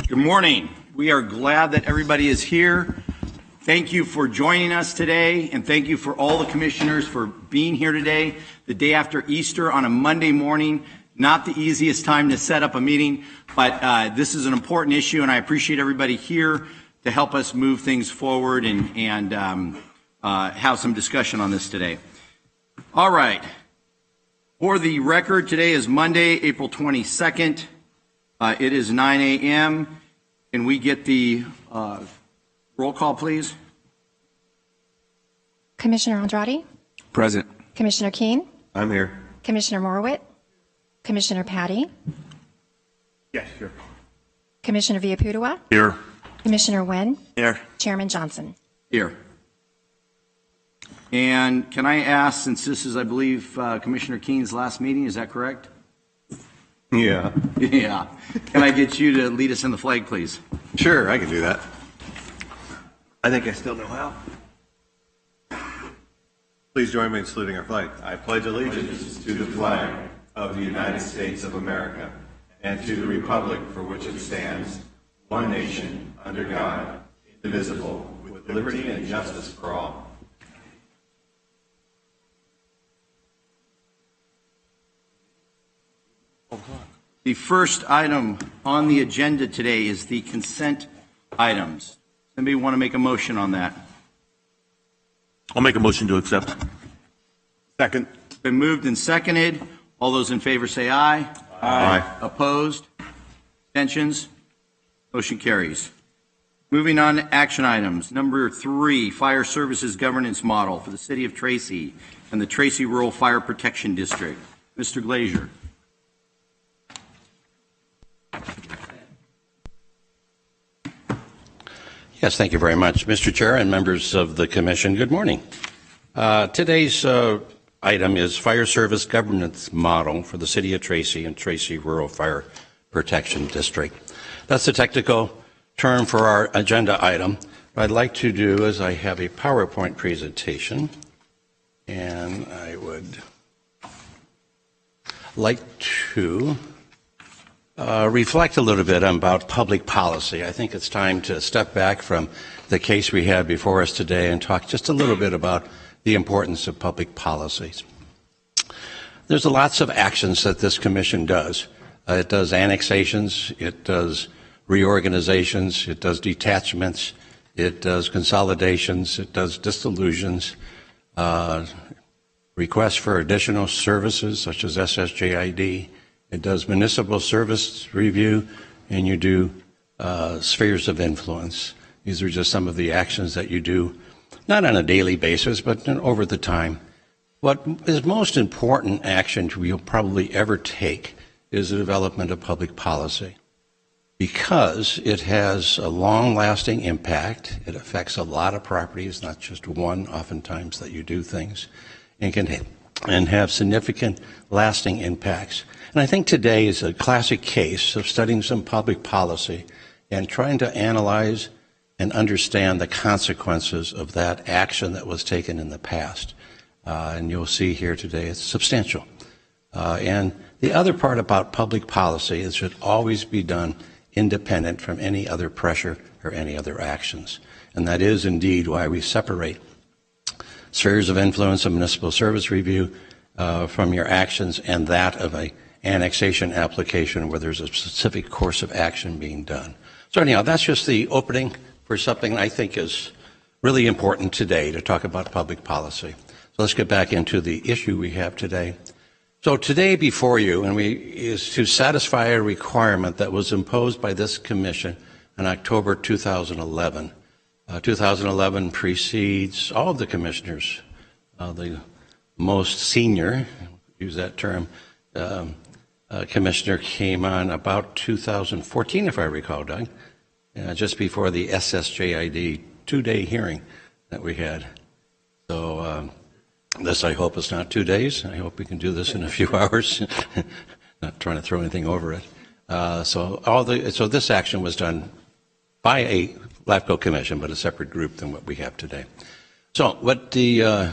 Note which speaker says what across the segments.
Speaker 1: Good morning. We are glad that everybody is here. Thank you for joining us today, and thank you for all the commissioners for being here today, the day after Easter on a Monday morning. Not the easiest time to set up a meeting, but this is an important issue, and I appreciate everybody here to help us move things forward and have some discussion on this today. All right. For the record, today is Monday, April 22nd. It is 9 a.m. Can we get the roll call, please?
Speaker 2: Commissioner Andrade?
Speaker 3: Present.
Speaker 2: Commissioner Keene?
Speaker 3: I'm here.
Speaker 2: Commissioner Morowit? Commissioner Patty?
Speaker 3: Yes, here.
Speaker 2: Commissioner Villaputua?
Speaker 3: Here.
Speaker 2: Commissioner Nguyen?
Speaker 3: Here.
Speaker 2: Chairman Johnson?
Speaker 1: Here. And can I ask, since this is, I believe, Commissioner Keene's last meeting, is that correct?
Speaker 3: Yeah.
Speaker 1: Yeah. Can I get you to lead us in the flag, please?
Speaker 3: Sure, I can do that. I think I still know how. Please join me in saluting our flag. I pledge allegiance to the flag of the United States of America and to the republic for which it stands, one nation, under God, indivisible, with liberty and justice for all.
Speaker 1: The first item on the agenda today is the consent items. Anybody want to make a motion on that?
Speaker 4: I'll make a motion to accept.
Speaker 3: Second.
Speaker 1: It's been moved and seconded. All those in favor say aye.
Speaker 4: Aye.
Speaker 1: Opposed? Abstentions? Motion carries. Moving on to action items. Number 3, Fire Services Governance Model for the City of Tracy and the Tracy Rural Fire Protection District. Mr. Glazier.
Speaker 5: Yes, thank you very much, Mr. Chair and members of the Commission. Good morning. Today's item is Fire Service Governance Model for the City of Tracy and Tracy Rural Fire Protection District. That's the technical term for our agenda item. What I'd like to do is I have a PowerPoint presentation, and I would like to reflect a little bit about public policy. I think it's time to step back from the case we have before us today and talk just a little bit about the importance of public policies. There's lots of actions that this commission does. It does annexations, it does reorganizations, it does detachments, it does consolidations, it does dissolutions, requests for additional services such as SSJID. It does municipal service review, and you do spheres of influence. These are just some of the actions that you do, not on a daily basis, but over the time. What is most important action you'll probably ever take is the development of public policy, because it has a long-lasting impact. It affects a lot of properties, not just one, oftentimes, that you do things, and can have significant lasting impacts. And I think today is a classic case of studying some public policy and trying to analyze and understand the consequences of that action that was taken in the past. And you'll see here today it's substantial. And the other part about public policy is it should always be done independent from any other pressure or any other actions. And that is indeed why we separate spheres of influence of municipal service review from your actions and that of a annexation application where there's a specific course of action being done. So anyhow, that's just the opening for something I think is really important today to talk about public policy. So let's get back into the issue we have today. So today before you is to satisfy a requirement that was imposed by this commission in October 2011. 2011 precedes all of the commissioners. The most senior, use that term, commissioner came on about 2014, if I recall, Doug, just before the SSJID two-day hearing that we had. So this, I hope, is not 2 days. I hope we can do this in a few hours. Not trying to throw anything over it. So this action was done by a LAFCO commission, but a separate group than what we have today. So what the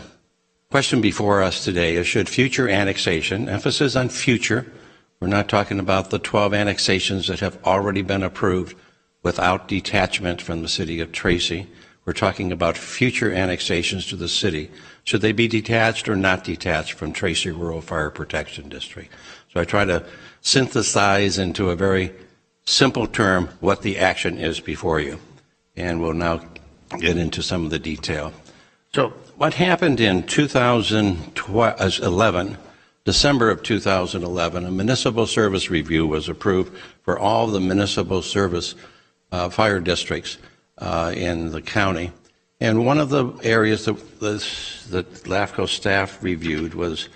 Speaker 5: question before us today is, should future annexation, emphasis on future, we're not talking about the 12 annexations that have already been approved, without detachment from the city of Tracy. We're talking about future annexations to the city. Should they be detached or not detached from Tracy Rural Fire Protection District? So I try to synthesize into a very simple term what the action is before you. And we'll now get into some of the detail. So what happened in 2011, December of 2011, a municipal service review was approved for all the municipal service fire districts in the county. And one of the areas that LAFCO staff reviewed was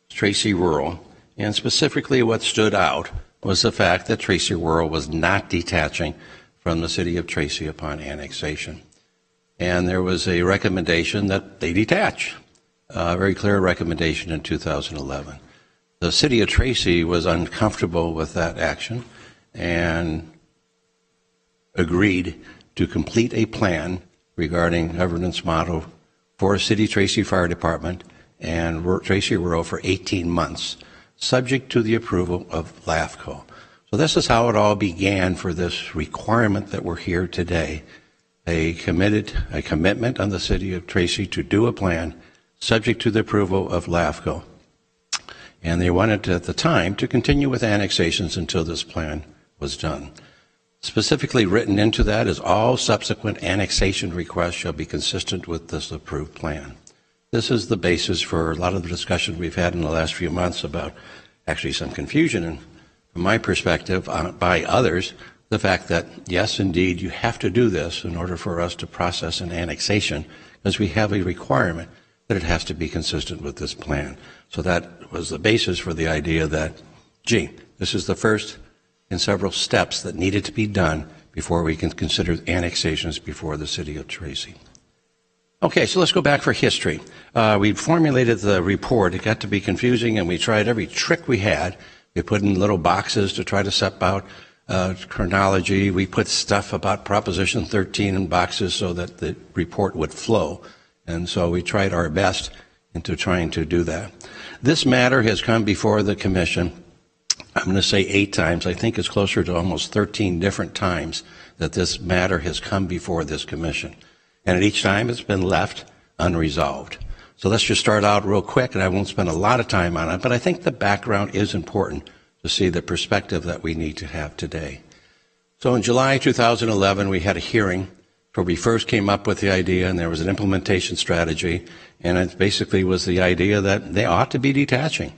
Speaker 5: Tracy Rural. And specifically what stood out was the fact that Tracy Rural was not detaching from the city of Tracy upon annexation. And there was a recommendation that they detach, a very clear recommendation in 2011. The city of Tracy was uncomfortable with that action and agreed to complete a plan regarding governance model for City Tracy Fire Department and Tracy Rural for 18 months, subject to the approval of LAFCO. So this is how it all began for this requirement that we're here today. A commitment on the city of Tracy to do a plan subject to the approval of LAFCO. And they wanted at the time to continue with annexations until this plan was done. Specifically written into that is all subsequent annexation requests shall be consistent with this approved plan. This is the basis for a lot of the discussion we've had in the last few months about actually some confusion, and from my perspective, by others, the fact that, yes, indeed, you have to do this in order for us to process an annexation, because we have a requirement that it has to be consistent with this plan. So that was the basis for the idea that, gee, this is the first in several steps that needed to be done before we can consider annexations before the city of Tracy. Okay, so let's go back for history. We formulated the report. It got to be confusing, and we tried every trick we had. We put in little boxes to try to set out chronology. We put stuff about Proposition 13 in boxes so that the report would flow. And so we tried our best into trying to do that. This matter has come before the commission, I'm going to say 8 times. I think it's closer to almost 13 different times that this matter has come before this commission. And at each time it's been left unresolved. So let's just start out real quick, and I won't spend a lot of time on it, but I think the background is important to see the perspective that we need to have today. So in July 2011, we had a hearing where we first came up with the idea, and there was an implementation strategy, and it basically was the idea that they ought to be detaching.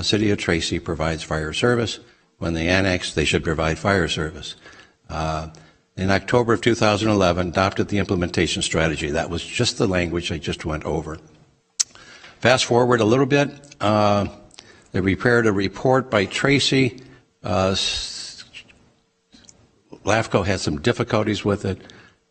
Speaker 5: City of Tracy provides fire service. When they annex, they should provide fire service. In October of 2011, adopted the implementation strategy. That was just the language I just went over. Fast forward a little bit. They prepared a report by Tracy. LAFCO had some difficulties with it.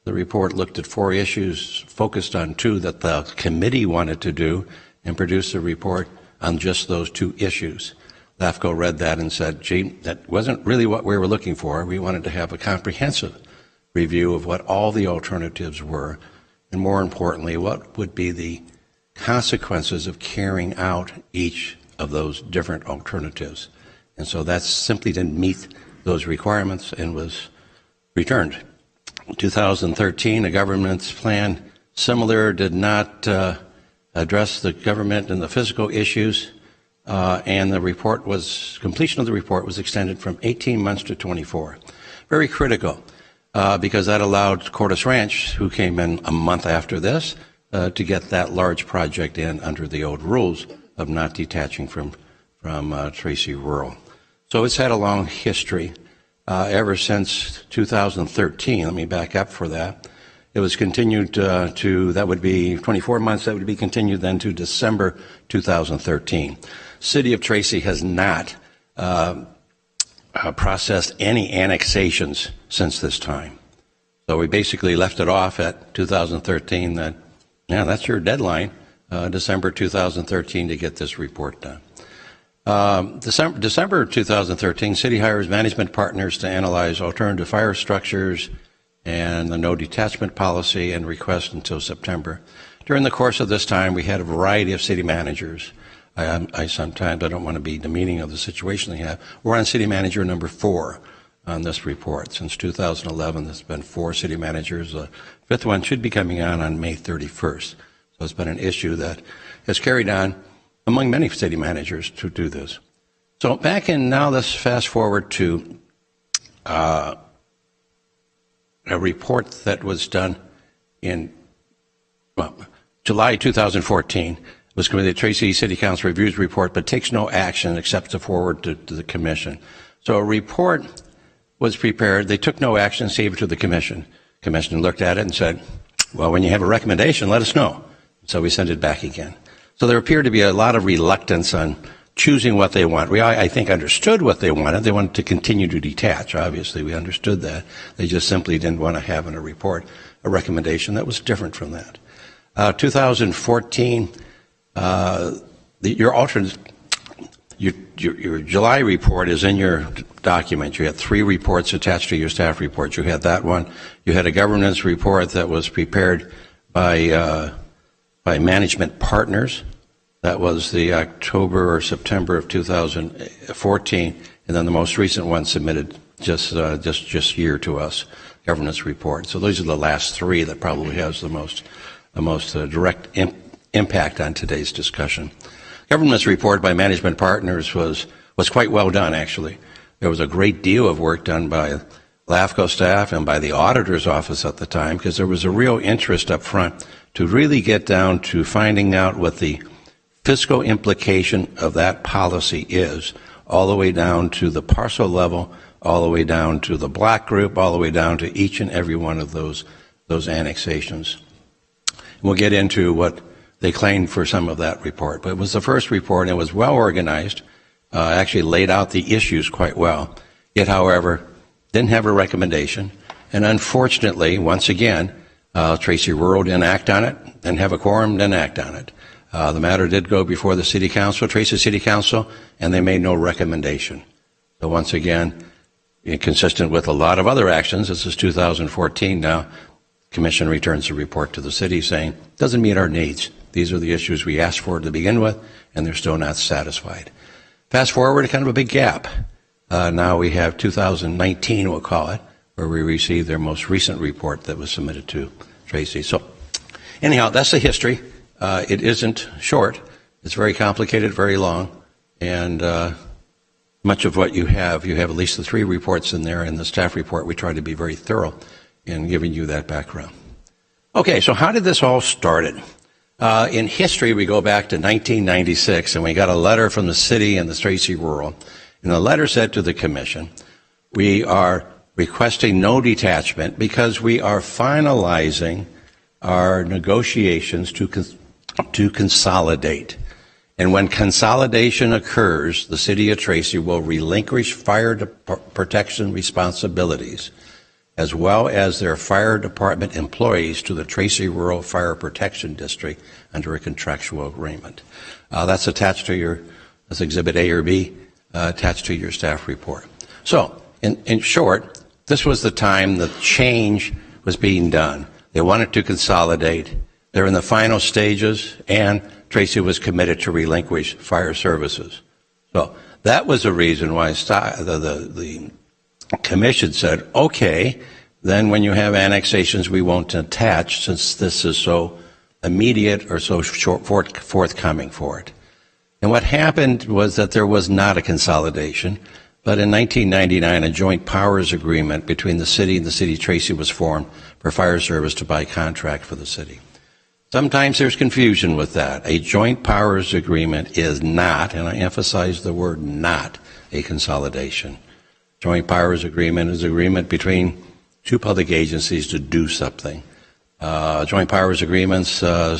Speaker 5: The report looked at 4 issues, focused on 2 that the committee wanted to do, and produced a report on just those 2 issues. LAFCO read that and said, gee, that wasn't really what we were looking for. We wanted to have a comprehensive review of what all the alternatives were, and more importantly, what would be the consequences of carrying out each of those different alternatives. And so that simply didn't meet those requirements and was returned. In 2013, a government's plan similar did not address the government and the physical issues, and the report was, completion of the report was extended from 18 months to 24. Very critical, because that allowed Cordes Ranch, who came in a month after this, to get that large project in under the old rules of not detaching from Tracy Rural. So it's had a long history ever since 2013. Let me back up for that. It was continued to, that would be 24 months, that would be continued then to December 2013. City of Tracy has not processed any annexations since this time. So we basically left it off at 2013 that, yeah, that's your deadline, December 2013 to get this report done. December 2013, City hires management partners to analyze alternative fire structures and the no detachment policy and request until September. During the course of this time, we had a variety of city managers. I sometimes, I don't want to be demeaning of the situation they have. We're on city manager number 4. on this report. Since 2011, there's been 4 city managers. The 5th one should be coming on May 31st. So it's been an issue that has carried on among many city managers to do this. So now let's fast forward to a report that was done in July 2014. It was going to be the Tracy City Council Reviews Report, but takes no action except to forward to the Commission. So a report was prepared. They took no action, gave it to the Commission. Commission looked at it and said, well, when you have a recommendation, let us know. So we sent it back again. So there appeared to be a lot of reluctance on choosing what they want. We, I think, understood what they wanted. They wanted to continue to detach. Obviously, we understood that. They just simply didn't want to have in a report a recommendation that was different from that. 2014, your July report is in your document. You had 3 reports attached to your staff report. You had that one. You had a governance report that was prepared by management partners. That was the October or September of 2014, and then the most recent one submitted just year to us, governance report. So those are the last 3 that probably has the most direct impact on today's discussion. Governance report by management partners was quite well done, actually. There was a great deal of work done by LAFCO staff and by the auditor's office at the time, because there was a real interest up front to really get down to finding out what the fiscal implication of that policy is, all the way down to the parcel level, all the way down to the block group, all the way down to each and every one of those annexations. We'll get into what they claimed for some of that report, but it was the first report, and it was well organized, actually laid out the issues quite well. Yet, however, didn't have a recommendation, and unfortunately, once again, Tracy Rural didn't act on it, didn't have a quorum, didn't act on it. The matter did go before the City Council, Tracy City Council, and they made no recommendation. So once again, consistent with a lot of other actions, this is 2014 now, Commission returns a report to the city saying, doesn't meet our needs. These are the issues we asked for to begin with, and they're still not satisfied. Fast forward, kind of a big gap. Now we have 2019, we'll call it, where we received their most recent report that was submitted to Tracy. So anyhow, that's the history. It isn't short. It's very complicated, very long, and much of what you have at least the 3 reports in there. In the staff report, we try to be very thorough in giving you that background. Okay, so how did this all started? In history, we go back to 1996, and we got a letter from the city and the Tracy Rural. And the letter said to the Commission, we are requesting no detachment because we are finalizing our negotiations to consolidate. And when consolidation occurs, the City of Tracy will relinquish fire protection responsibilities as well as their fire department employees to the Tracy Rural Fire Protection District under a contractual agreement. That's attached to that's Exhibit A or B, attached to your staff report. So, in short, this was the time the change was being done. They wanted to consolidate. They're in the final stages, and Tracy was committed to relinquish fire services. So that was the reason why the Commission said, okay, then when you have annexations, we won't attach since this is so immediate or so forthcoming for it. And what happened was that there was not a consolidation, but in 1999, a joint powers agreement between the city and the City of Tracy was formed for fire service to buy contract for the city. Sometimes there's confusion with that. A joint powers agreement is not, and I emphasize the word not, a consolidation. Joint powers agreement is an agreement between 2 public agencies to do something. Joint powers agreements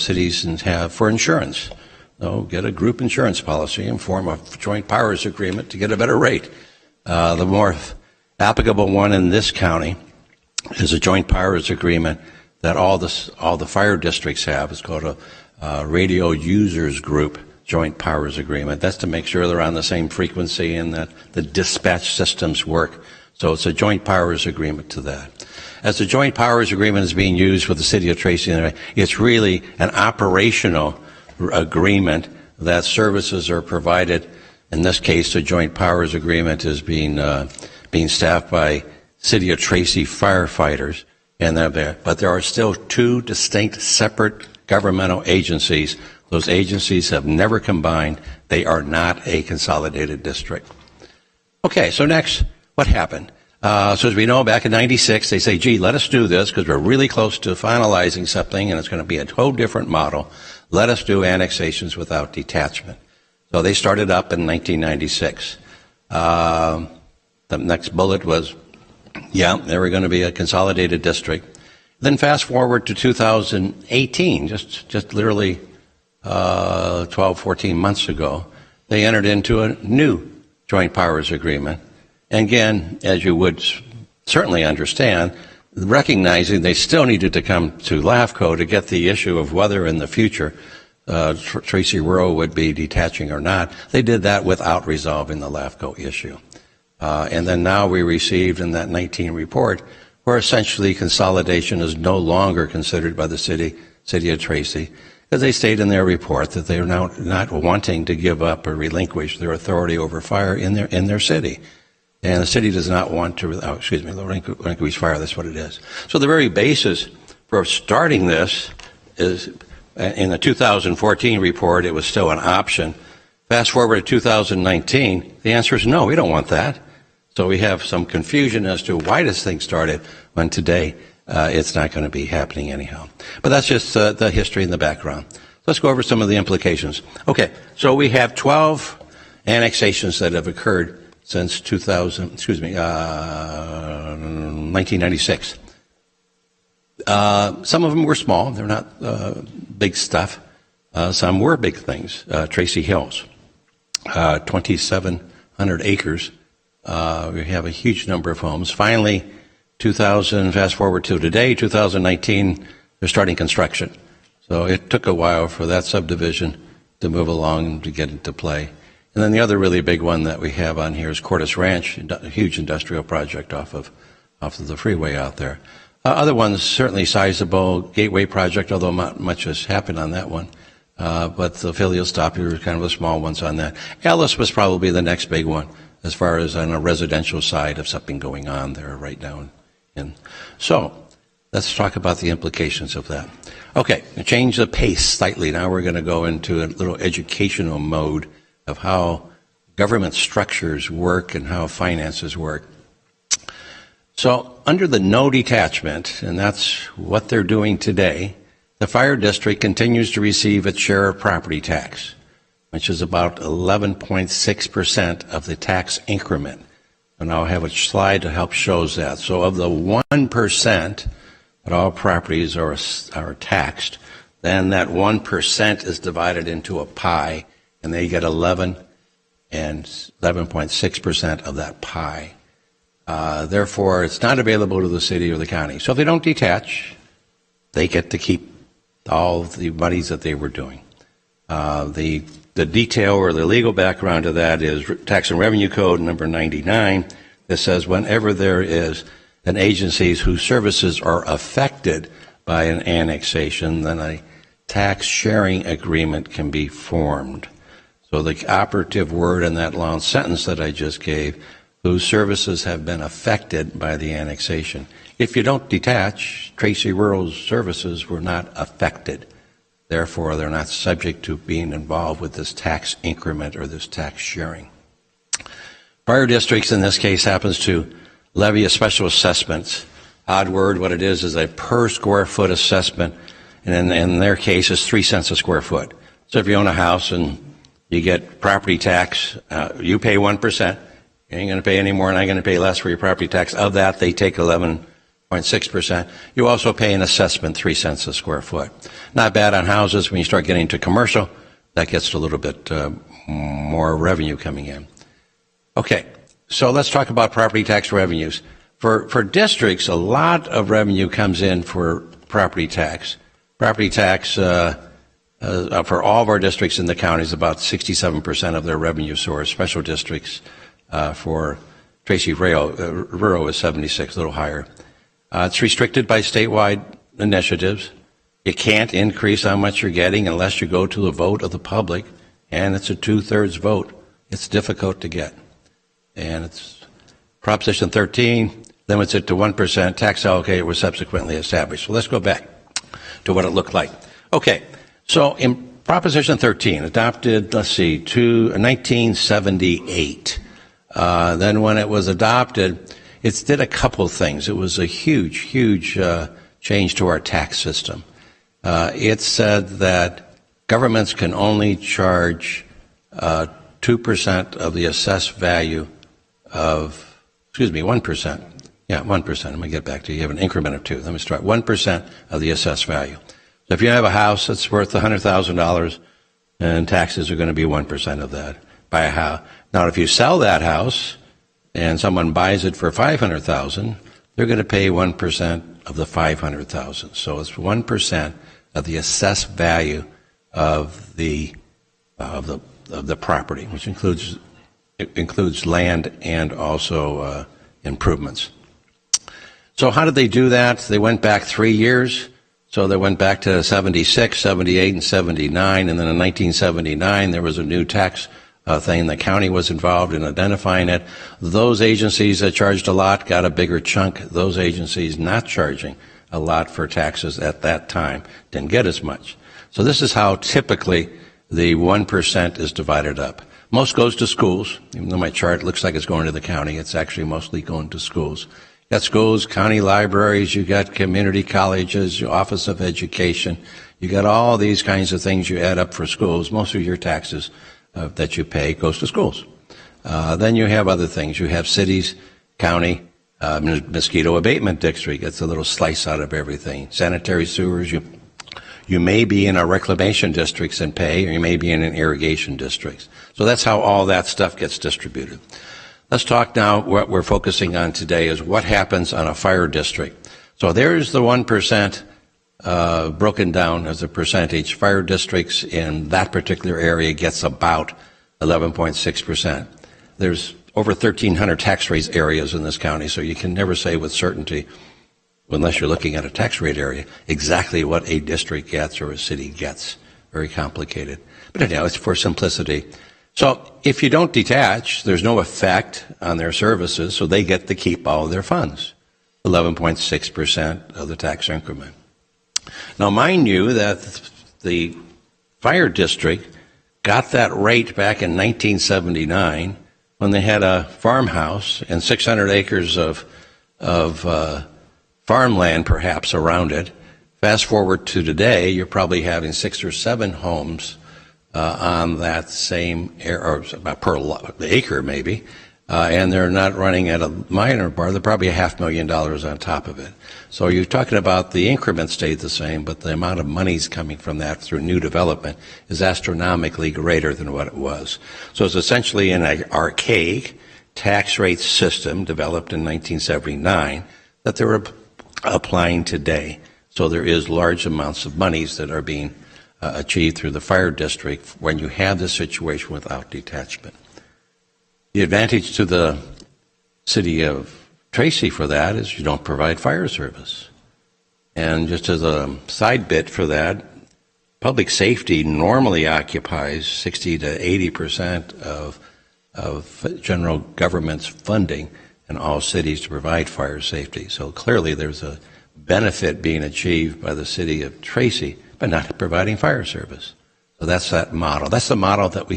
Speaker 5: cities have for insurance. So get a group insurance policy and form a joint powers agreement to get a better rate. The more applicable one in this county is a joint powers agreement that all the fire districts have. It's called a radio users group joint powers agreement. That's to make sure they're on the same frequency and that the dispatch systems work. So it's a joint powers agreement to that. As the joint powers agreement is being used with the City of Tracy, it's really an operational agreement that services are provided. In this case, the joint powers agreement is being being staffed by City of Tracy firefighters, but there are still two distinct separate governmental agencies. Those agencies have never combined. They are not a consolidated district. Okay, so next, what happened? So as we know, back in '96, they say, gee, let us do this because we're really close to finalizing something and it's going to be a whole different model. Let us do annexations without detachment. So they started up in 1996. The next bullet was, yeah, they were going to be a consolidated district. Then fast forward to 2018, just literally 12, 14 months ago, they entered into a new joint powers agreement. And again, as you would certainly understand, recognizing they still needed to come to LAFCO to get the issue of whether in the future Tracy Rural would be detaching or not. They did that without resolving the LAFCO issue. And then now we received in that 19 report where essentially consolidation is no longer considered by the city of Tracy, because they state in their report that they are now not wanting to give up or relinquish their authority over fire in their city. And the city does not want to, relinquish fire, that's what it is. So the very basis for starting this is, in the 2014 report, it was still an option. Fast forward to 2019, the answer is no, we don't want that. So we have some confusion as to why this thing started when today it's not going to be happening anyhow. But that's just the history and the background. Let's go over some of the implications. Okay, so we have 12 annexations that have occurred since 1996. Some of them were small. They're not big stuff. Some were big things. Tracy Hills, 2,700 acres. We have a huge number of homes. Finally, fast forward to today, 2019, they're starting construction. So it took a while for that subdivision to move along to get into play. And then the other really big one that we have on here is Cordes Ranch, a huge industrial project off of the freeway out there. Other ones certainly sizable, Gateway project, although not much has happened on that one. But the filial stop here is kind of the small ones on that. Ellis was probably the next big one as far as on a residential side of something going on there right now. And so let's talk about the implications of that. Okay, change the pace slightly. Now we're going to go into a little educational mode of how government structures work and how finances work. So under the no detachment, and that's what they're doing today, the fire district continues to receive its share of property tax, which is about 11.6% of the tax increment. And I'll have a slide to help shows that. So of the 1% that all properties are taxed, then that 1% is divided into a pie, and they get 11.6% of that pie. Therefore, it's not available to the city or the county. So if they don't detach, they get to keep all the monies that they were doing. The detail or the legal background to that is Tax and Revenue Code number 99 that says whenever there is an agency whose services are affected by an annexation, then a tax sharing agreement can be formed. So the operative word in that long sentence that I just gave, whose services have been affected by the annexation. If you don't detach, Tracy Rural's services were not affected. Therefore, they're not subject to being involved with this tax increment or this tax sharing. Fire districts, in this case, happens to levy a special assessment. Odd word, what it is a per square foot assessment, and in their case, it's 3 cents a square foot. So if you own a house and you get property tax, you pay 1%. You ain't going to pay any more, and I'm going to pay less for your property tax. Of that, they take 11.6%. You also pay an assessment, 3 cents a square foot. Not bad on houses. When you start getting to commercial, that gets a little bit more revenue coming in. Okay, so let's talk about property tax revenues. For districts, a lot of revenue comes in for property tax. Property tax for all of our districts in the county is about 67% of their revenue source. Special districts for Tracy Rural is 76, a little higher. It's restricted by statewide initiatives. You can't increase how much you're getting unless you go to a vote of the public, and it's a 2/3 vote. It's difficult to get, and it's Proposition 13 limits it to 1%. Tax allocator was subsequently established. So let's go back to what it looked like. Okay, so in Proposition 13, adopted, to 1978. Then when it was adopted, it did a couple things. It was a huge change to our tax system. It said that governments can only charge 2% of the assessed value of, 1%. Yeah, 1%. I'm going to get back to you. You have an increment of 2. Let me start. 1% of the assessed value. So if you have a house that's worth $100,000, and taxes are going to be 1% of that. Buy a house. Now, if you sell that house and someone buys it for $500,000, they're going to pay 1% of the $500,000. So it's 1% of the assessed value of the property, which includes land and also improvements. So how did they do that? They went back 3 years. So they went back to 76, 78, and 79. And then in 1979, there was a new tax thing. The county was involved in identifying it. Those agencies that charged a lot got a bigger chunk. Those agencies not charging a lot for taxes at that time didn't get as much. So this is how typically the 1% is divided up. Most goes to schools. Even though my chart looks like it's going to the county, it's actually mostly going to schools. You got schools, county libraries, you got community colleges, your Office of Education. You got all these kinds of things you add up for schools. Most of your taxes that you pay goes to schools. Then you have other things. You have cities, county, mosquito abatement district gets a little slice out of everything. Sanitary sewers, you may be in a reclamation districts and pay, or you may be in an irrigation districts. So that's how all that stuff gets distributed. Let's talk now, what we're focusing on today is what happens on a fire district. So there's the 1% broken down as a percentage. Fire districts in that particular area gets about 11.6%. There's over 1,300 tax rate areas in this county, so you can never say with certainty, unless you're looking at a tax rate area, exactly what a district gets or a city gets. Very complicated. But anyhow, it's for simplicity. So if you don't detach, there's no effect on their services, so they get to keep all of their funds, 11.6% of the tax increment. Now, mind you that the fire district got that rate back in 1979 when they had a farmhouse and 600 acres of farmland perhaps around it. Fast forward to today, you're probably having 6 or 7 homes on that same or per acre maybe, and they're not running at a minor bar. They're probably $500,000 on top of it. So you're talking about the increment stayed the same, but the amount of monies coming from that through new development is astronomically greater than what it was. So it's essentially an archaic tax rate system developed in 1979 that they're applying today. So there is large amounts of monies that are being achieved through the fire district when you have this situation without detachment. The advantage to the city of Tracy for that is you don't provide fire service. And just as a side bit for that, public safety normally occupies 60 to 80% of general government's funding in all cities to provide fire safety. So clearly there's a benefit being achieved by the city of Tracy by not providing fire service. So that's that model. That's the model that we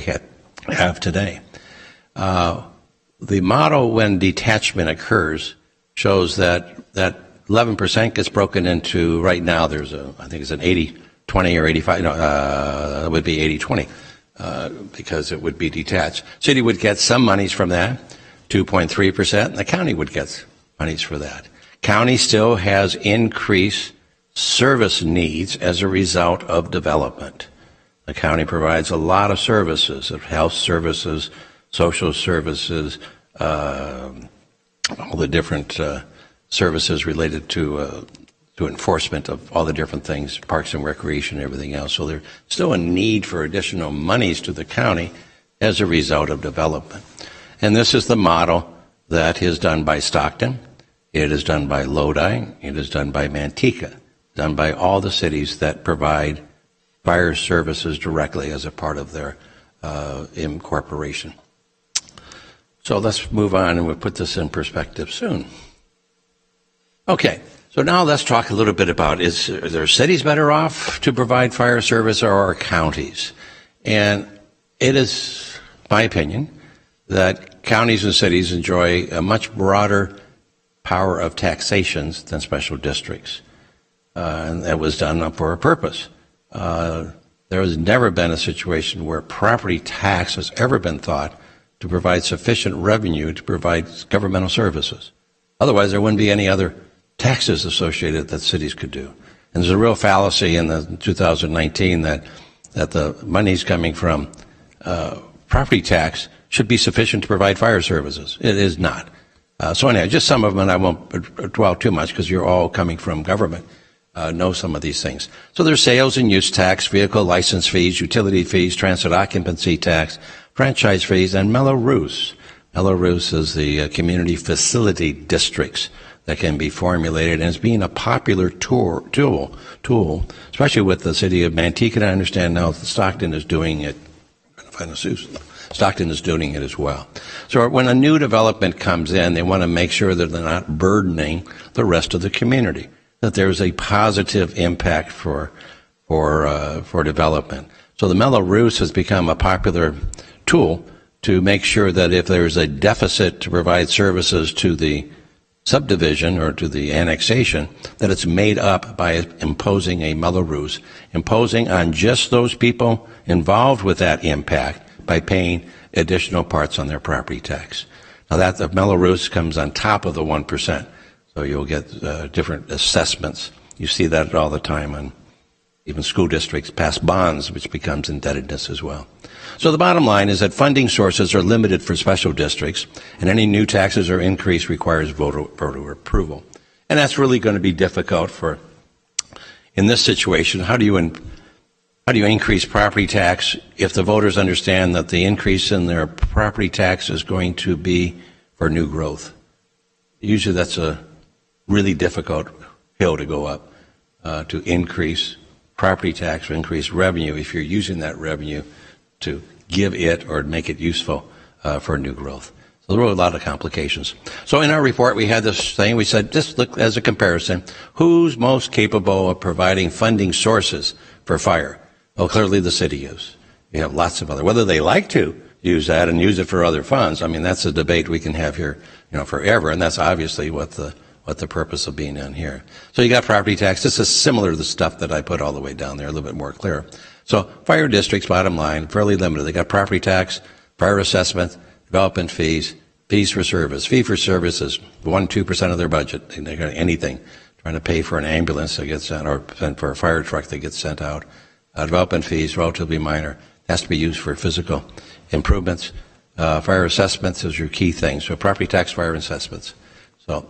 Speaker 5: have today. The model when detachment occurs shows that 11% gets broken into, right now there's I think it's an 80-20 or 85, it would be 80-20 because it would be detached. City would get some monies from that, 2.3%, and the county would get monies for that. County still has increased service needs as a result of development. The county provides a lot of services, of health services, social services, all the different services related to enforcement of all the different things, parks and recreation and everything else. So there's still a need for additional monies to the county as a result of development. And this is the model that is done by Stockton. It is done by Lodi. It is done by Manteca, done by all the cities that provide fire services directly as a part of their incorporation. So let's move on and we'll put this in perspective soon. Okay, so now let's talk a little bit about, are there cities better off to provide fire service or are counties? And it is my opinion that counties and cities enjoy a much broader power of taxation than special districts. And that was done for a purpose. There has never been a situation where property tax has ever been thought to provide sufficient revenue to provide governmental services. Otherwise, there wouldn't be any other taxes associated that cities could do. And there's a real fallacy in the 2019 that the monies coming from property tax should be sufficient to provide fire services. It is not. So anyway, just some of them, and I won't dwell too much because you're all coming from government, know some of these things. So there's sales and use tax, vehicle license fees, utility fees, transit occupancy tax, franchise fees, and Mello-Roos. Mello-Roos is the community facility districts that can be formulated, and it's being a popular tool, especially with the city of Manteca. I understand now that Stockton is doing it. Stockton is doing it as well. So when a new development comes in, they want to make sure that they're not burdening the rest of the community, that there's a positive impact for development. So the Mello-Roos has become a popular tool to make sure that if there's a deficit to provide services to the subdivision or to the annexation, that it's made up by imposing a Mello-Roos, imposing on just those people involved with that impact by paying additional parts on their property tax. Now that the Mello-Roos comes on top of the 1%, so you'll get different assessments. You see that all the time on even school districts pass bonds, which becomes indebtedness as well. So the bottom line is that funding sources are limited for special districts, and any new taxes or increase requires voter approval. And that's really going to be difficult for, in this situation, how do you increase property tax if the voters understand that the increase in their property tax is going to be for new growth? Usually that's a really difficult hill to go up, to increase property tax or increase revenue if you're using that revenue to give it or make it useful for new growth. So there were a lot of complications. So in our report, we had this thing. We said, just look as a comparison, who's most capable of providing funding sources for fire? Well, clearly the city is. We have lots of other, whether they like to use that and use it for other funds. I mean, that's a debate we can have here, forever, and that's obviously what the purpose of being in here. So you got property tax. This is similar to the stuff that I put all the way down there, a little bit more clear. So fire districts, bottom line, fairly limited. They got property tax, fire assessment, development fees, fees for service. Fee for service is 1-2% of their budget. They got anything, trying to pay for an ambulance that gets sent or for a fire truck that gets sent out. Development fees, relatively minor. It has to be used for physical improvements. Fire assessments is your key thing. So property tax, fire assessments. So,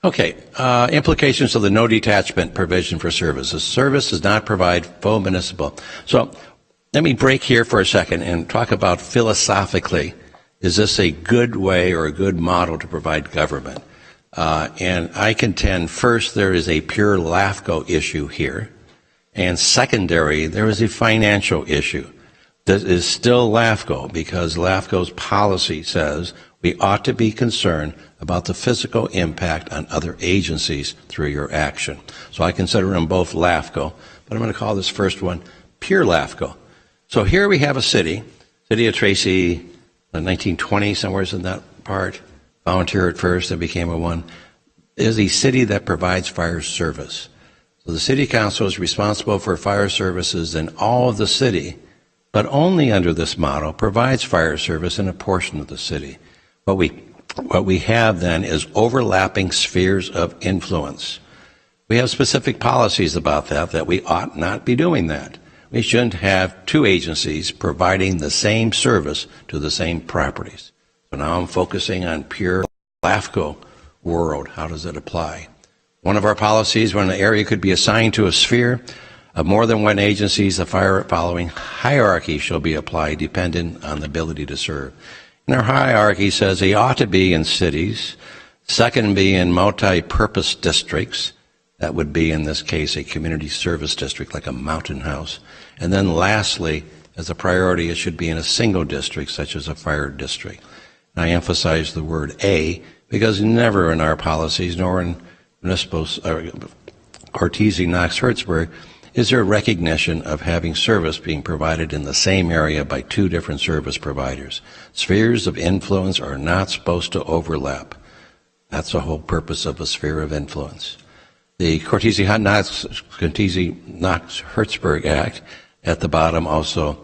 Speaker 5: okay, implications of the no detachment provision for services. Service does not provide full municipal. So let me break here for a second and talk about philosophically, is this a good way or a good model to provide government? And I contend, first, there is a pure LAFCO issue here. And secondary, there is a financial issue. This is still LAFCO because LAFCO's policy says we ought to be concerned about the physical impact on other agencies through your action. So I consider them both LAFCO, but I'm going to call this first one pure LAFCO. So here we have a city of Tracy, in 1920, somewhere in that part, volunteer at first, then became a one, is a city that provides fire service. So the city council is responsible for fire services in all of the city, but only under this model provides fire service in a portion of the city. What we have then is overlapping spheres of influence. We have specific policies about that we ought not be doing that. We shouldn't have two agencies providing the same service to the same properties. So now I'm focusing on pure LAFCO world. How does it apply? One of our policies, when an area could be assigned to a sphere of more than one agency, the fire following hierarchy shall be applied dependent on the ability to serve. And our hierarchy says they ought to be in cities, second be in multi-purpose districts. That would be, in this case, a community service district like a mountain house. And then lastly, as a priority, it should be in a single district, such as a fire district. And I emphasize the word a because never in our policies, nor in municipal Cortese, Knox, Hertzberg, is there recognition of having service being provided in the same area by two different service providers. Spheres of influence are not supposed to overlap. That's the whole purpose of a sphere of influence. The Cortese-Knox Hertzberg Act at the bottom also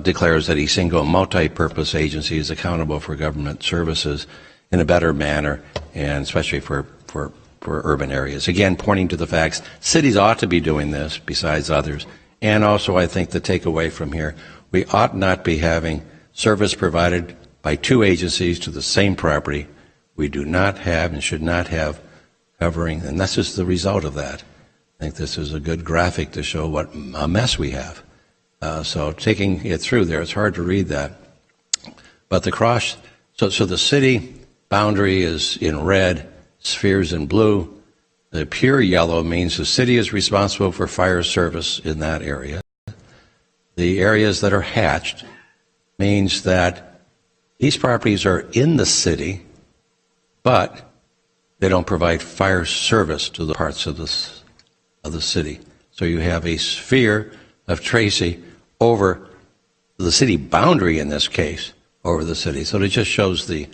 Speaker 5: declares that a single multi-purpose agency is accountable for government services in a better manner, and especially for urban areas. Again, pointing to the facts, cities ought to be doing this besides others. And also, I think the takeaway from here, we ought not be having service provided by two agencies to the same property. We do not have and should not have covering, and this is the result of that. I think this is a good graphic to show what a mess we have. So taking it through there, it's hard to read that. But the cross, so the city boundary is in red, spheres in blue. The pure yellow means the city is responsible for fire service in that area. The areas that are hatched means that these properties are in the city, but they don't provide fire service to the parts of the city. So you have a sphere of Tracy over the city boundary, in this case, over the city. So it just shows the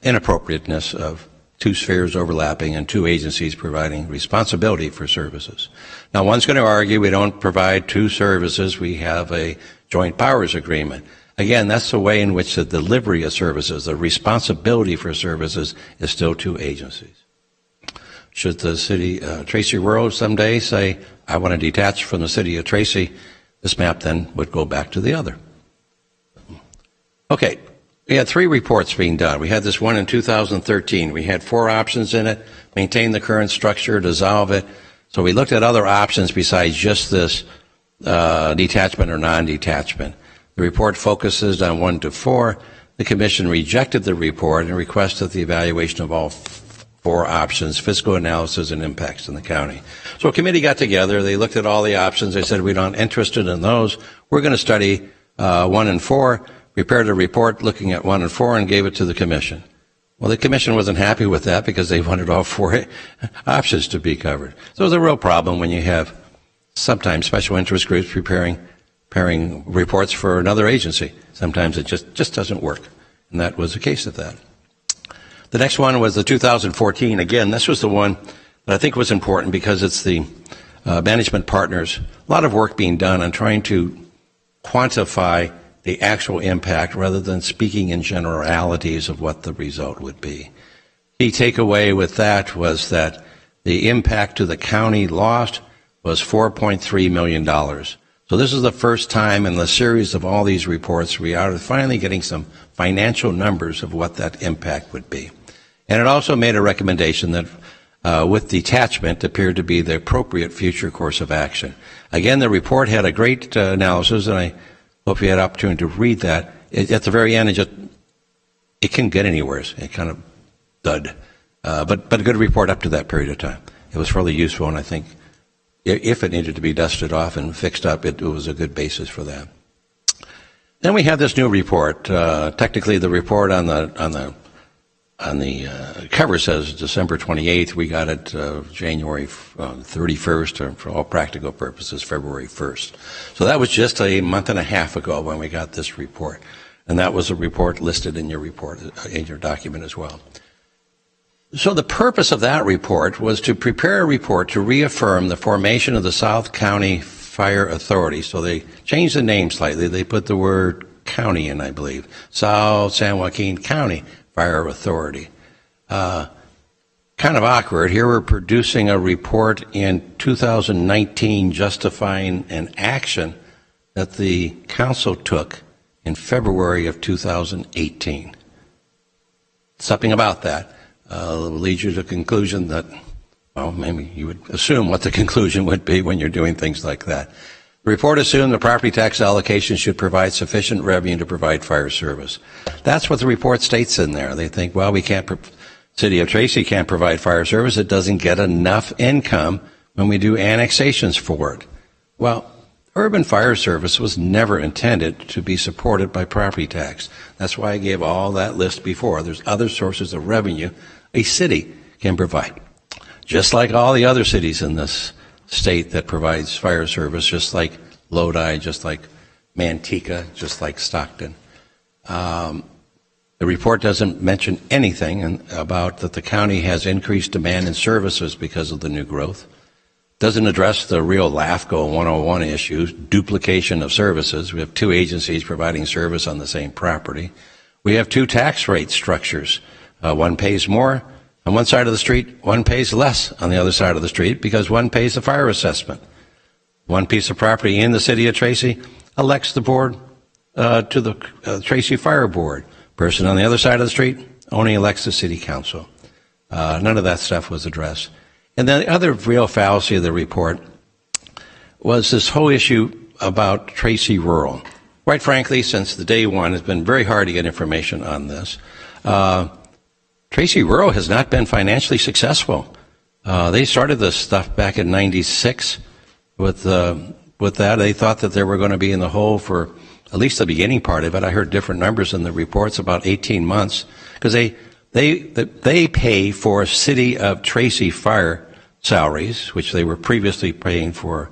Speaker 5: inappropriateness of two spheres overlapping and two agencies providing responsibility for services. Now, one's going to argue we don't provide two services, we have a joint powers agreement. Again, that's the way in which the delivery of services, the responsibility for services, is still two agencies. Should the city, Tracy Rural, someday say, I want to detach from the city of Tracy, this map then would go back to the other. Okay. We had 3 reports being done. We had this one in 2013. We had 4 options in it: maintain the current structure, dissolve it. So we looked at other options besides just this detachment or non-detachment. The report focuses on 1 to 4. The Commission rejected the report and requested the evaluation of all 4 options, fiscal analysis, and impacts in the county. So a committee got together. They looked at all the options. They said, we're not interested in those. We're going to study 1 and 4. Prepared a report looking at 1 and 4 and gave it to the Commission. Well, the Commission wasn't happy with that because they wanted all 4 options to be covered. So it was a real problem when you have sometimes special interest groups preparing reports for another agency. Sometimes it just doesn't work, and that was the case of that. The next one was the 2014. Again, this was the one that I think was important because it's the management partners. A lot of work being done on trying to quantify the actual impact rather than speaking in generalities of what the result would be. Key takeaway with that was that the impact to the county lost was $4.3 million. So this is the first time in the series of all these reports we are finally getting some financial numbers of what that impact would be. And it also made a recommendation that with detachment appeared to be the appropriate future course of action. Again, the report had a great analysis, and I hope you had an opportunity to read that. At the very end, it couldn't get anywhere. It kind of dud. But a good report up to that period of time. It was fairly useful, and I think if it needed to be dusted off and fixed up, it was a good basis for that. Then we have this new report. Technically, the report on the cover says December 28th. We got it January 31st, or for all practical purposes, February 1st. So that was just a month and a half ago when we got this report. And that was a report listed in your report, in your document as well. So the purpose of that report was to prepare a report to reaffirm the formation of the South County Fire Authority. So they changed the name slightly. They put the word county in, I believe. South San Joaquin County Fire Authority. Kind of awkward. Here we're producing a report in 2019 justifying an action that the council took in February of 2018. Something about that leads you to the conclusion that, well, maybe you would assume what the conclusion would be when you're doing things like that. The report assumed the property tax allocation should provide sufficient revenue to provide fire service. That's what the report states in there. They think, well, City of Tracy can't provide fire service. It doesn't get enough income when we do annexations for it. Well, Urban fire service was never intended to be supported by property tax. That's why I gave all that list before. There's other sources of revenue a city can provide. Just like all the other cities in this state that provides fire service, just like Lodi, just like Manteca, just like Stockton. The report doesn't mention anything about that the county has increased demand in services because of the new growth. Doesn't address the real LAFCO 101 issues, duplication of services. We have two agencies providing service on the same property. We have two tax rate structures. One pays more on one side of the street, one pays less on the other side of the street because one pays the fire assessment. One piece of property in the city of Tracy elects the board to the Tracy Fire Board. Person on the other side of the street only elects the city council. None of that stuff was addressed. And then the other real fallacy of the report was this whole issue about Tracy Rural. Quite frankly, since the day one, it's been very hard to get information on this. Tracy Rural has not been financially successful. They started this stuff back in '96 with that. They thought that they were going to be in the hole for at least the beginning part of it. I heard different numbers in the reports, about 18 months, because they pay for City of Tracy fire salaries, which they were previously paying for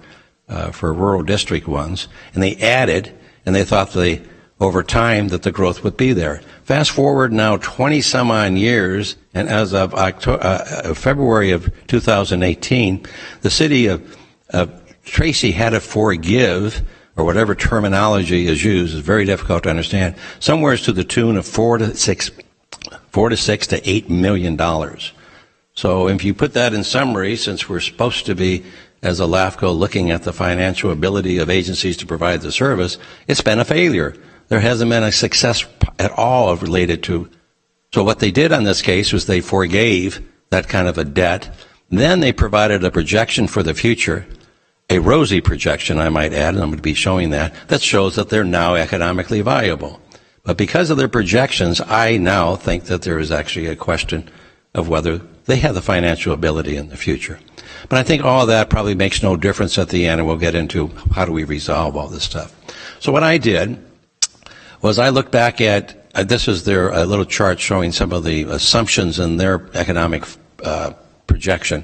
Speaker 5: rural district ones, and they added, and they thought over time that the growth would be there. Fast forward now 20 some odd years, and as of February of 2018, the city of Tracy had to forgive, or whatever terminology is used, is very difficult to understand, somewhere to the tune of $4 to $8 million. So if you put that in summary, since we're supposed to be, as a LAFCO, looking at the financial ability of agencies to provide the service, it's been a failure. There hasn't been a success at all related to. So what they did on this case was they forgave that kind of a debt. Then they provided a projection for the future, a rosy projection, I might add, and I'm going to be showing that shows that they're now economically viable. But because of their projections, I now think that there is actually a question of whether they have the financial ability in the future. But I think all of that probably makes no difference at the end, and we'll get into how do we resolve all this stuff. So what I did was I looked back at, this is their little chart showing some of the assumptions in their economic projection.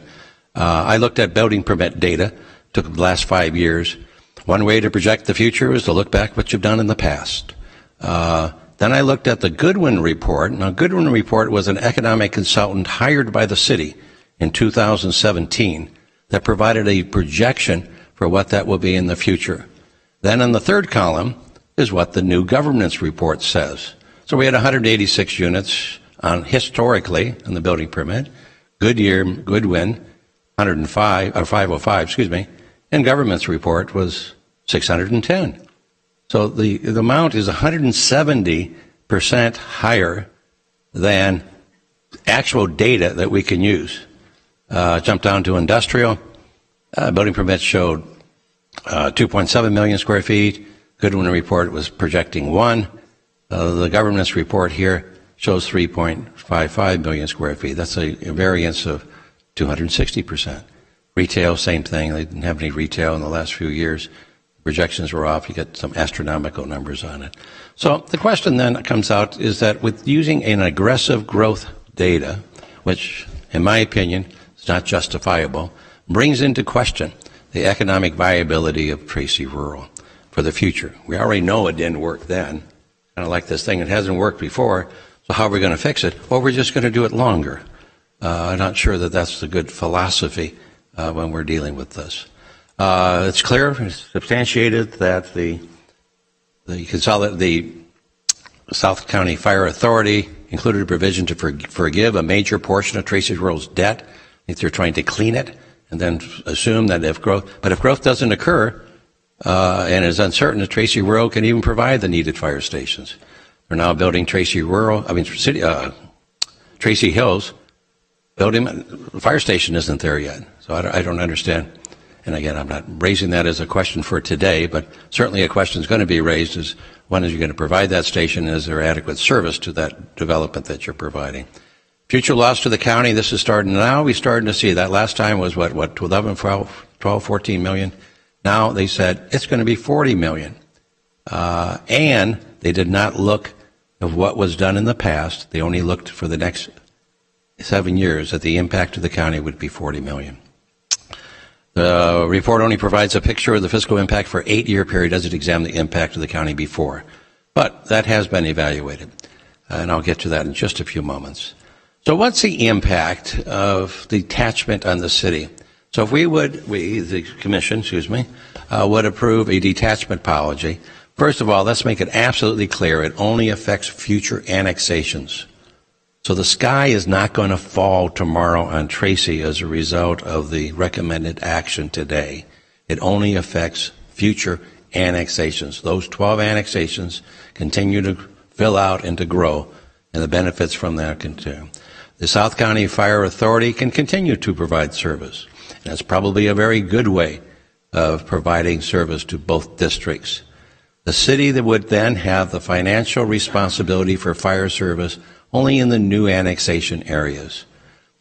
Speaker 5: I looked at building permit data, took the last 5 years. One way to project the future is to look back what you've done in the past. Then I looked at the Goodwin Report. Now, Goodwin Report was an economic consultant hired by the city in 2017 that provided a projection for what that will be in the future. Then in the third column is what the new governance report says. So we had 186 units historically on the building permit. Goodwin, 505, and government's report was 610. So the amount is 170% higher than actual data that we can use. Jump down to industrial. Building permits showed 2.7 million square feet. Goodwin report was projecting 1. The government's report here shows 3.55 million square feet. That's a variance of 260%. Retail, same thing. They didn't have any retail in the last few years. Projections were off. You get some astronomical numbers on it. So the question then comes out is that with using an aggressive growth data, which in my opinion is not justifiable, brings into question the economic viability of Tracy Rural for the future. We already know it didn't work then. Kind of like this thing, it hasn't worked before, so how are we going to fix it? Well, we're just going to do it longer. I'm not sure that that's the good philosophy when we're dealing with this. It's clear, it's substantiated that the South County Fire Authority included a provision to forgive a major portion of Tracy Rural's debt. I think they're trying to clean it and then assume that if growth doesn't occur and is uncertain, that Tracy Rural can even provide the needed fire stations. They're now building Tracy Hills. The fire station isn't there yet, so I don't understand. And again, I'm not raising that as a question for today, but certainly a question is going to be raised is when are you going to provide that station and is there adequate service to that development that you're providing? Future loss to the county, this is starting now. We're starting to see that. Last time was what 11, 12, 14 million. Now they said it's going to be $40 million. And they did not look at what was done in the past. They only looked for the next 7 years that the impact to the county would be $40 million. The report only provides a picture of the fiscal impact for 8-year period, doesn't examine the impact of the county before. But that has been evaluated, and I'll get to that in just a few moments. So what's the impact of detachment on the city? So if the commission, would approve a detachment policy, first of all, let's make it absolutely clear it only affects future annexations. So the sky is not going to fall tomorrow on Tracy as a result of the recommended action today. It only affects future annexations. Those 12 annexations continue to fill out and to grow, and the benefits from that continue. The South County Fire Authority can continue to provide service. And that's probably a very good way of providing service to both districts. The city that would then have the financial responsibility for fire service only in the new annexation areas.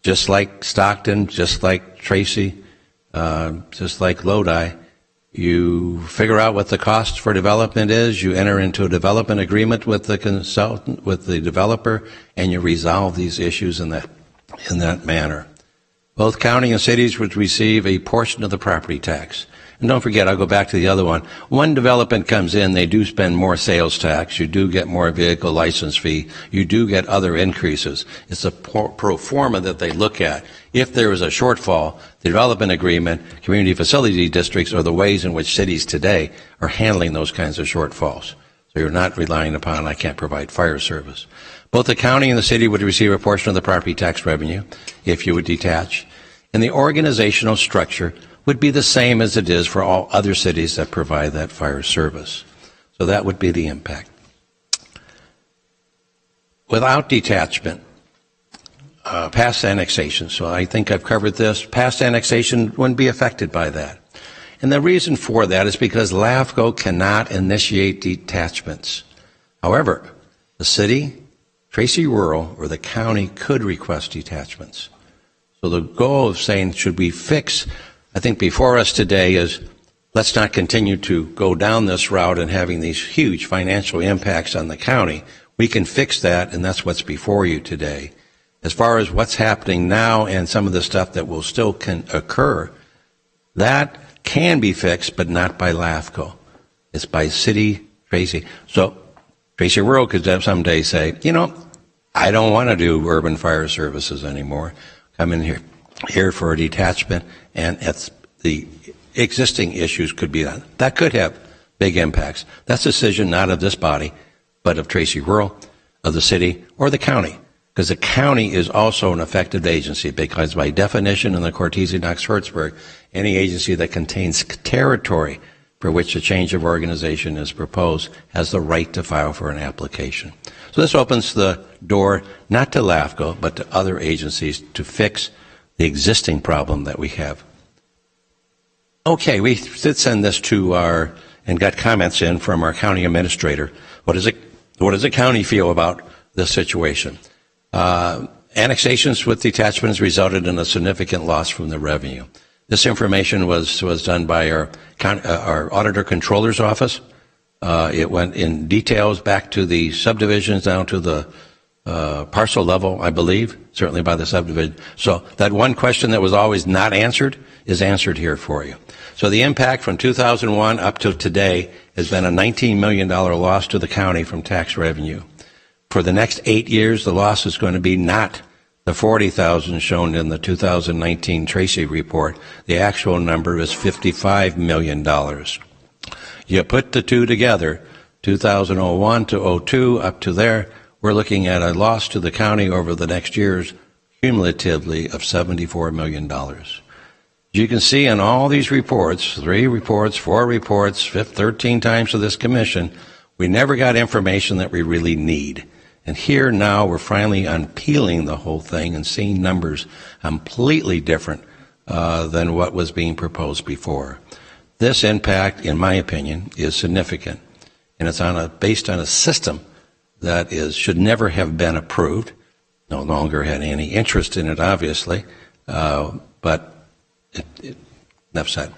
Speaker 5: Just like Stockton, just like Tracy, just like Lodi, you figure out what the cost for development is, you enter into a development agreement with the consultant, with the developer, and you resolve these issues in that manner. Both county and cities would receive a portion of the property tax. And don't forget, I'll go back to the other one. When development comes in, they do spend more sales tax. You do get more vehicle license fee. You do get other increases. It's a pro forma that they look at. If there is a shortfall, the development agreement, community facility districts are the ways in which cities today are handling those kinds of shortfalls. So you're not relying upon, I can't provide fire service. Both the county and the city would receive a portion of the property tax revenue if you would detach. And the organizational structure would be the same as it is for all other cities that provide that fire service. So that would be the impact. Without detachment, past annexation, so I think I've covered this, past annexation wouldn't be affected by that. And the reason for that is because LAFCO cannot initiate detachments. However, the city, Tracy Rural, or the county could request detachments. So the goal of saying, should we fix, I think before us today is, let's not continue to go down this route and having these huge financial impacts on the county. We can fix that, and that's what's before you today. As far as what's happening now and some of the stuff that will still can occur, that can be fixed, but not by LAFCO. It's by city, Tracy. So Tracy Rural could someday say, you know, I don't want to do urban fire services anymore. Come in here for a detachment, and the existing issues could be done. That could have big impacts. That's a decision not of this body, but of Tracy Rural, of the city, or the county, because the county is also an affected agency, because by definition in the Cortese-Knox-Hertzberg, any agency that contains territory for which a change of organization is proposed has the right to file for an application. So this opens the door not to LAFCO, but to other agencies to fix the existing problem that we have. Okay, we did send this to and got comments in from our county administrator. What does the county feel about this situation? Annexations with detachments resulted in a significant loss from the revenue. This information was done by our auditor controller's office. It went in details back to the subdivisions down to the parcel level, I believe, certainly by the subdivision. So that one question that was always not answered is answered here for you. So the impact from 2001 up to today has been a $19 million loss to the county from tax revenue. For the next 8 years, the loss is going to be not the $40,000 shown in the 2019 Tracy report. The actual number is $55 million. You put the two together, 2001 to 02 up to there, we're looking at a loss to the county over the next years cumulatively of $74 million. You can see in all these reports, 3 reports, 4 reports, 13 times to this commission, we never got information that we really need. And here now we're finally unpeeling the whole thing and seeing numbers completely different than what was being proposed before. This impact, in my opinion, is significant, and it's based on a system that should never have been approved. No longer had any interest in it, obviously, but enough said.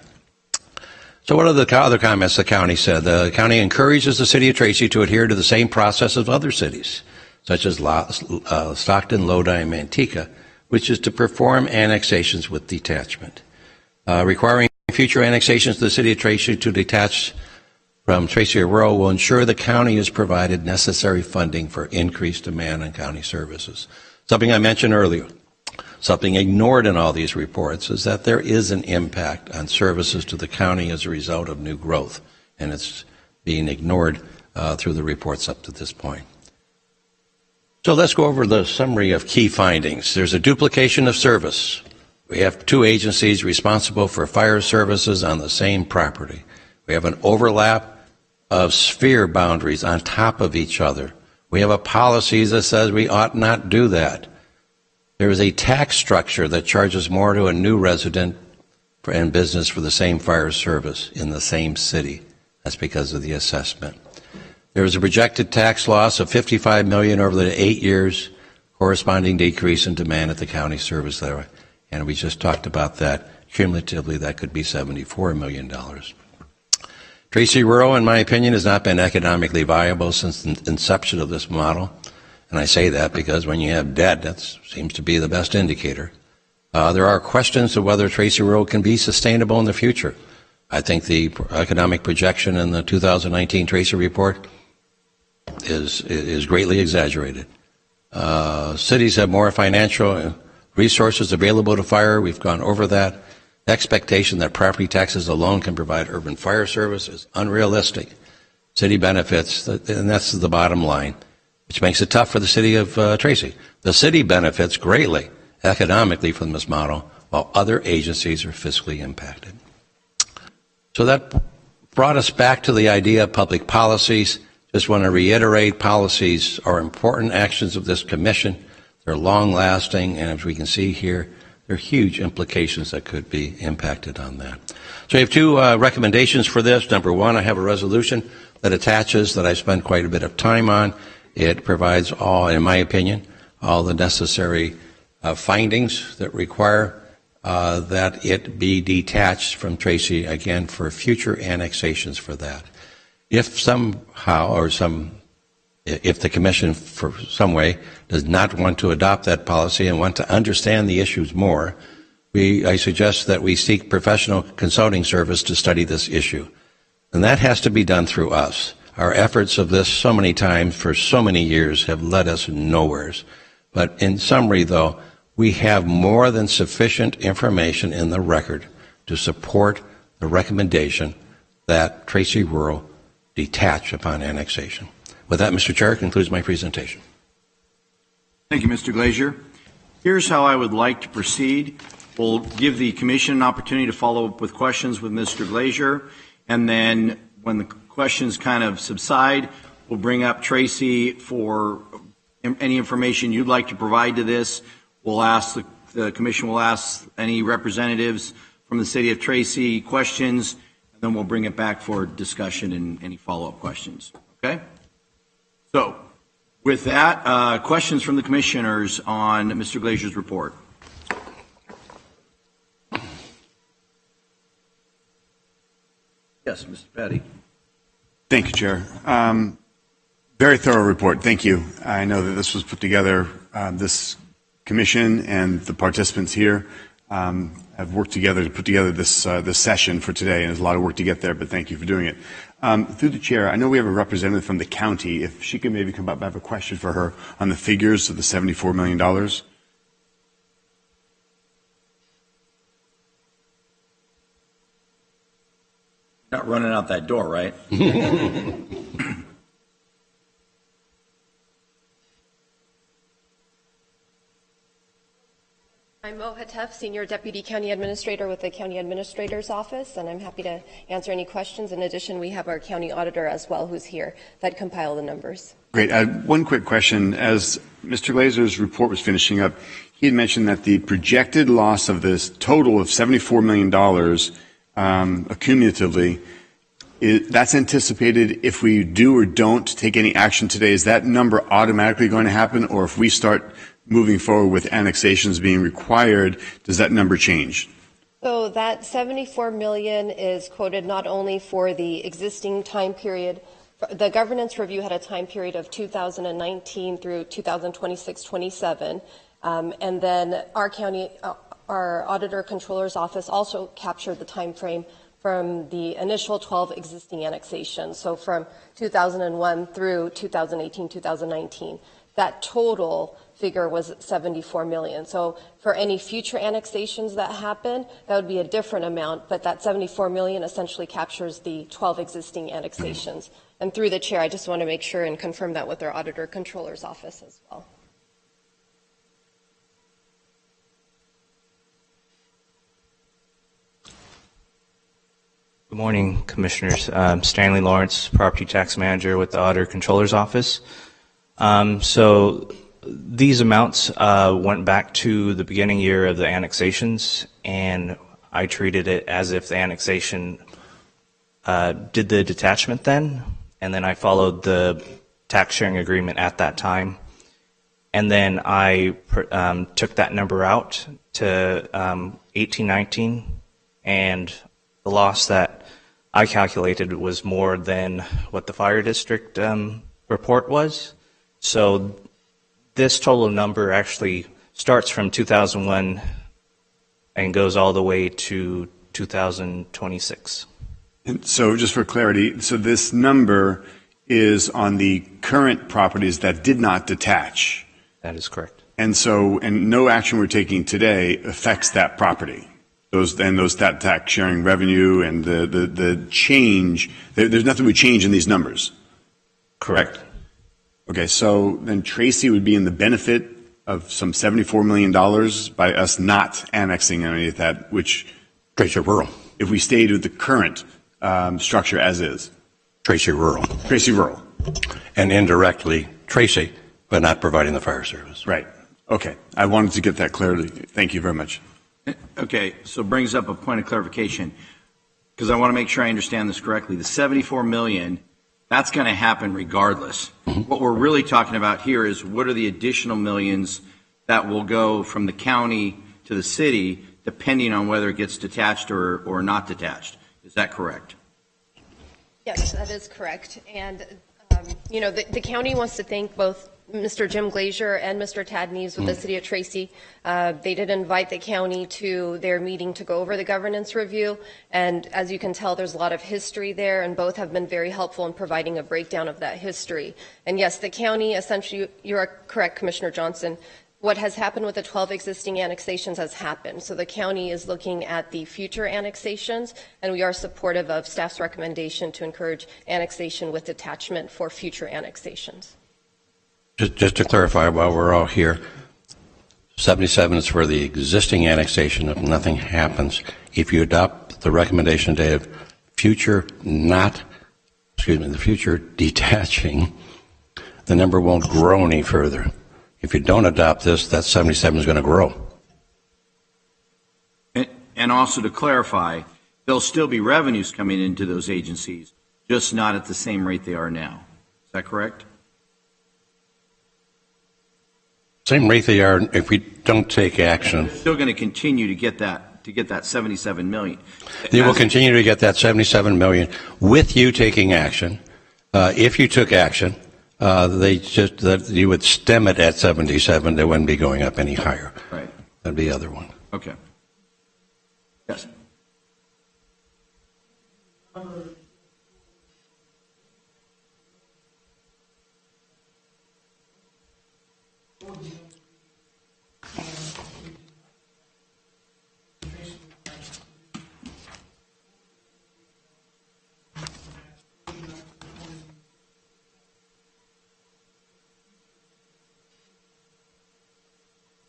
Speaker 5: So what are the other comments the county said? The county encourages the city of Tracy to adhere to the same process as other cities, such as Stockton, Lodi, and Manteca, which is to perform annexations with detachment. Requiring future annexations to the city of Tracy to detach from Tracy Aurora will ensure the county is provided necessary funding for increased demand on county services. Something I mentioned earlier, something ignored in all these reports, is that there is an impact on services to the county as a result of new growth, and it's being ignored through the reports up to this point. So let's go over the summary of key findings. There's a duplication of service. We have two agencies responsible for fire services on the same property. We have an overlap of sphere boundaries on top of each other. We have a policy that says we ought not do that. There is a tax structure that charges more to a new resident and business for the same fire service in the same city. That's because of the assessment. There is a projected tax loss of $55 million over the 8 years, corresponding decrease in demand at the county service level. And we just talked about that. Cumulatively, that could be $74 million. Tracy Rural, in my opinion, has not been economically viable since the inception of this model. And I say that because when you have debt, that seems to be the best indicator. There are questions of whether Tracy Rural can be sustainable in the future. I think the economic projection in the 2019 Tracy report is greatly exaggerated. Cities have more financial resources available to fire. We've gone over that. The expectation that property taxes alone can provide urban fire service is unrealistic. City benefits, and that's the bottom line, which makes it tough for the city of Tracy. The city benefits greatly economically from this model, while other agencies are fiscally impacted. So that brought us back to the idea of public policies. Just want to reiterate, policies are important actions of this commission. They're long-lasting, and as we can see here, there are huge implications that could be impacted on that. So we have two recommendations for this. Number one, I have a resolution that attaches that I spent quite a bit of time on. It provides all, in my opinion, all the necessary findings that require that it be detached from Tracy, again, for future annexations for that. If somehow or if the commission for some way does not want to adopt that policy and want to understand the issues more, I suggest that we seek professional consulting service to study this issue. And that has to be done through us. Our efforts of this so many times for so many years have led us nowheres. But in summary, though, we have more than sufficient information in the record to support the recommendation that Tracy Rural detach upon annexation. With that, Mr. Chair, concludes my presentation.
Speaker 1: Thank you, Mr. Glazier. Here's how I would like to proceed. We'll give the commission an opportunity to follow up with questions with Mr. Glazier, and then when the questions kind of subside, we'll bring up Tracy for any information you'd like to provide to this. We'll ask the commission will ask any representatives from the city of Tracy questions, and then we'll bring it back for discussion and any follow-up questions. Okay? So, with that, questions from the commissioners on Mr. Glazier's report. Yes, Mr. Petty.
Speaker 6: Thank you, Chair. Very thorough report. Thank you. I know that this was put together, this commission and the participants here have worked together to put together this session for today, and there's a lot of work to get there, but thank you for doing it. Through the chair, I know we have a representative from the county. If she could maybe come up, I have a question for her on the figures of the $74 million.
Speaker 1: Not running out that door, right?
Speaker 7: I'm Mo Hatef, Senior Deputy County Administrator with the County Administrator's Office, and I'm happy to answer any questions. In addition, we have our County Auditor as well who's here that compile the numbers.
Speaker 6: Great. One quick question. As Mr. Glazer's report was finishing up, he had mentioned that the projected loss of this total of $74 million accumulatively, that's anticipated if we do or don't take any action today. Is that number automatically going to happen, or if we start moving forward with annexations being required, does that number change?
Speaker 7: So that 74 million is quoted not only for the existing time period. The governance review had a time period of 2019 through 2026-27, and then our auditor controller's office also captured the time frame from the initial 12 existing annexations, so from 2001 through 2018-2019. That total figure was 74 million. So for any future annexations that happen, that would be a different amount, but that 74 million essentially captures the 12 existing annexations. And through the chair, I just want to make sure and confirm that with our auditor controller's office as well.
Speaker 8: Good morning, Commissioners. Stanley Lawrence, Property Tax Manager with the Auditor Controller's Office. So these amounts went back to the beginning year of the annexations, and I treated it as if the annexation did the detachment then, and then I followed the tax sharing agreement at that time. And then I took that number out to 1819, and the loss that I calculated was more than what the fire district report was. So this total number actually starts from 2001 and goes all the way to 2026.
Speaker 6: And so just for clarity, so this number is on the current properties that did not detach.
Speaker 8: That is correct.
Speaker 6: And so, and no action we're taking today affects that property. That tax sharing revenue and the change, there's nothing we change in these numbers.
Speaker 8: Correct.
Speaker 6: Okay, so then Tracy would be in the benefit of some $74 million by us not annexing any of that, which
Speaker 5: Tracy Rural.
Speaker 6: if we stayed with the current structure as is.
Speaker 5: Tracy Rural.
Speaker 6: Tracy Rural.
Speaker 5: And indirectly Tracy, but not providing the fire service.
Speaker 6: Right. Okay. I wanted to get that clarity. Thank you very much.
Speaker 1: Okay, so brings up a point of clarification, because I want to make sure I understand this correctly. The 74 million, that's going to happen regardless. What we're really talking about here is what are the additional millions that will go from the county to the city, depending on whether it gets detached or not detached. Is that correct?
Speaker 7: Yes, that is correct. And, the county wants to thank both Mr. Jim Glazier and Mr. Tad Neves with the City of Tracy. They did invite the county to their meeting to go over the governance review. And as you can tell, there's a lot of history there, and both have been very helpful in providing a breakdown of that history. And yes, the county, essentially, you are correct, Commissioner Johnson. What has happened with the 12 existing annexations has happened. So the county is looking at the future annexations, and we are supportive of staff's recommendation to encourage annexation with detachment for future annexations.
Speaker 5: Just to clarify while we're all here, 77 is for the existing annexation if nothing happens. If you adopt the recommendation today of the future detaching, the number won't grow any further. If you don't adopt this, that 77 is going to grow.
Speaker 1: And also to clarify, there'll still be revenues coming into those agencies, just not at the same rate they are now. Is that correct?
Speaker 5: Same rate they are if we don't take action.
Speaker 1: They're still going to continue to get that 77 million.
Speaker 5: They will continue to get that 77 million with you taking action. If you took action, you would stem it at 77. They wouldn't be going up any higher.
Speaker 1: Right.
Speaker 5: That'd be the other one.
Speaker 1: Okay. Yes.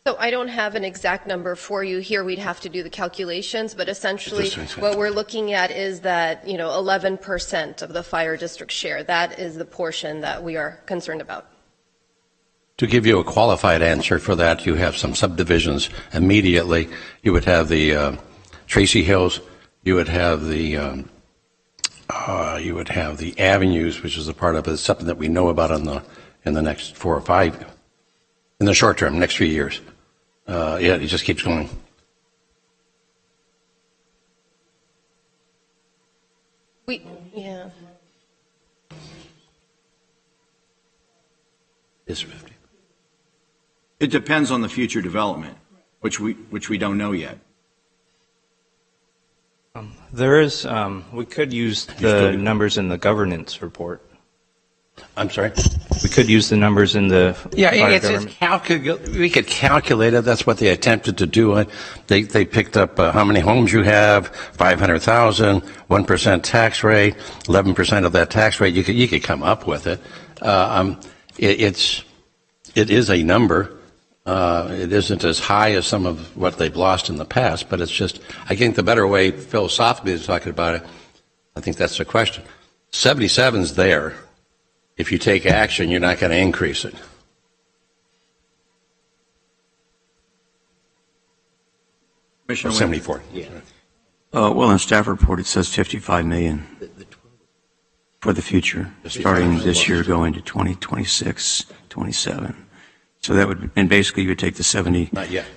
Speaker 7: So I don't have an exact number for you here. We'd have to do the calculations, but essentially what we're looking at is that, 11% of the fire district share. That is the portion that we are concerned about.
Speaker 5: To give you a qualified answer for that, you have some subdivisions immediately. You would have the Tracy Hills. You would have the avenues, which is a part of it. It's something that we know about in the next 4 or 5, in the short term, next few years. It just keeps going.
Speaker 7: Yeah.
Speaker 5: Is 50.
Speaker 1: It depends on the future development, which we don't know yet.
Speaker 8: There is, we could use the numbers in the governance report.
Speaker 5: I'm sorry?
Speaker 8: We could use the numbers in the
Speaker 5: Yeah,
Speaker 8: fire government.
Speaker 5: we could calculate it. That's what they attempted to do. They picked up how many homes you have, 500,000, 1% tax rate, 11% of that tax rate. You could come up with it. It is a number. It isn't as high as some of what they've lost in the past, but it's just, I think the better way philosophically to talk about it, I think that's the question. 77's there. If you take action, you're not going to increase it.
Speaker 1: Commissioner Wynn.
Speaker 5: 74. Yeah.
Speaker 9: Well, in staff report, it says 55 million for the future, starting this year, going to 2026, 27. So that would, and basically you would take the 70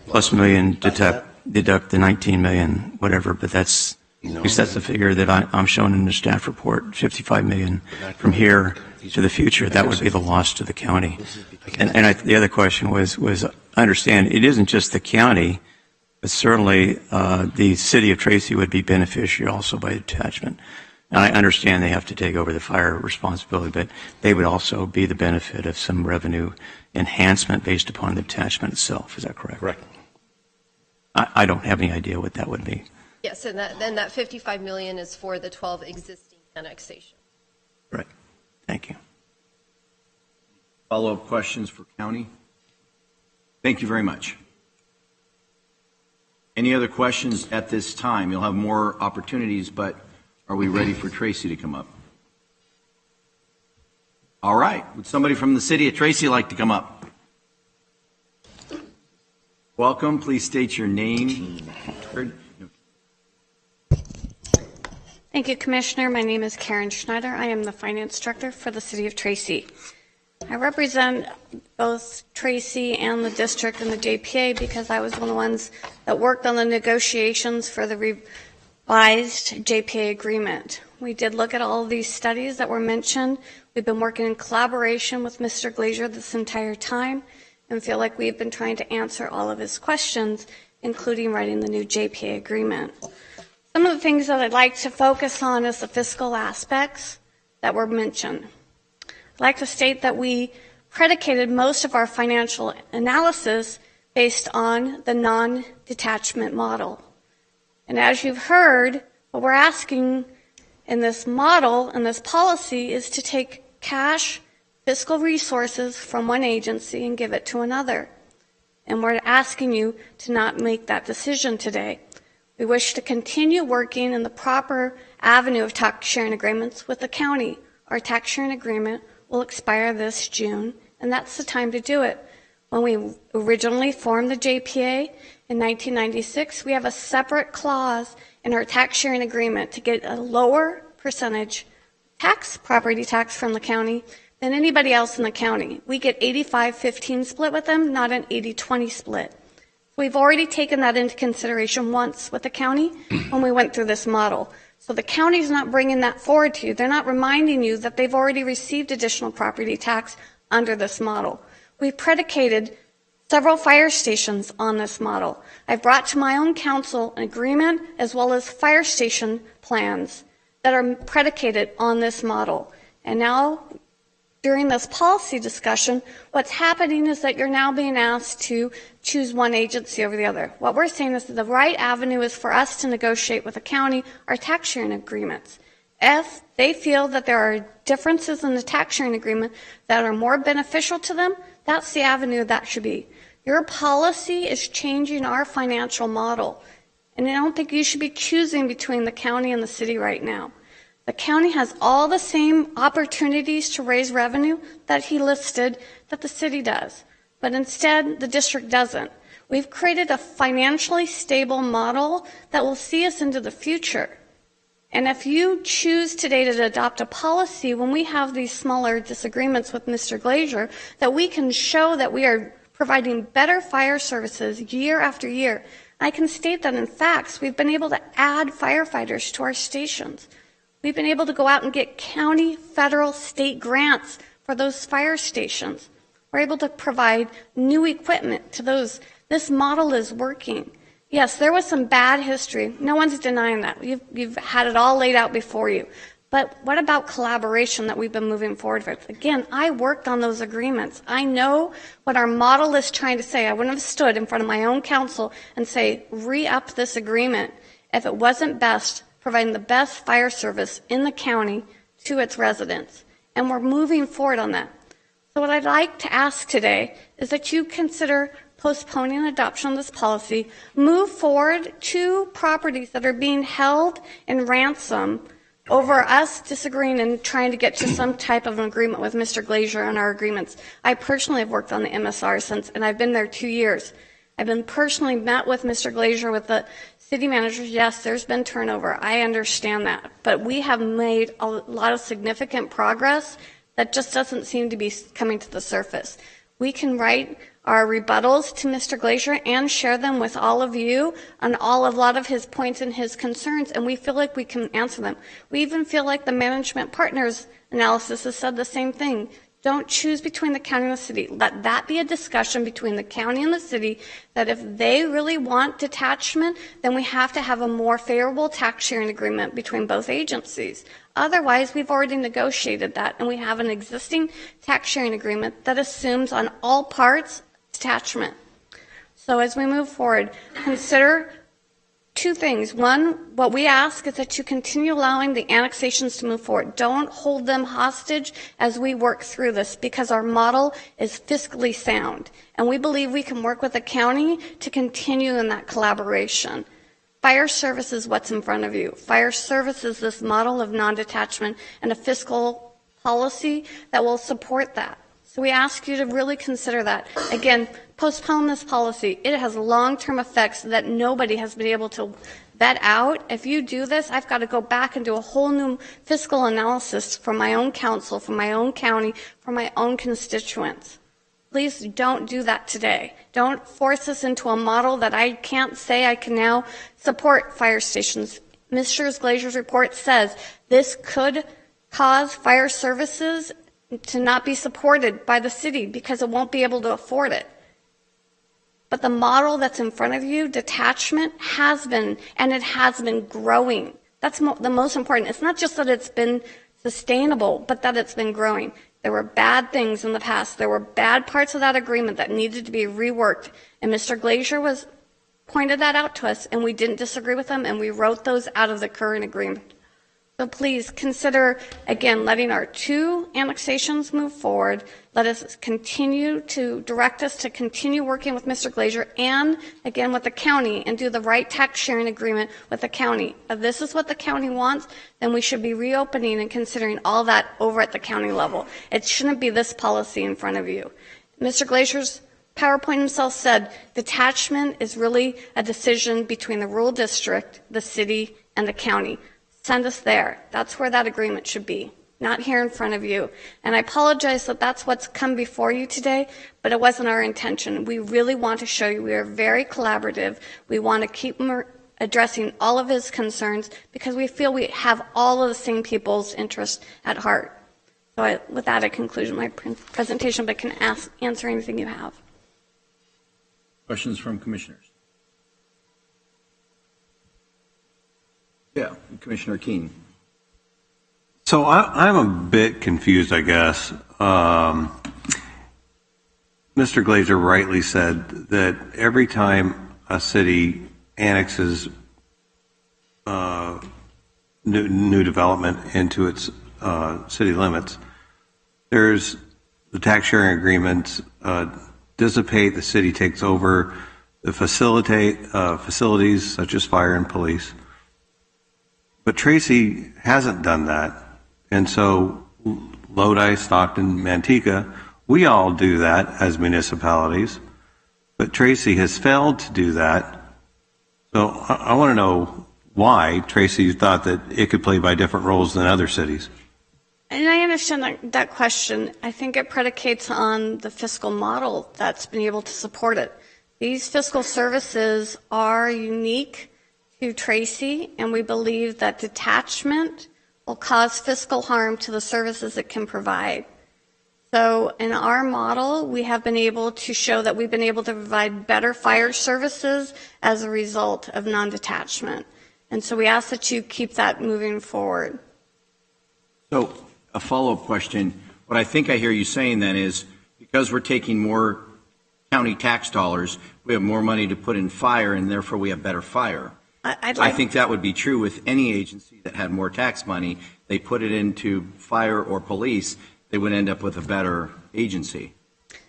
Speaker 9: plus million, deduct the 19 million, whatever, but that's, at least that's the figure that I'm shown in the staff report, 55 million from here to the future. That would be the loss to the county. And the other question was, I understand it isn't just the county, but certainly the city of Tracy would be beneficiary also by detachment. And I understand they have to take over the fire responsibility, but they would also be the benefit of some revenue enhancement based upon the detachment itself. Is that correct?
Speaker 5: Correct.
Speaker 9: I don't have any idea what that would be.
Speaker 7: Yes, and that 55 million is for the 12 existing annexations.
Speaker 9: Right. Thank you.
Speaker 1: Follow-up questions for county? Thank you very much. Any other questions at this time? You'll have more opportunities, but are we ready for Tracy to come up? All right. Would somebody from the city of Tracy like to come up? Welcome. Please state your name.
Speaker 10: Thank you, Commissioner. My name is Karen Schneider. I am the Finance Director for the City of Tracy. I represent both Tracy and the district and the JPA because I was one of the ones that worked on the negotiations for the revised JPA agreement. We did look at all of these studies that were mentioned. We've been working in collaboration with Mr. Glazier this entire time and feel like we've been trying to answer all of his questions, including writing the new JPA agreement. Some of the things that I'd like to focus on is the fiscal aspects that were mentioned. I'd like to state that we predicated most of our financial analysis based on the non-detachment model. And as you've heard, what we're asking in this model and this policy is to take cash, fiscal resources from one agency and give it to another. And we're asking you to not make that decision today. We wish to continue working in the proper avenue of tax sharing agreements with the county. Our tax sharing agreement will expire this June, and that's the time to do it. When we originally formed the JPA in 1996, we have a separate clause in our tax sharing agreement to get a lower percentage property tax from the county than anybody else in the county. We get 85-15 split with them, not an 80-20 split. We've already taken that into consideration once with the county when we went through this model. So the county's not bringing that forward to you. They're not reminding you that they've already received additional property tax under this model. We've predicated several fire stations on this model. I've brought to my own council an agreement as well as fire station plans that are predicated on this model. And now, during this policy discussion, what's happening is that you're now being asked to choose one agency over the other. What we're saying is that the right avenue is for us to negotiate with the county our tax sharing agreements. If they feel that there are differences in the tax sharing agreement that are more beneficial to them, that's the avenue that should be. Your policy is changing our financial model, and I don't think you should be choosing between the county and the city right now. The county has all the same opportunities to raise revenue that he listed that the city does, but instead the district doesn't. We've created a financially stable model that will see us into the future. And if you choose today to adopt a policy when we have these smaller disagreements with Mr. Glazier, that we can show that we are providing better fire services year after year. I can state that in facts, we've been able to add firefighters to our stations. We've been able to go out and get county, federal, state grants for those fire stations. We're able to provide new equipment to those. This model is working. Yes, there was some bad history. No one's denying that. You've had it all laid out before you. But what about collaboration that we've been moving forward with? Again, I worked on those agreements. I know what our model is trying to say. I wouldn't have stood in front of my own council and say, re-up this agreement if it wasn't best providing the best fire service in the county to its residents. And we're moving forward on that. So what I'd like to ask today is that you consider postponing adoption of this policy, move forward 2 properties that are being held in ransom over us disagreeing and trying to get to some type of an agreement with Mr. Glazier on our agreements. I personally have worked on the MSR since, and I've been there 2 years. I've been personally met with Mr. Glazier, with the city managers. Yes, there's been turnover. I understand that. But we have made a lot of significant progress that just doesn't seem to be coming to the surface. We can write our rebuttals to Mr. Glazier and share them with all of you on a lot of his points and his concerns, and we feel like we can answer them. We even feel like the management partners analysis has said the same thing. Don't choose between the county and the city. Let that be a discussion between the county and the city, that if they really want detachment, then we have to have a more favorable tax sharing agreement between both agencies. Otherwise, we've already negotiated that, and we have an existing tax sharing agreement that assumes on all parts detachment. So as we move forward, consider 2 things. One, what we ask is that you continue allowing the annexations to move forward. Don't hold them hostage as we work through this, because our model is fiscally sound, and we believe we can work with the county to continue in that collaboration. Fire service is what's in front of you. Fire service is this model of non-detachment and a fiscal policy that will support that. So we ask you to really consider that. Again, postpone this policy. It has long-term effects that nobody has been able to vet out. If you do this, I've got to go back and do a whole new fiscal analysis for my own council, for my own county, for my own constituents. Please don't do that today. Don't force us into a model that I can't say I can now support fire stations. Mr. Glazier's report says this could cause fire services to not be supported by the city because it won't be able to afford it. But the model that's in front of you, detachment, has been, and it has been growing. That's the most important. It's not just that it's been sustainable, but that it's been growing. There were bad things in the past. There were bad parts of that agreement that needed to be reworked. And Mr. Glazier pointed that out to us, and we didn't disagree with him, and we wrote those out of the current agreement. So please consider, again, letting our 2 annexations move forward. Let us continue to direct us to continue working with Mr. Glazier and, again, with the county, and do the right tax sharing agreement with the county. If this is what the county wants, then we should be reopening and considering all that over at the county level. It shouldn't be this policy in front of you. Mr. Glazier's PowerPoint himself said detachment is really a decision between the rural district, the city, and the county. Send us there. That's where that agreement should be, not here in front of you. And I apologize that that's what's come before you today, but it wasn't our intention. We really want to show you we are very collaborative. We want to keep addressing all of his concerns because we feel we have all of the same people's interests at heart. So with that, I conclude my presentation, but can answer anything you have.
Speaker 1: Questions from commissioners? Yeah, Commissioner Keene.
Speaker 3: So I'm a bit confused, I guess. Mr. Glazier rightly said that every time a city annexes new development into its city limits, there's the tax sharing agreements dissipate, the city takes over the facilities such as fire and police. But Tracy hasn't done that. And so Lodi, Stockton, Manteca, we all do that as municipalities. But Tracy has failed to do that. So I want to know why Tracy thought that it could play by different roles than other cities.
Speaker 10: And I understand that question. I think it predicates on the fiscal model that's been able to support it. These fiscal services are unique to Tracy, and we believe that detachment will cause fiscal harm to the services it can provide. So in our model, we have been able to show that we've been able to provide better fire services as a result of non-detachment. And so we ask that you keep that moving forward.
Speaker 1: So a follow-up question. What I think I hear you saying then is because we're taking more county tax dollars, we have more money to put in fire, and therefore we have better fire. I think that would be true with any agency that had more tax money. They put it into fire or police, they would end up with a better agency.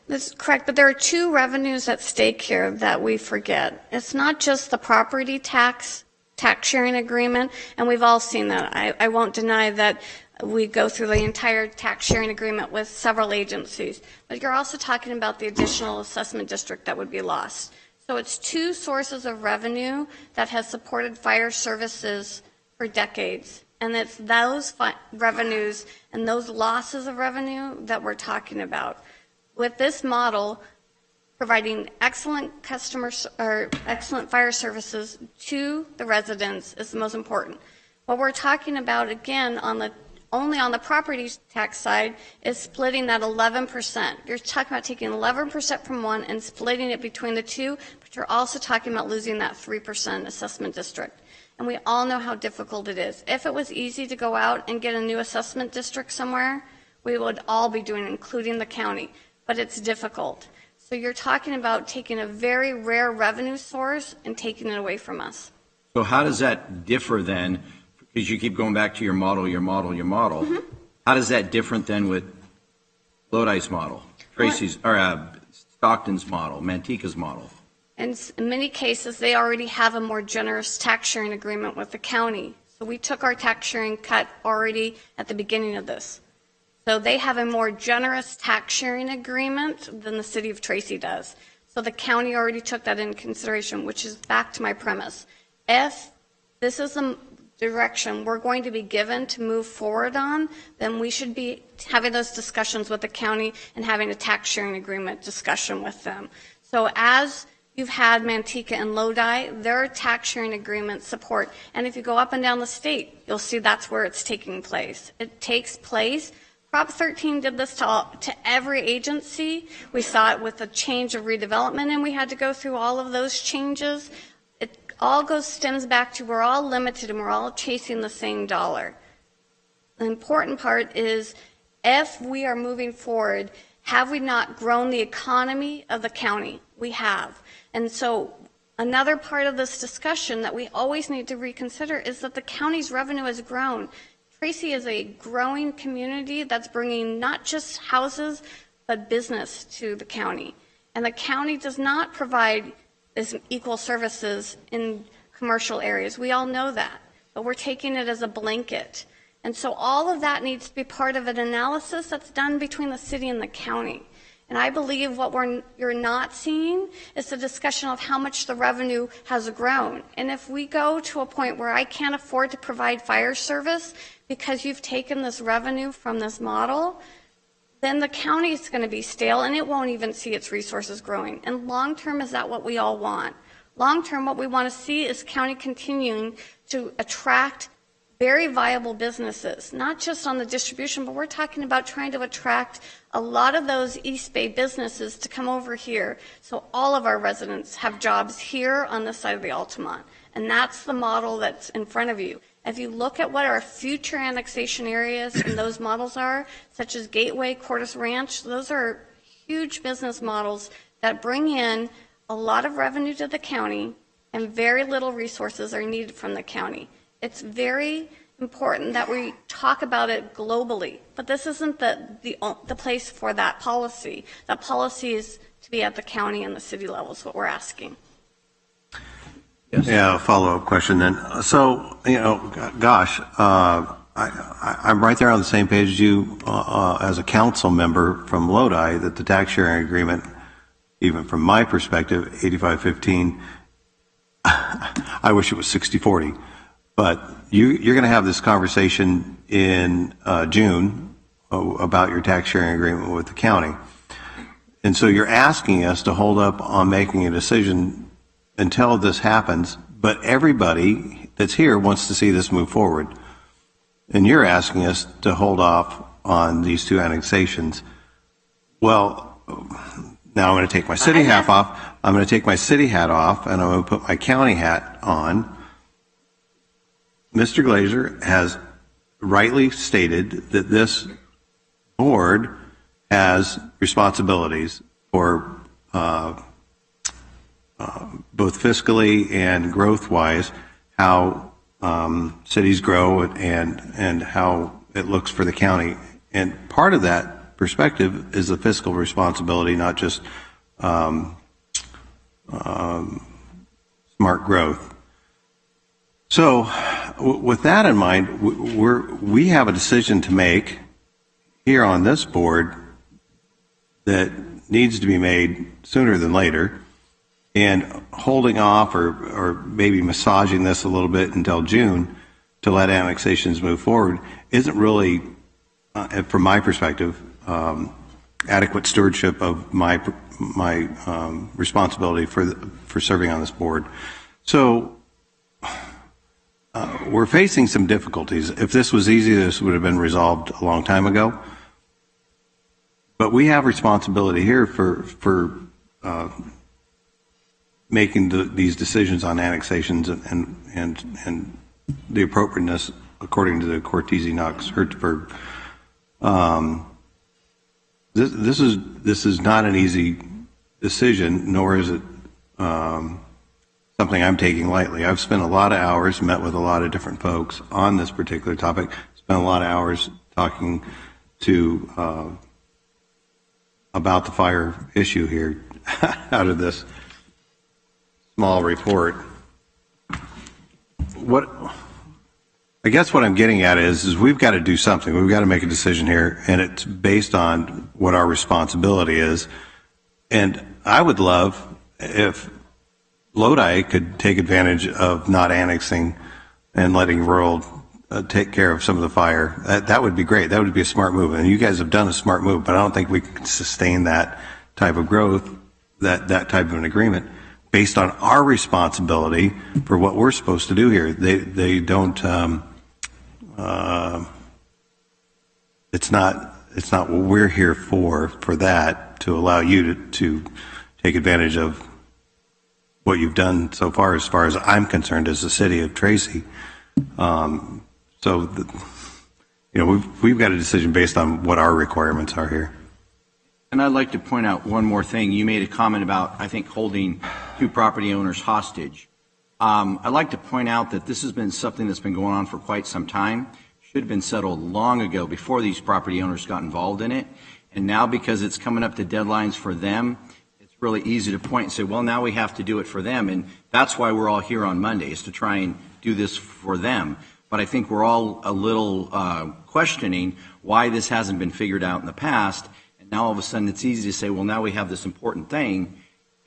Speaker 10: That's correct, but there are two revenues at stake here that we forget. It's not just the property tax sharing agreement, and we've all seen that. I won't deny that we go through the entire tax sharing agreement with several agencies, but you're also talking about the additional assessment district that would be lost. So it's two sources of revenue that has supported fire services for decades. And it's those revenues and those losses of revenue that we're talking about. With this model, providing excellent excellent fire services to the residents is the most important. What we're talking about, again, only on the property tax side is splitting that 11%. You're talking about taking 11% from one and splitting it between the two, but you're also talking about losing that 3% assessment district. And we all know how difficult it is. If it was easy to go out and get a new assessment district somewhere, we would all be doing it, including the county. But it's difficult. So you're talking about taking a very rare revenue source and taking it away from us.
Speaker 1: So how does that differ then? Because you keep going back to your model. Mm-hmm. How does that different than with Lodi's model, Tracy's, or Stockton's model, Manteca's model?
Speaker 10: In many cases, they already have a more generous tax sharing agreement with the county. So we took our tax sharing cut already at the beginning of this. So they have a more generous tax sharing agreement than the city of Tracy does. So the county already took that into consideration, which is back to my premise. If this is the direction we're going to be given to move forward on, then we should be having those discussions with the county and having a tax sharing agreement discussion with them. So as you've had Manteca and Lodi, their tax sharing agreement support. And if you go up and down the state, you'll see that's where it's taking place. It takes place. Prop 13 did this to every agency. We saw it with the change of redevelopment, and we had to go through all of those changes. It all stems back to we're all limited and we're all chasing the same dollar. The important part is if we are moving forward, have we not grown the economy of the county? We have. And so another part of this discussion that we always need to reconsider is that the county's revenue has grown. Tracy is a growing community that's bringing not just houses, but business to the county. And the county does not provide as equal services in commercial areas. We all know that, but we're taking it as a blanket. And so all of that needs to be part of an analysis that's done between the city and the county. And I believe what you're not seeing is the discussion of how much the revenue has grown. And if we go to a point where I can't afford to provide fire service because you've taken this revenue from this model, then the county is going to be stale and it won't even see its resources growing. And long term, is that what we all want? Long term, what we want to see is county continuing to attract very viable businesses, not just on the distribution, but we're talking about trying to attract a lot of those East Bay businesses to come over here so all of our residents have jobs here on this side of the Altamont. And that's the model that's in front of you. If you look at what our future annexation areas and those models are, such as Gateway, Cordes Ranch, those are huge business models that bring in a lot of revenue to the county and very little resources are needed from the county. It's very important that we talk about it globally, but this isn't the place for that policy. That policy is to be at the county and the city level is what we're asking.
Speaker 1: Yes.
Speaker 3: Yeah, a follow-up question then. So, gosh, I'm right there on the same page as you as a council member from Lodi that the tax sharing agreement, even from my perspective, 85-15, I wish it was 60-40. But you're going to have this conversation in June about your tax sharing agreement with the county. And so you're asking us to hold up on making a decision until this happens, but everybody that's here wants to see this move forward. and you're asking us to hold off on these two annexations. Well, now I'm going to take my city hat off. I'm going to take my city hat off, and I'm going to put my county hat on. Mr. Glazer has rightly stated that this board has responsibilities for both fiscally and growth-wise, how cities grow and how it looks for the county. And part of that perspective is the fiscal responsibility, not just smart growth. So with that in mind, we have a decision to make here on this board that needs to be made sooner than later, and holding off or maybe massaging this a little bit until June to let annexations move forward isn't really, from my perspective, adequate stewardship of my responsibility for serving on this board. So we're facing some difficulties. If this was easy, this would have been resolved a long time ago. But we have responsibility here for making these decisions on annexations and the appropriateness according to the Cortese-Knox-Hertzberg. This is not an easy decision, nor is it something I'm taking lightly. I've spent a lot of hours, met with a lot of different folks on this particular topic, spent a lot of hours talking to about the fire issue here out of this small report. I guess what I'm getting at is we've got to do something. We've got to make a decision here, and it's based on what our responsibility is. And I would love if Lodi could take advantage of not annexing and letting rural take care of some of the fire. That would be great. That would be a smart move. And you guys have done a smart move, but I don't think we can sustain that type of growth, that type of an agreement based on our responsibility for what we're supposed to do here. They don't, it's not what we're here for that, to allow you to take advantage of what you've done so far as I'm concerned, as the city of Tracy. We've got a decision based on what our requirements are here.
Speaker 1: And I'd like to point out one more thing. You made a comment about, I think, holding two property owners hostage. I'd like to point out that this has been something that's been going on for quite some time. Should have been settled long ago before these property owners got involved in it. And now, because it's coming up to deadlines for them, it's really easy to point and say, well, now we have to do it for them. And that's why we're all here on Monday, is to try and do this for them. But I think we're all a little questioning why this hasn't been figured out in the past. And now all of a sudden it's easy to say, well, now we have this important thing.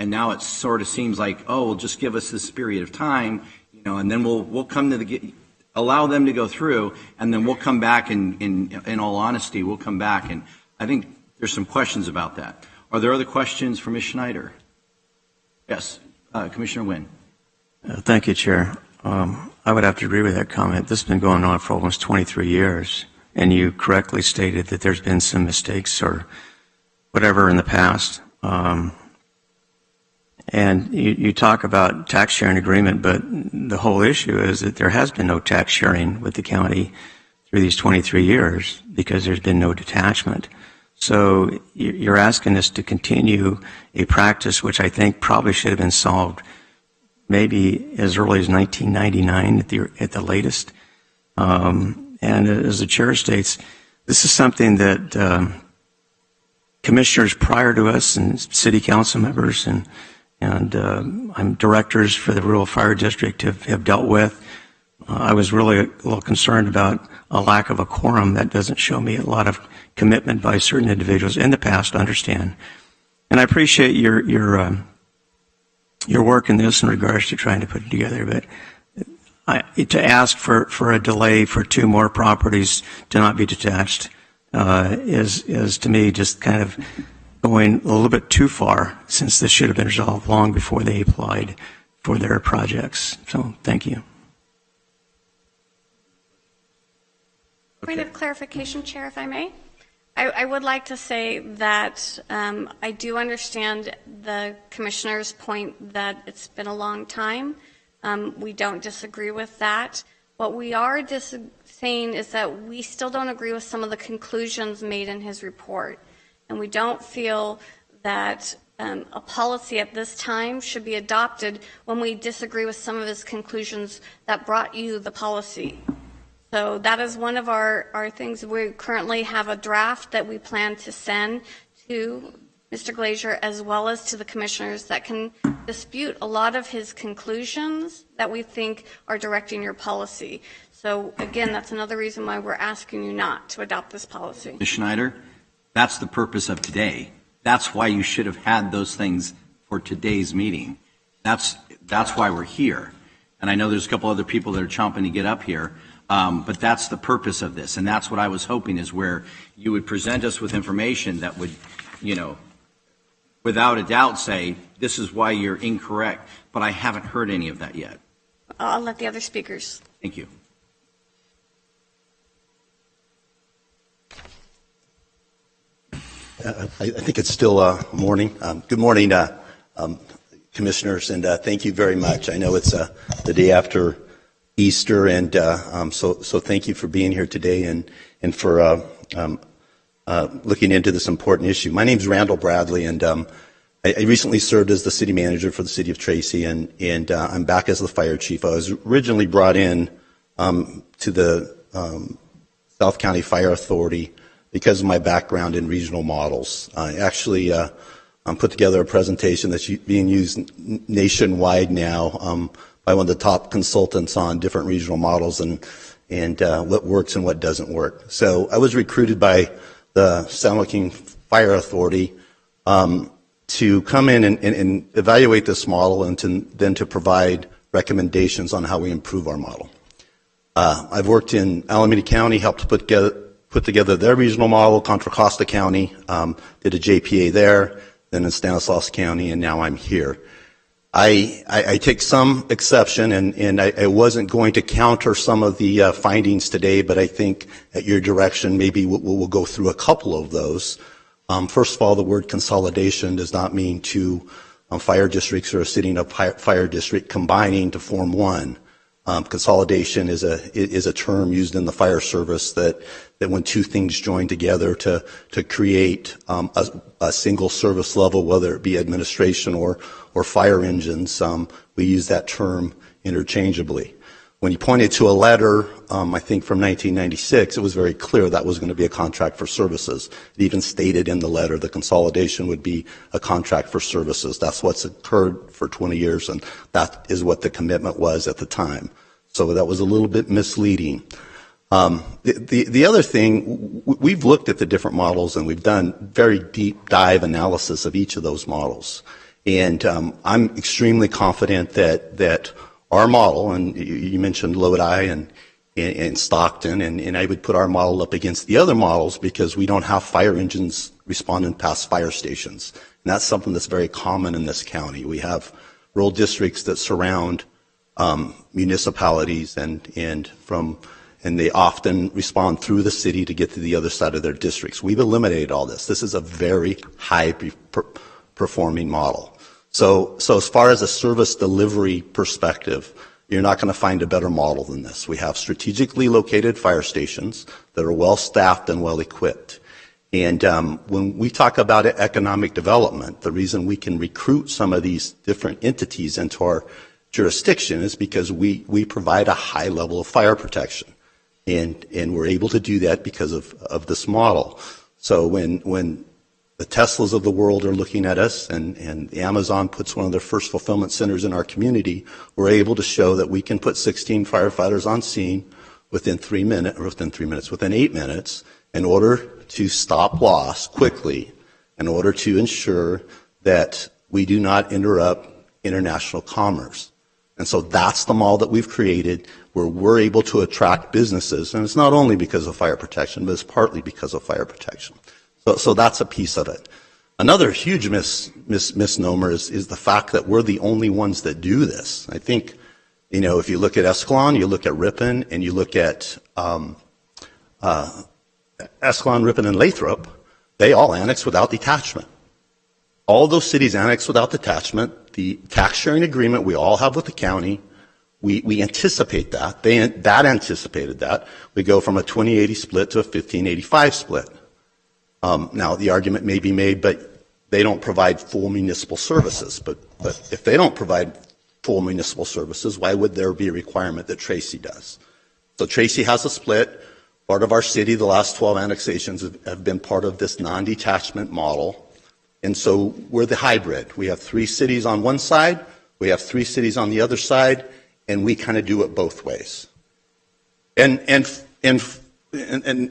Speaker 1: And now it sort of seems like, oh, well, just give us this period of time, and then we'll come to allow them to go through, and then we'll come back in all honesty, we'll come back. And I think there's some questions about that. Are there other questions for Ms. Schneider? Yes, Commissioner Wynn.
Speaker 9: Thank you, Chair. I would have to agree with that comment. This has been going on for almost 23 years, and you correctly stated that there's been some mistakes or whatever in the past. And you talk about tax sharing agreement, but the whole issue is that there has been no tax sharing with the county through these 23 years because there's been no detachment. So you're asking us to continue a practice which I think probably should have been solved maybe as early as 1999 at the latest. And as the chair states, this is something that commissioners prior to us and city council members and I'm directors for the Rural Fire District have dealt with. I was really a little concerned about a lack of a quorum. That doesn't show me a lot of commitment by certain individuals in the past to understand. And I appreciate your work in this in regards to trying to put it together. But to ask for a delay for two more properties to not be detached is to me just kind of going a little bit too far, since this should have been resolved long before they applied for their projects. So thank you.
Speaker 10: Point of clarification, Chair, if I may. I would like to say that I do understand the Commissioner's point that it's been a long time. We don't disagree with that. What we are saying is that we still don't agree with some of the conclusions made in his report. And we don't feel that a policy at this time should be adopted when we disagree with some of his conclusions that brought you the policy. So that is one of our things. We currently have a draft that we plan to send to Mr. Glazier as well as to the commissioners that can dispute a lot of his conclusions that we think are directing your policy. So again, that's another reason why we're asking you not to adopt this policy.
Speaker 1: Ms. Schneider, that's the purpose of today. That's why you should have had those things for today's meeting. That's why we're here. And I know there's a couple other people that are chomping to get up here. But that's the purpose of this, and that's what I was hoping is where you would present us with information that would, without a doubt say, this is why you're incorrect, but I haven't heard any of that yet.
Speaker 10: I'll let the other speakers.
Speaker 1: Thank you.
Speaker 11: I think it's still morning. Good morning, commissioners, and thank you very much. I know it's the day after Easter, and so thank you for being here today and for looking into this important issue. My name is Randall Bradley, and I recently served as the city manager for the city of Tracy, and I'm back as the fire chief. I was originally brought in to the South County Fire Authority because of my background in regional models. I actually put together a presentation that's being used nationwide now by one of the top consultants on different regional models and what works and what doesn't work. So I was recruited by the San Joaquin Fire Authority to come in and evaluate this model and then to provide recommendations on how we improve our model. I've worked in Alameda County, helped put together their regional model, Contra Costa County, did a JPA there, then in Stanislaus County, and now I'm here. I take some exception, and I wasn't going to counter some of the findings today, but I think at your direction, maybe we'll go through a couple of those. First of all, the word consolidation does not mean two fire districts or a city and a fire district combining to form one. Consolidation is a term used in the fire service that when two things join together to create a single service level, whether it be administration or fire engines, we use that term interchangeably. When you pointed to a letter, I think from 1996, it was very clear that was going to be a contract for services. It even stated in the letter the consolidation would be a contract for services. That's what's occurred for 20 years, and that is what the commitment was at the time. So that was a little bit misleading. The other thing, we've looked at the different models, and we've done very deep dive analysis of each of those models. And I'm extremely confident that our model, and you mentioned Lodi and Stockton, and I would put our model up against the other models because we don't have fire engines responding past fire stations. And that's something that's very common in this county. We have rural districts that surround municipalities and they often respond through the city to get to the other side of their districts. We've eliminated all this. This is a very high performing model. So as far as a service delivery perspective, you're not going to find a better model than this. We have strategically located fire stations that are well staffed and well equipped. And when we talk about economic development, the reason we can recruit some of these different entities into our jurisdiction is because we provide a high level of fire protection. And we're able to do that because of this model. So when the Teslas of the world are looking at us and Amazon puts one of their first fulfillment centers in our community, we're able to show that we can put 16 firefighters on scene within 8 minutes in order to stop loss quickly, in order to ensure that we do not interrupt international commerce. And so that's the model that we've created where we're able to attract businesses. And it's not only because of fire protection, but it's partly because of fire protection. So that's a piece of it. Another huge misnomer is the fact that we're the only ones that do this. I think, if you look at Escalon, you look at Ripon, and you look at Escalon, Ripon, and Lathrop, they all annexed without detachment. All those cities annexed without detachment. The tax sharing agreement we all have with the county, we anticipate that. That anticipated that. We go from a 20-80 split to a 15-85 split. Now, the argument may be made, but they don't provide full municipal services. But if they don't provide full municipal services, why would there be a requirement that Tracy does? So Tracy has a split. Part of our city, the last 12 annexations have been part of this non-detachment model. And so we're the hybrid. We have 3 cities on one side, we have 3 cities on the other side, and we kind of do it both ways. And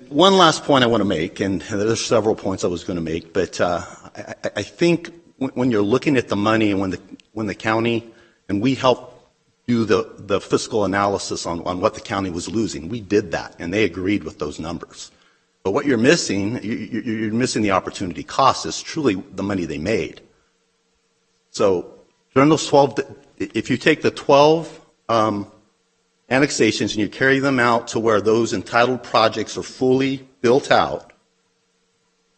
Speaker 11: one last point I want to make, and there's several points I was going to make, but I think when you're looking at the money and when the county, and we help do the fiscal analysis on what the county was losing, we did that, and they agreed with those numbers. But what you're missing, you're missing the opportunity cost is truly the money they made. So during those 12, if you take the 12 annexations and you carry them out to where those entitled projects are fully built out,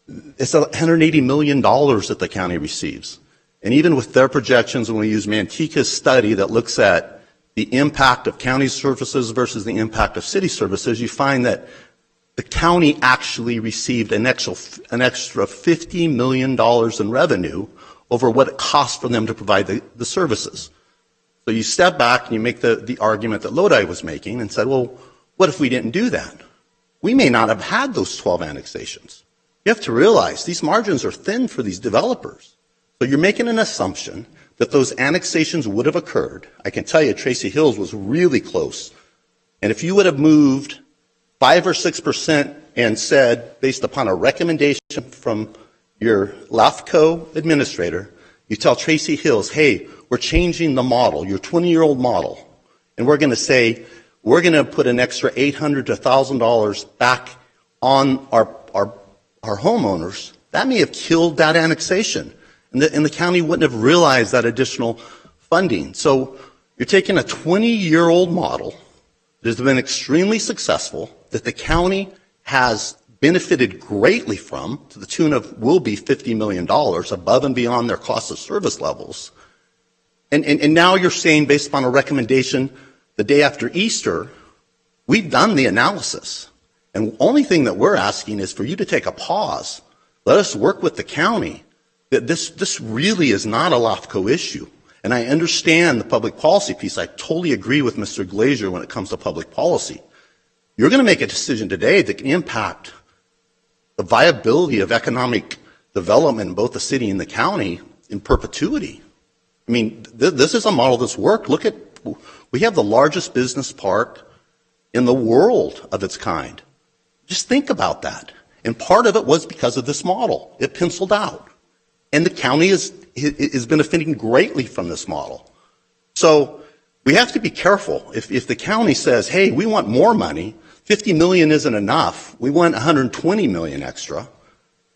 Speaker 11: it's $180 million that the county receives. And even with their projections, when we use Manteca's study that looks at the impact of county services versus the impact of city services, you find that the county actually received an extra $50 million in revenue over what it cost for them to provide the services. So you step back and you make the argument that Lodi was making and said, well, what if we didn't do that? We may not have had those 12 annexations. You have to realize these margins are thin for these developers. So you're making an assumption that those annexations would have occurred. I can tell you Tracy Hills was really close. And if you would have moved 5 or 6% and said, based upon a recommendation from your LAFCO administrator, you tell Tracy Hills, hey, we're changing the model, your 20-year-old model, and we're going to say, we're going to put an extra $800 to $1,000 back on our homeowners, that may have killed that annexation. And the county wouldn't have realized that additional funding. So you're taking a 20-year-old model that has been extremely successful, that the county has benefited greatly from, to the tune of will be $50 million above and beyond their cost of service levels. And now you're saying, based upon a recommendation the day after Easter, we've done the analysis. And the only thing that we're asking is for you to take a pause. Let us work with the county. That this really is not a LAFCO issue. And I understand the public policy piece. I totally agree with Mr. Glazier when it comes to public policy. You're going to make a decision today that can impact the viability of economic development in both the city and the county in perpetuity. I mean, this is a model that's worked. Look at, we have the largest business park in the world of its kind. Just think about that. And part of it was because of this model. It penciled out. And the county is benefiting greatly from this model. So we have to be careful. If the county says, hey, we want more money, $50 million isn't enough, we want $120 million extra,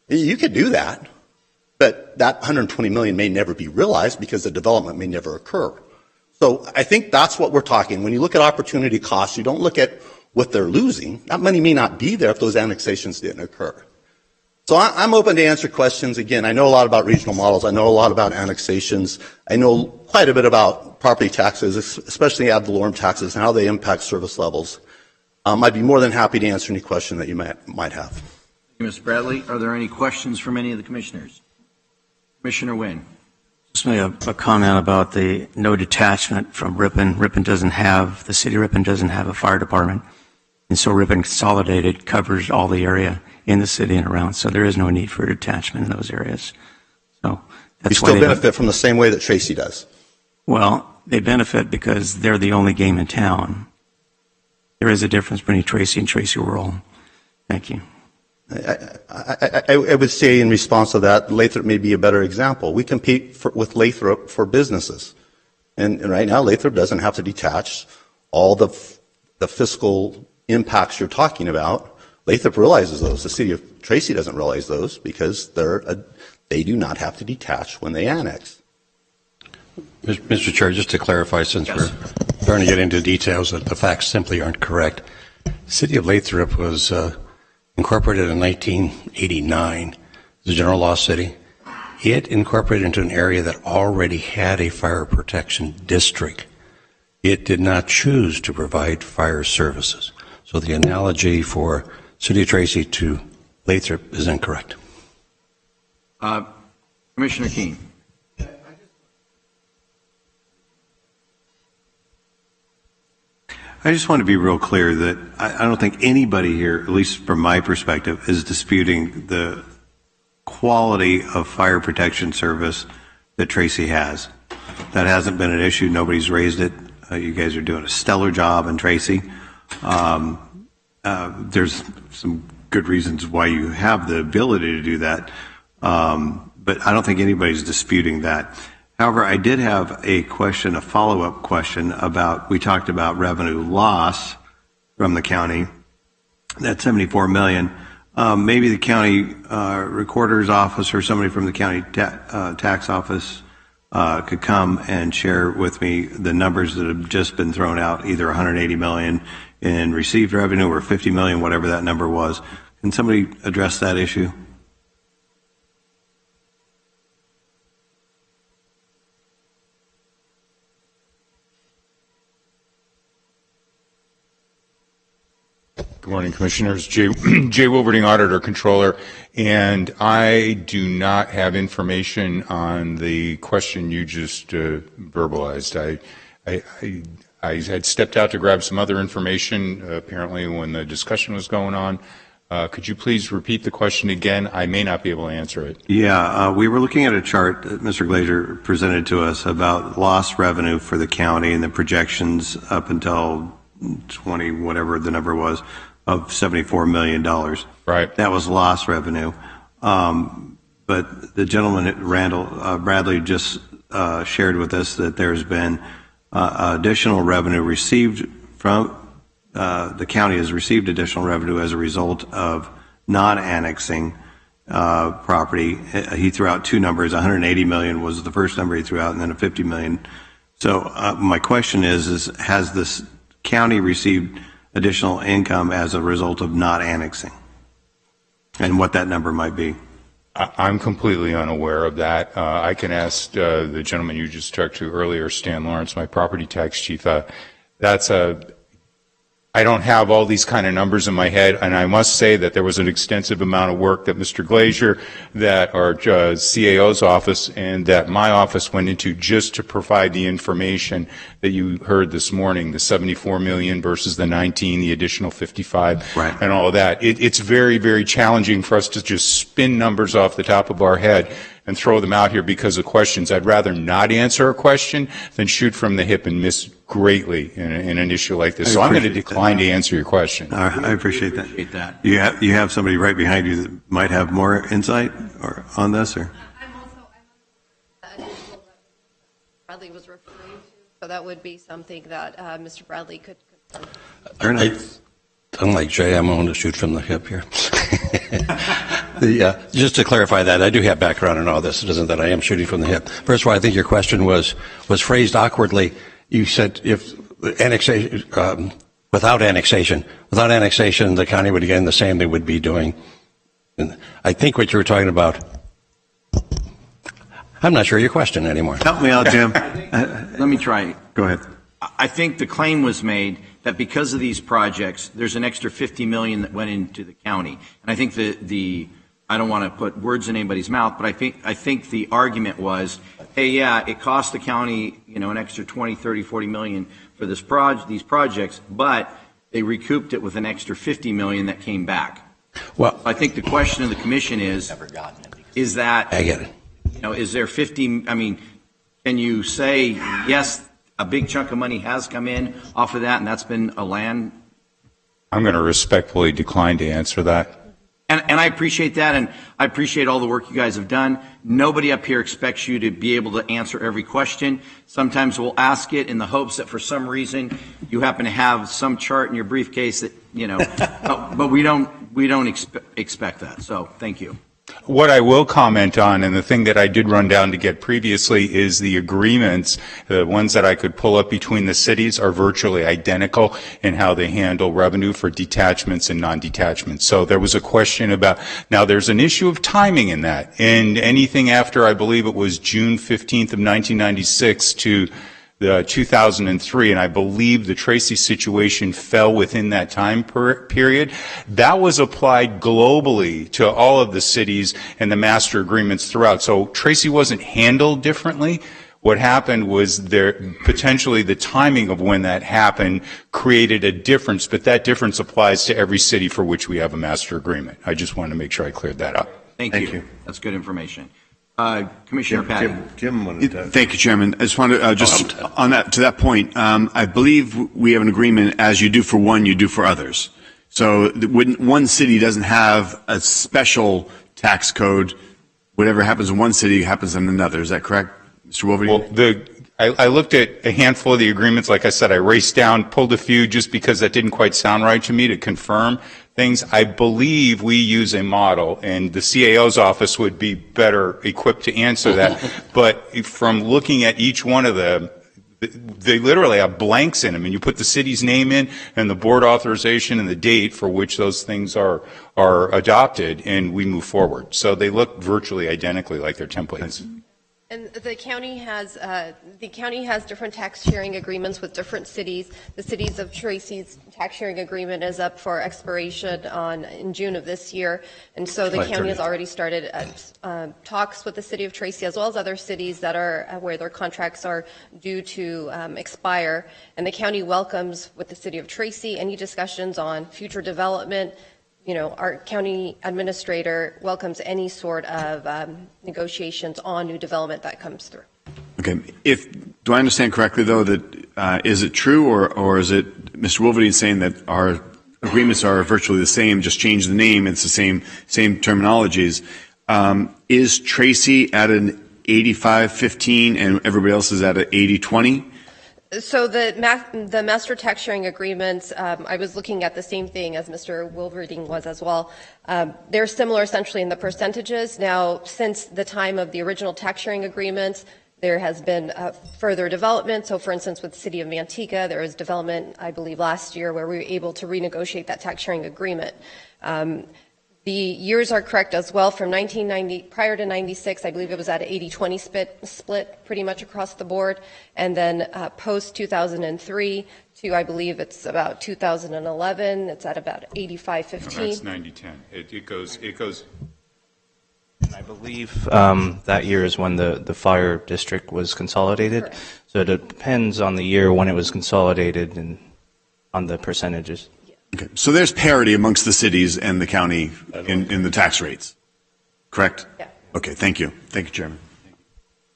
Speaker 11: you could do that. But that $120 million may never be realized because the development may never occur. So I think that's what we're talking. When you look at opportunity costs, you don't look at what they're losing. That money may not be there if those annexations didn't occur. So I'm open to answer questions. Again, I know a lot about regional models. I know a lot about annexations. I know quite a bit about property taxes, especially ad valorem taxes and how they impact service levels. I'd be more than happy to answer any question that you might have.
Speaker 1: Thank you, Ms. Bradley. Are there any questions from any of the commissioners? Commissioner Wynn.
Speaker 9: Just made a comment about the no detachment from Ripon. Ripon doesn't have, the city of Ripon doesn't have a fire department. And so Ripon Consolidated covers all the area in the city and around. So there is no need for detachment in those areas. So that's why
Speaker 11: you still benefit from the same way that Tracy does.
Speaker 9: Well, they benefit because they're the only game in town. There is a difference between Tracy and Tracy Rural. Thank you.
Speaker 11: I would say in response to that, Lathrop may be a better example. We compete with Lathrop for businesses. And right now, Lathrop doesn't have to detach all the fiscal impacts you're talking about. Lathrop realizes those. The city of Tracy doesn't realize those because they do not have to detach when they annex.
Speaker 5: Mr. Chair, just to clarify, since we're starting to get into details that the facts simply aren't correct, the city of Lathrop was incorporated in 1989 as a general law city. It incorporated into an area that already had a fire protection district. It did not choose to provide fire services. So the analogy for City of Tracy to Lathrop is incorrect.
Speaker 1: Commissioner Keene.
Speaker 3: I just want to be real clear that I don't think anybody here, at least from my perspective, is disputing the quality of fire protection service that Tracy has. That hasn't been an issue. Nobody's raised it. You guys are doing a stellar job in Tracy. There's some good reasons why you have the ability to do that, but I don't think anybody's disputing that. However, I did have a question, a follow-up question about, we talked about revenue loss from the county, that $74 million. Maybe the county recorder's office or somebody from the county tax office could come and share with me the numbers that have just been thrown out, either $180 million in received revenue or $50 million, whatever that number was. Can somebody address that issue?
Speaker 12: Good morning, Commissioners. Jay Wilberding, Auditor Controller, and I do not have information on the question you just verbalized. I had stepped out to grab some other information, apparently when the discussion was going on. Could you please repeat the question again? I may not be able to answer it.
Speaker 3: Yeah, we were looking at a chart that Mr. Glazer presented to us about lost revenue for the county and the projections up until 20, whatever the number was, of $74 million.
Speaker 12: Right.
Speaker 3: That was lost revenue. But the gentleman, Randall Bradley, just shared with us that there's been additional revenue received from, the county has received additional revenue as a result of not annexing property. He threw out two numbers. 180 million was the first number he threw out, and then a 50 million. So my question is has this county received additional income as a result of not annexing, and what that number might be?
Speaker 12: I'm completely unaware of that. I can ask the gentleman you just talked to earlier, Stan Lawrence, my property tax chief. I don't have all these kind of numbers in my head, and I must say that there was an extensive amount of work that Mr. Glazer, that our CAO's office, and that my office went into just to provide the information that you heard this morning, the 74 million versus the 19, the additional 55,
Speaker 3: right,
Speaker 12: and all of that. It's very, very challenging for us to just spin numbers off the top of our head and throw them out here because of questions. I'd rather not answer a question than shoot from the hip and miss greatly in an issue like this. So I'm going to decline to answer your question.
Speaker 3: I appreciate that. You have somebody right behind you that might have more insight on this, or?
Speaker 7: I'm also Bradley was referring to, so that would be something that Mr. Bradley could confirm.
Speaker 5: Unlike Jay, I'm going to shoot from the hip here. Just to clarify that, I do have background in all this. It isn't that I am shooting from the hip. First of all, I think your question was phrased awkwardly. You said if annexation, without annexation, the county would again the same they would be doing. And I think what you were talking about, I'm not sure your question anymore.
Speaker 3: Help me out, Jim.
Speaker 1: Let me try.
Speaker 3: Go ahead.
Speaker 1: I think the claim was made that because of these projects, there's an extra 50 million that went into the county. And I think I don't want to put words in anybody's mouth, but I think the argument was, hey, yeah, it cost the county, an extra 20, 30, 40 million for these projects, but they recouped it with an extra 50 million that came back.
Speaker 5: Well,
Speaker 1: I think the question of the commission is that,
Speaker 5: I get it.
Speaker 1: Is there 50, can you say, yes, a big chunk of money has come in off of that, and that's been a land?
Speaker 12: I'm going to respectfully decline to answer that.
Speaker 1: And I appreciate that, and I appreciate all the work you guys have done. Nobody up here expects you to be able to answer every question. Sometimes we'll ask it in the hopes that for some reason you happen to have some chart in your briefcase that, but we don't expect that. So thank you.
Speaker 12: What I will comment on, and the thing that I did run down to get previously, is the agreements. The ones that I could pull up between the cities are virtually identical in how they handle revenue for detachments and non-detachments. So there was a question about, now there's an issue of timing in that, and anything after, I believe it was June 15th of 1996 to the 2003, and I believe the Tracy situation fell within that time period. That was applied globally to all of the cities and the master agreements throughout. So Tracy wasn't handled differently. What happened was there potentially the timing of when that happened created a difference, but that difference applies to every city for which we have a master agreement. I just wanted to make sure I cleared that up.
Speaker 1: Thank you. That's good information. Commissioner Patty.
Speaker 3: Jim wanted to.
Speaker 6: Thank you, Chairman. I just wanted to, on that, to that point, I believe we have an agreement, as you do for one, you do for others. So when one city doesn't have a special tax code, whatever happens in one city happens in another. Is that correct, Mr. Wolverine?
Speaker 12: Well, I looked at a handful of the agreements. Like I said, I raced down, pulled a few just because that didn't quite sound right to me to confirm things. I believe we use a model, and the CAO's office would be better equipped to answer that. But from looking at each one of them, they literally have blanks in them, and you put the city's name in and the board authorization and the date for which those things are adopted, and we move forward. So they look virtually identically like their templates.
Speaker 7: And the county has different tax sharing agreements with different cities. The cities of Tracy's tax sharing agreement is up for expiration in June of this year, and so the county has already started talks with the city of Tracy as well as other cities that are where their contracts are due to expire. And the county welcomes with the city of Tracy any discussions on future development. You know, our county administrator welcomes any sort of negotiations on new development that comes through.
Speaker 6: Okay. Do I understand correctly, though, that is it true, or is it Mr. Wolverine saying that our agreements are virtually the same, just change the name, it's the same terminologies? Is Tracy at an 85-15 and everybody else is at an 80-20?
Speaker 7: So the master tax sharing agreements, I was looking at the same thing as Mr. Wolverine was as well. They're similar essentially in the percentages. Now, since the time of the original tax sharing agreements, there has been further development. So, for instance, with the city of Manteca, there was development, I believe, last year where we were able to renegotiate that tax sharing agreement. The years are correct as well. From 1990, prior to 96, I believe it was at an 80-20 split pretty much across the board. And then post 2003 to, I believe it's about 2011, it's at about 85-15.
Speaker 12: No, that's 90-10. It goes.
Speaker 8: And I believe that year is when the fire district was consolidated.
Speaker 7: Correct.
Speaker 8: So it depends on the year when it was consolidated and on the percentages.
Speaker 6: Okay. So there's parity amongst the cities and the county in the tax rates, correct?
Speaker 7: Yeah.
Speaker 6: Okay. Thank you. Thank you, Chairman.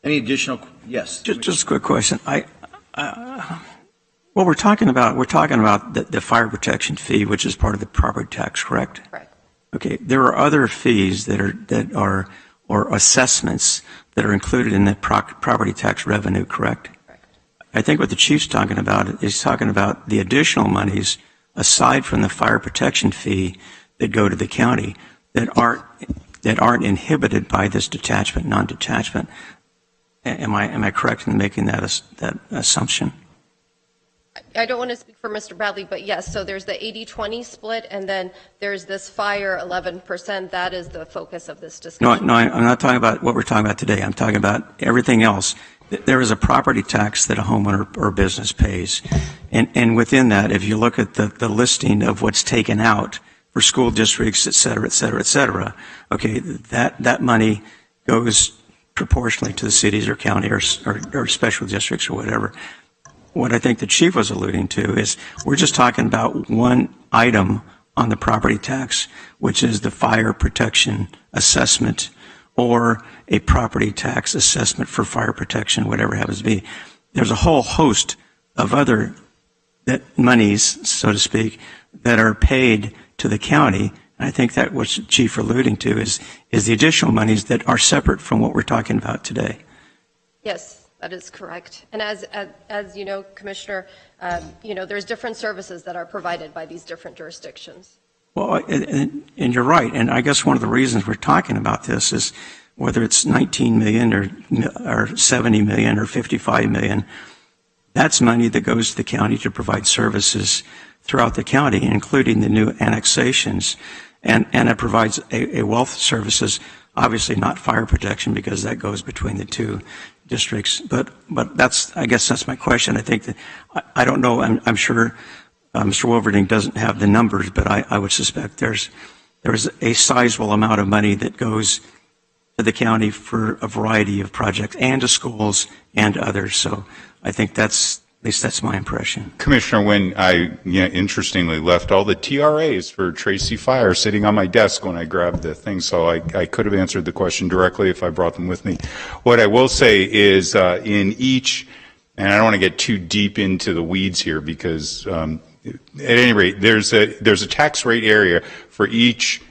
Speaker 1: Any additional? Yes.
Speaker 9: Just a quick question. What we're talking about the fire protection fee, which is part of the property tax, correct?
Speaker 7: Correct.
Speaker 9: Okay. There are other fees that are or assessments that are included in the property tax revenue, correct?
Speaker 7: Correct.
Speaker 9: I think what the chief's talking about is talking about the additional monies aside from the fire protection fee that go to the county that aren't inhibited by this detachment, non-detachment. Am I correct in making that assumption?
Speaker 7: I don't want to speak for Mr. Bradley, but yes, so there's the 80-20 split, and then there's this fire 11%. That is the focus of this discussion.
Speaker 9: No, I'm not talking about what we're talking about today. I'm talking about everything else. There is a property tax that a homeowner or business pays. And within that, if you look at the listing of what's taken out for school districts, et cetera, okay, that money goes proportionally to the cities or county or special districts or whatever. What I think the chief was alluding to is we're just talking about one item on the property tax, which is the fire protection assessment or a property tax assessment for fire protection, whatever it happens to be. There's a whole host of other monies, so to speak, that are paid to the county. And I think that what the chief alluding to is the additional monies that are separate from what we're talking about today.
Speaker 7: Yes, that is correct. And as you know, Commissioner, there's different services that are provided by these different jurisdictions.
Speaker 9: Well, and you're right. And I guess one of the reasons we're talking about this is whether it's 19 million or 70 million or 55 million, that's money that goes to the county to provide services throughout the county, including the new annexations. And it provides a wealth of services, obviously not fire protection because that goes between the two districts. But I guess that's my question. I think that, I don't know, I'm sure Mr. Wolverding doesn't have the numbers, but I would suspect there's a sizable amount of money that goes to the county for a variety of projects and to schools and others. So I think at least that's my impression.
Speaker 12: Commissioner, when I interestingly left all the TRAs for Tracy Fire sitting on my desk when I grabbed the thing, so I could have answered the question directly if I brought them with me. What I will say is in each, and I don't want to get too deep into the weeds here because at any rate, there's a tax rate area for each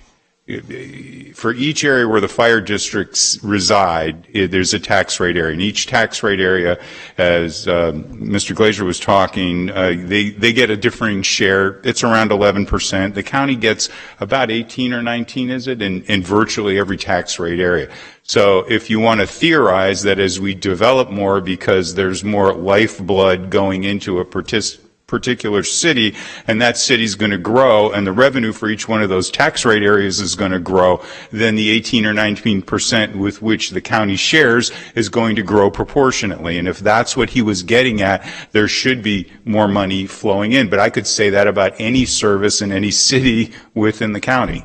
Speaker 12: area where the fire districts reside. There's a tax rate area. And each tax rate area, as Mr. Glazer was talking, they get a differing share. It's around 11%. The county gets about 18 or 19, is it, in virtually every tax rate area. So if you want to theorize that as we develop more because there's more lifeblood going into a particular city, and that city's going to grow, and the revenue for each one of those tax rate areas is going to grow, then the 18 or 19% with which the county shares is going to grow proportionately. And if that's what he was getting at, there should be more money flowing in. But I could say that about any service in any city within the county.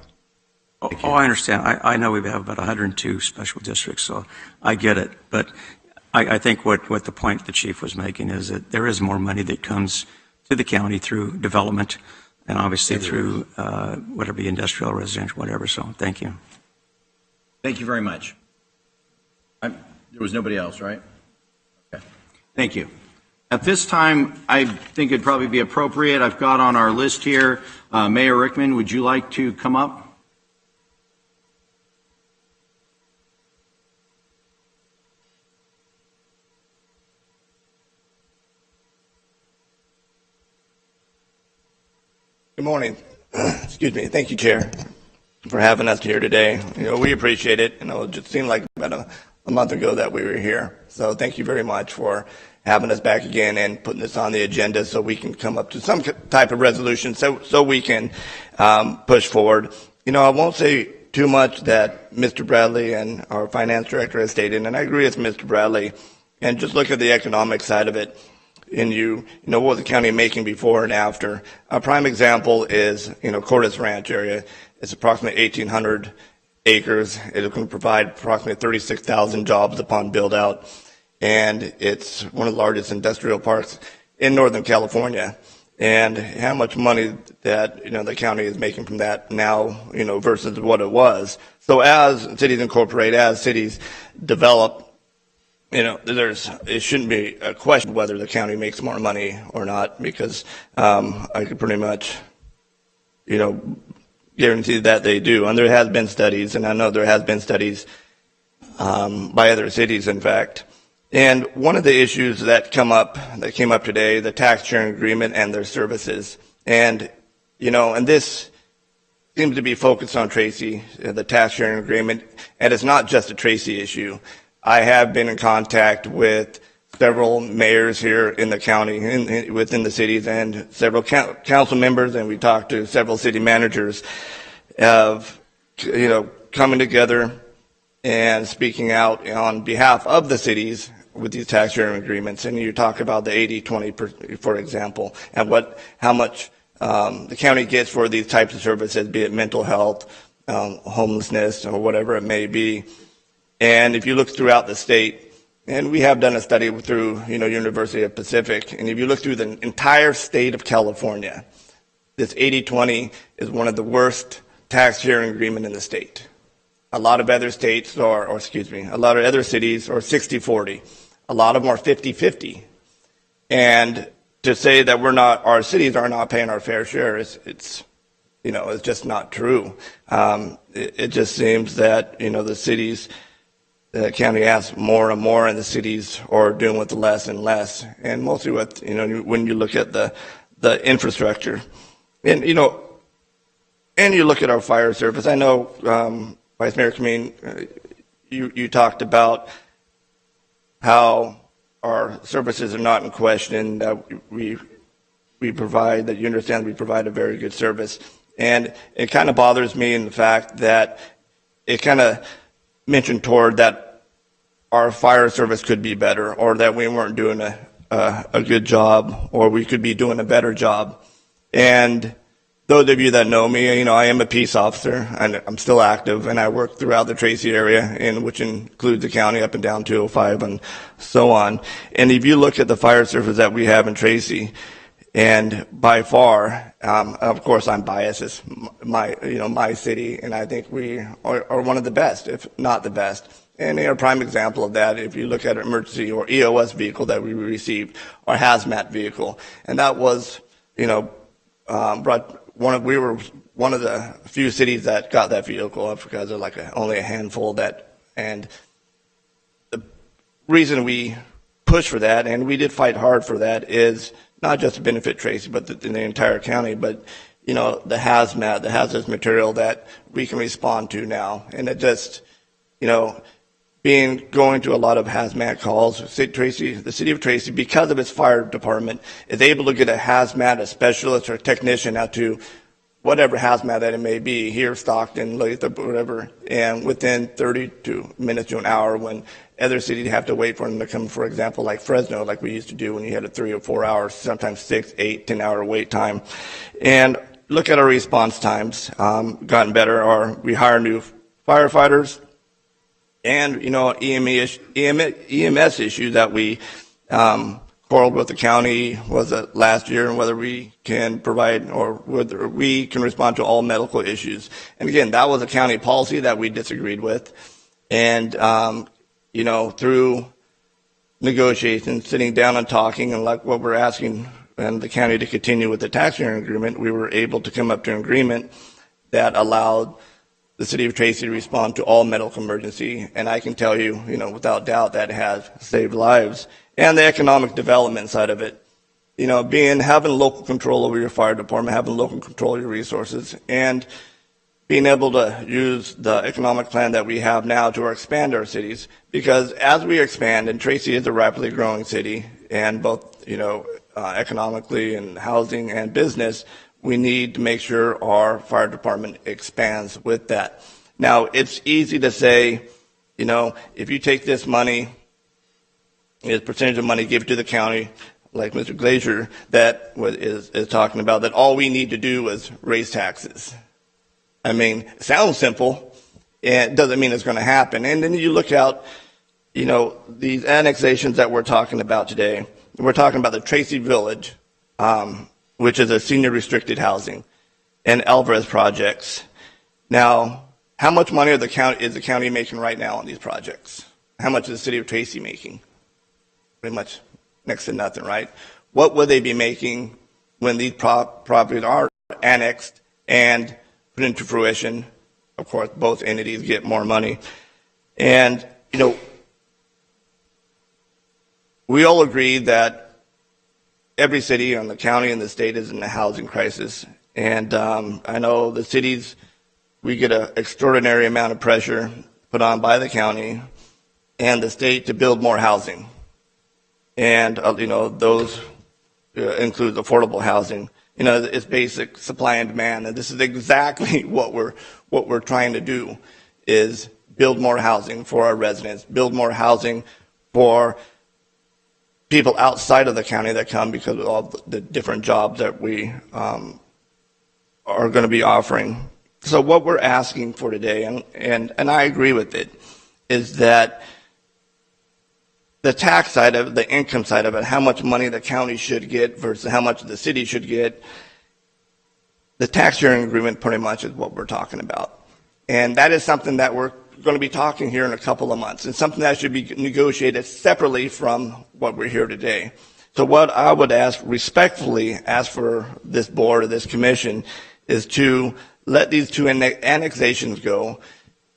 Speaker 9: Oh, I understand. I know we have about 102 special districts, so I get it. But I think what the point the chief was making is that there is more money that comes to the county through development and obviously through whatever be industrial, residential, whatever. So thank you.
Speaker 1: Thank you very much. There was nobody else, right? Okay. Thank you. At this time, I think it'd probably be appropriate. I've got on our list here, Mayor Rickman, would you like to come up?
Speaker 13: Good morning. Excuse me. Thank you, Chair, for having us here today. We appreciate it. It just seemed like about a month ago that we were here. So thank you very much for having us back again and putting this on the agenda so we can come up to some type of resolution so we can push forward. I won't say too much that Mr. Bradley and our finance director has stated, and I agree with Mr. Bradley, and just look at the economic side of it. And what was the county making before and after? A prime example is, Cordes Ranch area. It's approximately 1,800 acres. It's going to provide approximately 36,000 jobs upon build out. And it's one of the largest industrial parks in Northern California. And how much money that, the county is making from that now, versus what it was. So as cities incorporate, as cities develop, it shouldn't be a question whether the county makes more money or not, because I could pretty much, guarantee that they do. And there has been studies, and I know there has been studies by other cities, in fact. And one of the issues that came up today, the tax sharing agreement and their services, and and this seems to be focused on Tracy, the tax sharing agreement, and it's not just a Tracy issue. I have been in contact with several mayors here in the county, within the cities, and several council members, and we talked to several city managers of, coming together and speaking out on behalf of the cities with these tax sharing agreements. And you talk about the 80-20, for example, and how much the county gets for these types of services, be it mental health, homelessness, or whatever it may be. And if you look throughout the state, and we have done a study through, University of Pacific, and if you look through the entire state of California, this 80-20 is one of the worst tax sharing agreement in the state. A lot of other states, a lot of other cities are 60-40. A lot of them are 50-50. And to say that our cities are not paying our fair share, it's just not true. It just seems that, the cities, the county asks more and more, and the cities are doing with less and less. And mostly when you look at the infrastructure. And, and you look at our fire service. I know, Vice Mayor Kameen, you talked about how our services are not in question, that we provide, that you understand that we provide a very good service. And it kind of bothers me in the fact that it kind of mentioned toward that our fire service could be better, or that we weren't doing a good job, or we could be doing a better job. And those of you that know me, I am a peace officer, and I'm still active, and I work throughout the Tracy area, which includes the county up and down 205 and so on. And if you look at the fire service that we have in Tracy, and by far, of course, I'm biased. It's my city, and I think we are one of the best, if not the best. And a prime example of that, if you look at an emergency or EOS vehicle that we received, our hazmat vehicle, and that was, we were one of the few cities that got that vehicle because there's only a handful and the reason we pushed for that, and we did fight hard for that, is not just to benefit Tracy, but the entire county, but the hazardous material that we can respond to now. And it just, going to a lot of hazmat calls, the city of Tracy, because of its fire department, is able to get a hazmat, a specialist, or a technician out to whatever hazmat that it may be, here, Stockton, Lathrop, whatever, and within 30 minutes to an hour, when other cities have to wait for them to come, for example, like Fresno, like we used to do when you had a 3 or 4 hours, sometimes 6, 8, 10-hour wait time. And look at our response times, gotten better. We hire new firefighters, and EMS issue that we quarreled with the county was last year, and whether we can provide or whether we can respond to all medical issues. And again, that was a county policy that we disagreed with, and through negotiations, sitting down and talking, and like what we're asking and the county to continue with the tax sharing agreement, we were able to come up to an agreement that allowed the city of Tracy to respond to all medical emergency. And I can tell you, without doubt, that has saved lives. And the economic development side of it, having local control over your fire department, having local control of your resources, and being able to use the economic plan that we have now to expand our cities. Because as we expand, and Tracy is a rapidly growing city, and both, economically and housing and business, we need to make sure our fire department expands with that. Now, it's easy to say, if you take this money, this percentage of money, give it to the county, like Mr. Glazier that is talking about, that all we need to do is raise taxes. I mean, it sounds simple, and it doesn't mean it's going to happen. And then you look out, these annexations that we're talking about today. We're talking about the Tracy Village, which is a senior restricted housing, and Alvarez projects. Now, how much money is the county making right now on these projects? How much is the city of Tracy making? Pretty much next to nothing, right? What would they be making when these properties are annexed and put into fruition? Of course, both entities get more money. And, we all agree that every city and the county and the state is in a housing crisis. And I know the cities, we get an extraordinary amount of pressure put on by the county and the state to build more housing. And, those include affordable housing. It's basic supply and demand. And this is exactly what we're trying to do, is build more housing for our residents, build more housing for people outside of the county that come because of all the different jobs that we are going to be offering. So what we're asking for today, and I agree with it, is that the tax side of it, the income side of it, how much money the county should get versus how much the city should get, the tax sharing agreement pretty much is what we're talking about. And that is something that we're going to be talking here in a couple of months, and something that should be negotiated separately from what we're here today. So what I would respectfully ask for this board or this commission is to let these two annexations go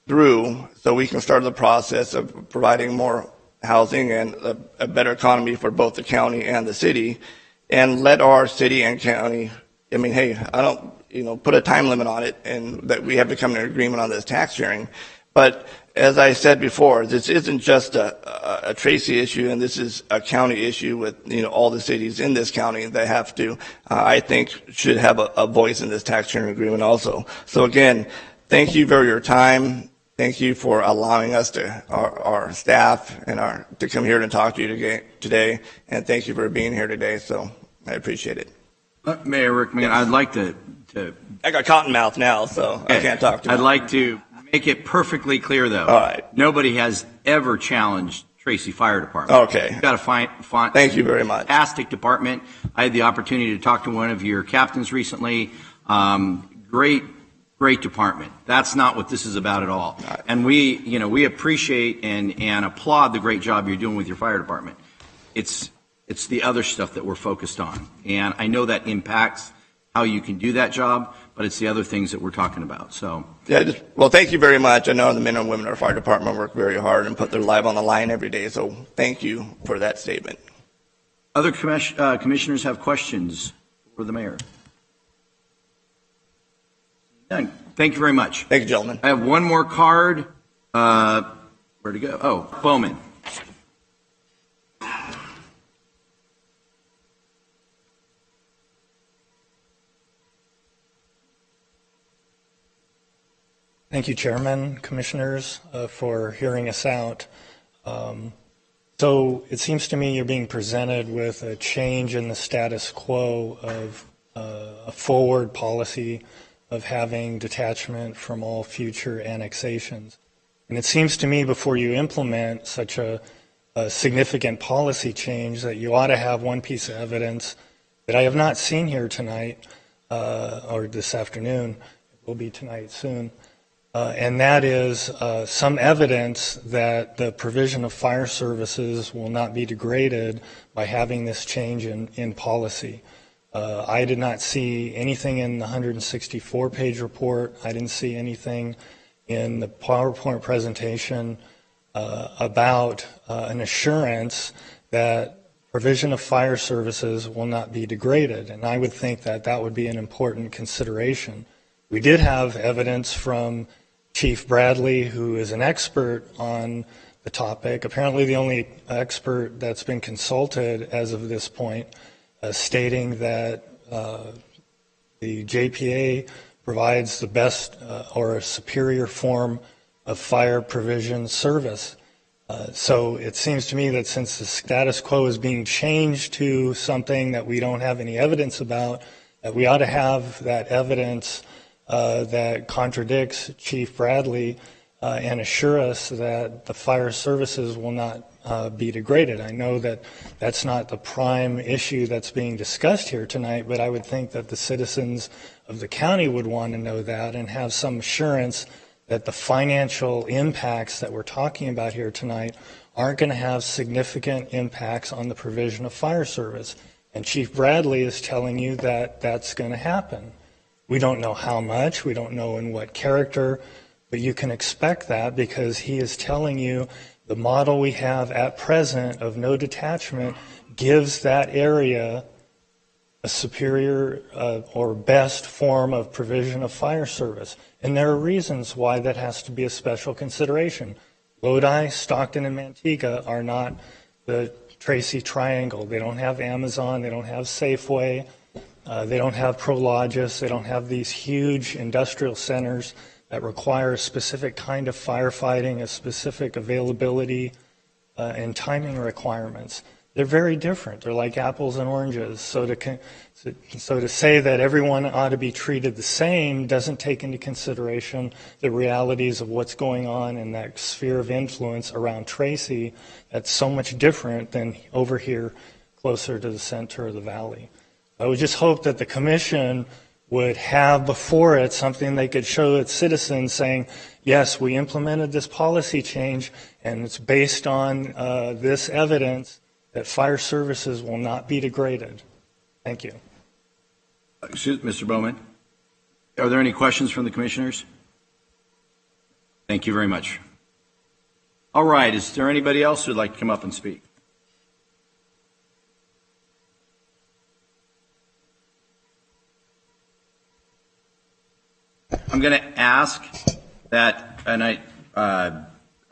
Speaker 13: through so we can start the process of providing more housing and a better economy for both the county and the city, and let our city and county, hey, put a time limit on it and that we have to come to an agreement on this tax sharing. But as I said before, this isn't just a Tracy issue, and this is a county issue with all the cities in this county that have to, I think, should have a voice in this tax sharing agreement also. So again, thank you for your time. Thank you for allowing us our staff and to come here and talk to you today. And thank you for being here today. So I appreciate it.
Speaker 1: Mayor Rickman, I'd like to
Speaker 13: I got cotton mouth now, so I can't talk to
Speaker 1: I'd like to make it perfectly clear, though.
Speaker 13: All right.
Speaker 1: Nobody has ever challenged Tracy Fire Department.
Speaker 13: Okay.
Speaker 1: You've got a
Speaker 13: Thank you very much.
Speaker 1: Fantastic department. I had the opportunity to talk to one of your captains recently. Great department. That's not what this is about at all.
Speaker 13: Right.
Speaker 1: And we appreciate and applaud the great job you're doing with your fire department. It's the other stuff that we're focused on. And I know that impacts how you can do that job, but it's the other things that we're talking about. So
Speaker 13: yeah, well, thank you very much. I know the men and women of our fire department work very hard and put their life on the line every day. So thank you for that statement.
Speaker 1: Other commissioners have questions for the mayor? None. Thank you very much.
Speaker 13: Thank you, gentlemen.
Speaker 1: I have one more card. Where'd it go? Oh, Bowman.
Speaker 14: Thank you, Chairman, Commissioners, for hearing us out. So it seems to me you're being presented with a change in the status quo of a forward policy of having detachment from all future annexations. And it seems to me before you implement such a significant policy change that you ought to have one piece of evidence that I have not seen here tonight or this afternoon. It will be tonight soon. And that is some evidence that the provision of fire services will not be degraded by having this change in policy. I did not see anything in the 164-page report. I didn't see anything in the PowerPoint presentation about an assurance that provision of fire services will not be degraded. And I would think that that would be an important consideration. We did have evidence from Chief Bradley, who is an expert on the topic, apparently the only expert that's been consulted as of this point, stating that the JPA provides the best or a superior form of fire provision service. So it seems to me that since the status quo is being changed to something that we don't have any evidence about, that we ought to have that evidence that contradicts Chief Bradley and assure us that the fire services will not be degraded. I know that that's not the prime issue that's being discussed here tonight, but I would think that the citizens of the county would want to know that and have some assurance that the financial impacts that we're talking about here tonight aren't going to have significant impacts on the provision of fire service. And Chief Bradley is telling you that that's going to happen. We don't know how much, we don't know in what character, but you can expect that because he is telling you the model we have at present of no detachment gives that area a superior or best form of provision of fire service. And there are reasons why that has to be a special consideration. Lodi, Stockton, and Manteca are not the Tracy Triangle. They don't have Amazon, they don't have Safeway, they don't have Prologis, they don't have these huge industrial centers that require a specific kind of firefighting, a specific availability and timing requirements. They're very different. They're like apples and oranges. So to say that everyone ought to be treated the same doesn't take into consideration the realities of what's going on in that sphere of influence around Tracy that's so much different than over here closer to the center of the valley. I would just hope that the commission would have before it something they could show its citizens saying, yes, we implemented this policy change and it's based on this evidence that fire services will not be degraded. Thank you.
Speaker 1: Excuse me, Mr. Bowman. Are there any questions from the commissioners? Thank you very much. All right, is there anybody else who would like to come up and speak? I'm going to ask that, and I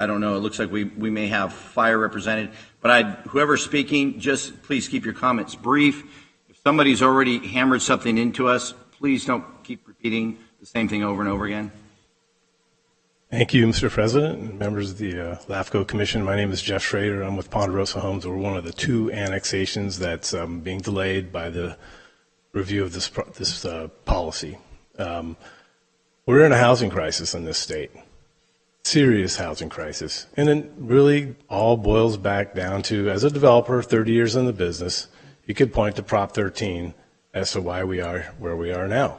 Speaker 1: don't know, it looks like we may have fire represented, but whoever's speaking, just please keep your comments brief. If somebody's already hammered something into us, please don't keep repeating the same thing over and over again.
Speaker 15: Thank you, Mr. President and members of the LAFCO Commission. My name is Jeff Schrader. I'm with Ponderosa Homes. We're one of the 2 annexations that's being delayed by the review of this policy. We're in a housing crisis in this state, serious housing crisis, and it really all boils back down to, as a developer, 30 years in the business, you could point to Prop 13 as to why we are where we are now.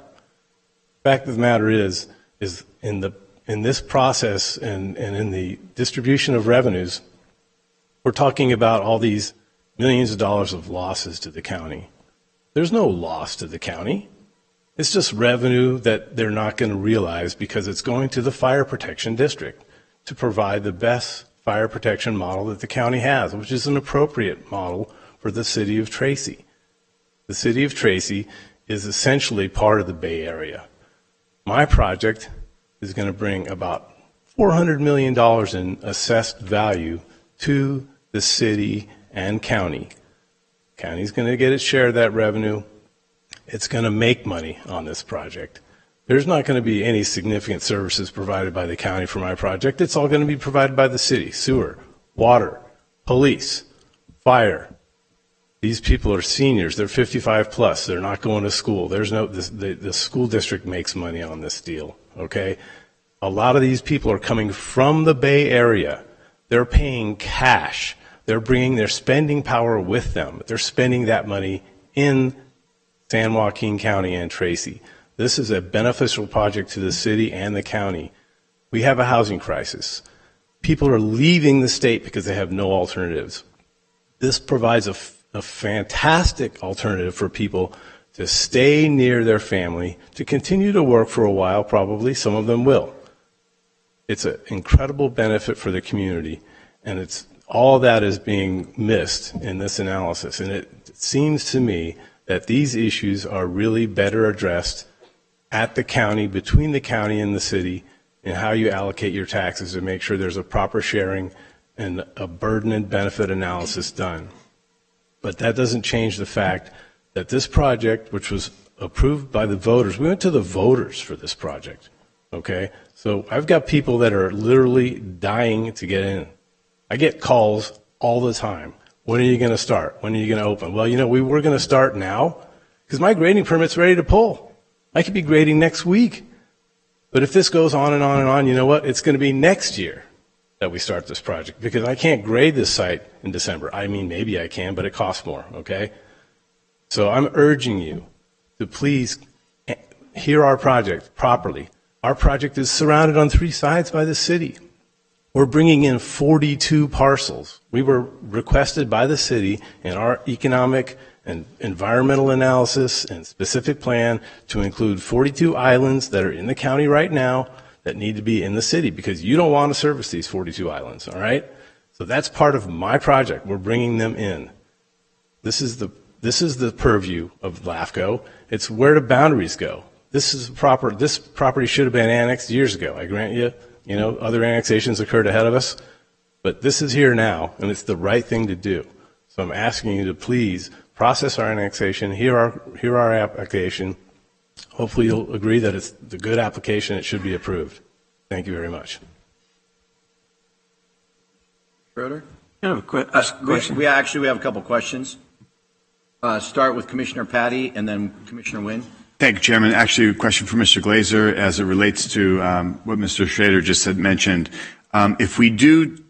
Speaker 15: The fact of the matter is in this process and in the distribution of revenues, we're talking about all these millions of dollars of losses to the county. There's no loss to the county. It's just revenue that they're not going to realize because it's going to the fire protection district to provide the best fire protection model that the county has, which is an appropriate model for the city of Tracy. The city of Tracy is essentially part of the Bay Area. My project is going to bring about $400 million in assessed value to the city and county. County's going to get its share of that revenue. It's going to make money on this project. There's not going to be any significant services provided by the county for my project. It's all going to be provided by the city: sewer, water, police, fire. These people are seniors. They're 55 plus. They're not going to school. The school district makes money on this deal, okay? A lot of these people are coming from the Bay Area. They're paying cash. They're bringing their spending power with them. They're spending that money in San Joaquin County and Tracy. This is a beneficial project to the city and the county. We have a housing crisis. People are leaving the state because they have no alternatives. This provides a fantastic alternative for people to stay near their family, to continue to work for a while, probably. Some of them will. It's an incredible benefit for the community, and all that is being missed in this analysis. And it seems to me that these issues are really better addressed at the county, between the county and the city, and how you allocate your taxes to make sure there's a proper sharing and a burden and benefit analysis done. But that doesn't change the fact that this project, which was approved by the voters, we went to the voters for this project, okay? So I've got people that are literally dying to get in. I get calls all the time. When are you going to start? When are you going to open? Well, we were going to start now because my grading permit's ready to pull. I could be grading next week. But if this goes on and on and on, you know what? It's going to be next year that we start this project because I can't grade this site in December. I mean, maybe I can, but it costs more, okay? So I'm urging you to please hear our project properly. Our project is surrounded on 3 sides by the city. We're bringing in 42 parcels. We were requested by the city in our economic and environmental analysis and specific plan to include 42 islands that are in the county right now that need to be in the city because you don't want to service these 42 islands, all right? So that's part of my project. We're bringing them in. This is the purview of LAFCO. It's where the boundaries go. This property should have been annexed years ago. I grant you, other annexations occurred ahead of us, but this is here now, and it's the right thing to do. So I'm asking you to please process our annexation, hear our application. Hopefully you'll agree that it's the good application. It should be approved. Thank you very much.
Speaker 1: Schroeder?
Speaker 9: I have a question.
Speaker 1: We have a couple questions. Start with Commissioner Patty and then Commissioner Wynn.
Speaker 6: Thank you, Chairman. Actually, a question for Mr. Glazer as it relates to what Mr. Schrader just had mentioned. If we do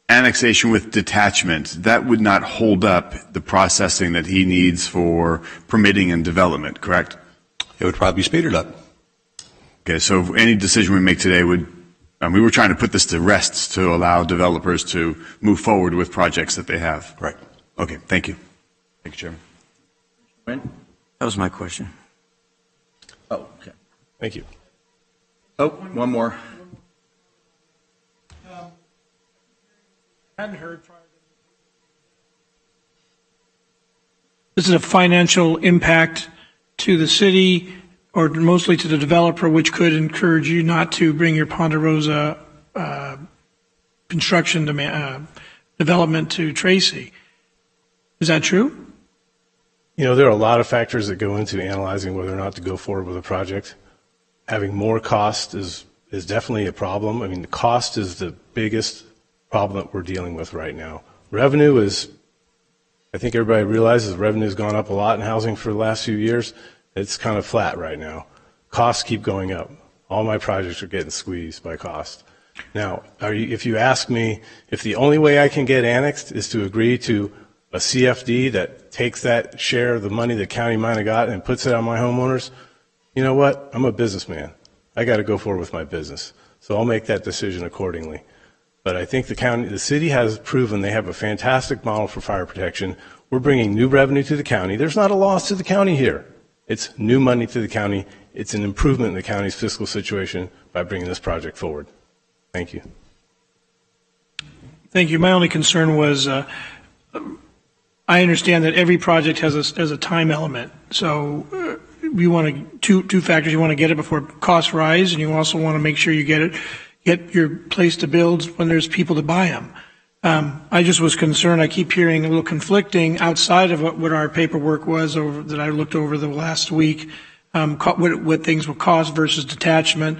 Speaker 6: annexation with detachment, that would not hold up the processing that he needs for permitting and development, correct?
Speaker 5: It would probably speed it up.
Speaker 6: Okay, so any decision we make today would, we were trying to put this to rest to allow developers to move forward with projects that they have.
Speaker 5: Right.
Speaker 6: Okay, thank you. Thank you, Chairman.
Speaker 1: Wynn?
Speaker 9: That was my question.
Speaker 1: Oh, okay.
Speaker 15: Thank you.
Speaker 1: Oh, one more.
Speaker 16: Hadn't heard prior to this is a financial impact to the city. or mostly to the developer, which could encourage you not to bring your Ponderosa construction development to Tracy. Is that true?
Speaker 15: You know, there are a lot of factors that go into analyzing whether or not to go forward with a project. Having more cost is definitely a problem. I mean, the cost is the biggest problem that we're dealing with right now. Revenue is, I think everybody realizes revenue has gone up a lot in housing for the last few years. It's kind of flat right now. Costs keep going up. All my projects are getting squeezed by cost. Now, if you ask me if the only way I can get annexed is to agree to a CFD that takes that share of the money the county might have got and puts it on my homeowners, you know what? I'm a businessman. I got to go forward with my business. So I'll make that decision accordingly. But I think the city has proven they have a fantastic model for fire protection. We're bringing new revenue to the county. There's not a loss to the county here. It's new money to the county. It's an improvement in the county's fiscal situation by bringing this project forward. Thank you.
Speaker 16: Thank you. My only concern was I understand that every project has a time element. So you want two factors. You want to get it before costs rise, and you also want to make sure you get your place to build when there's people to buy them. I just was concerned. I keep hearing a little conflicting outside of what our paperwork was that I looked over the last week, what things will cost versus detachment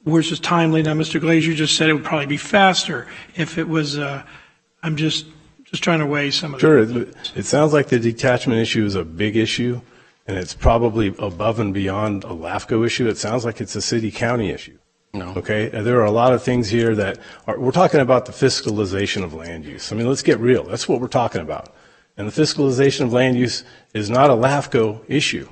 Speaker 16: versus timely. Now, Mr. Glaze, you just said it would probably be faster if it was, I'm just trying to weigh some of
Speaker 15: Sure. It sounds like the detachment issue is a big issue, and it's probably above and beyond a LAFCO issue. It sounds like it's a city-county issue. No. Okay, there are a lot of things here that we're talking about the fiscalization of land use. I mean, let's get real. That's what we're talking about. And the fiscalization of land use is not a LAFCO issue.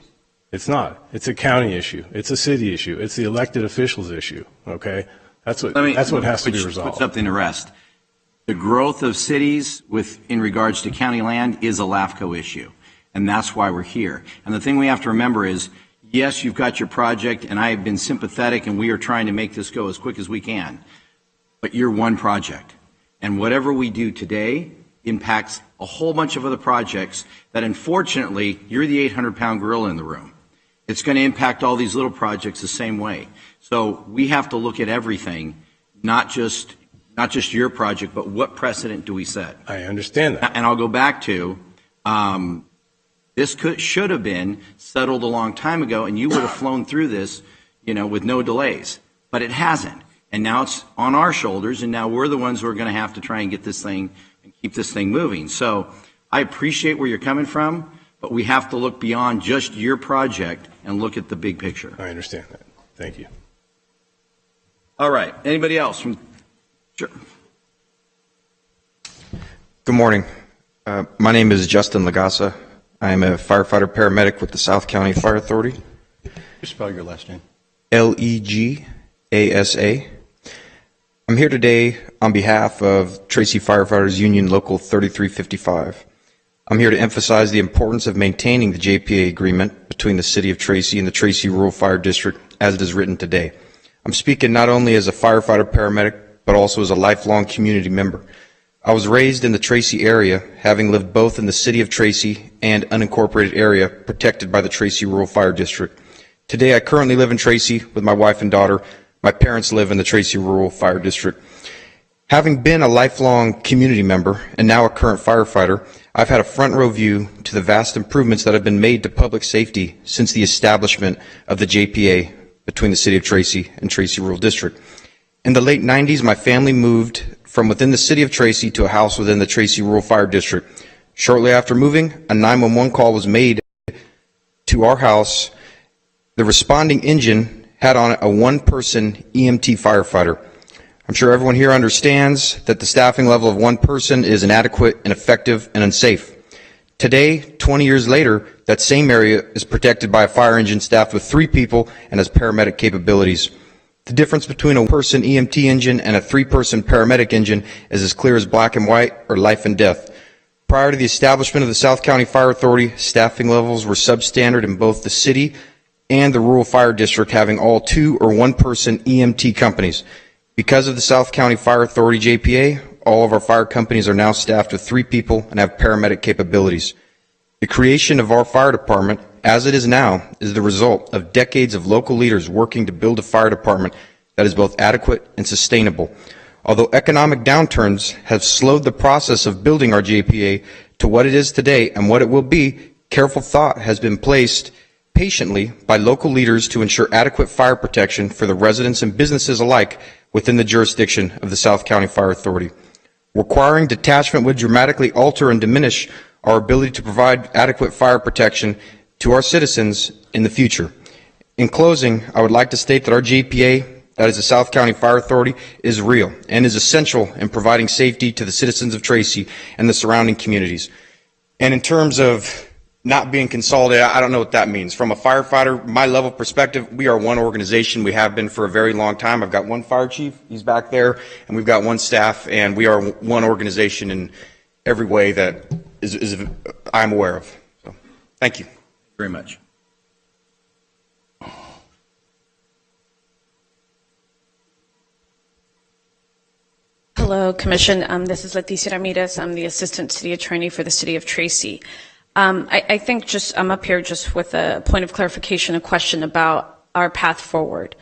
Speaker 15: It's not. It's a county issue. It's a city issue. It's the elected officials issue. Okay, that's what has to be resolved.
Speaker 1: Put something to rest. The growth of cities in regards to county land is a LAFCO issue, and that's why we're here. And the thing we have to remember is, yes, you've got your project, and I have been sympathetic, and we are trying to make this go as quick as we can. But you're one project. And whatever we do today impacts a whole bunch of other projects that, unfortunately, you're the 800-pound gorilla in the room. It's going to impact all these little projects the same way. So we have to look at everything, not just your project, but what precedent do we set?
Speaker 15: I understand that.
Speaker 1: And I'll go back to this should have been settled a long time ago, and you would have flown through this, with no delays. But it hasn't. And now it's on our shoulders, and now we're the ones who are going to have to try and get this thing and keep this thing moving. So I appreciate where you're coming from, but we have to look beyond just your project and look at the big picture.
Speaker 15: I understand that. Thank you.
Speaker 1: All right. Anybody else? Sure.
Speaker 17: Good morning. My name is Justin Lagasa. I am a firefighter paramedic with the South County Fire Authority.
Speaker 5: Just spell your last name.
Speaker 17: Legasa. I'm here today on behalf of Tracy Firefighters Union Local 3355. I'm here to emphasize the importance of maintaining the JPA agreement between the City of Tracy and the Tracy Rural Fire District as it is written today. I'm speaking not only as a firefighter paramedic, but also as a lifelong community member. I was raised in the Tracy area, having lived both in the City of Tracy and unincorporated area protected by the Tracy Rural Fire District. Today I currently live in Tracy with my wife and daughter. My parents live in the Tracy Rural Fire District. Having been a lifelong community member and now a current firefighter, I've had a front row view to the vast improvements that have been made to public safety since the establishment of the JPA between the City of Tracy and Tracy Rural District. In the late 90s, my family moved from within the City of Tracy to a house within the Tracy Rural Fire District. Shortly after moving, a 911 call was made to our house. The responding engine had on it a one-person EMT firefighter. I'm sure everyone here understands that the staffing level of one person is inadequate, ineffective, and unsafe. Today, 20 years later, that same area is protected by a fire engine staffed with 3 people and has paramedic capabilities. The difference between a one-person EMT engine and a 3-person paramedic engine is as clear as black and white or life and death. Prior to the establishment of the South County Fire Authority, staffing levels were substandard in both the city and the rural fire district, having all 2- or 1-person EMT companies. Because of the South County Fire Authority JPA, all of our fire companies are now staffed with 3 people and have paramedic capabilities. The creation of our fire department as it is now, is the result of decades of local leaders working to build a fire department that is both adequate and sustainable. Although economic downturns have slowed the process of building our JPA to what it is today and what it will be, careful thought has been placed patiently by local leaders to ensure adequate fire protection for the residents and businesses alike within the jurisdiction of the South County Fire Authority. Requiring detachment would dramatically alter and diminish our ability to provide adequate fire protection to our citizens in the future. In closing, I would like to state that our JPA, that is the South County Fire Authority, is real and is essential in providing safety to the citizens of Tracy and the surrounding communities. And in terms of not being consolidated, I don't know what that means. From a firefighter, my level perspective, we are one organization. We have been for a very long time. I've got one fire chief, he's back there, and we've got one staff, and we are one organization in every way that I'm aware of. So, thank you.
Speaker 1: Very much.
Speaker 18: Hello, Commission. This is Leticia Ramirez. I'm the Assistant City Attorney for the City of Tracy. I think I'm up here just with a point of clarification, a question about our path forward.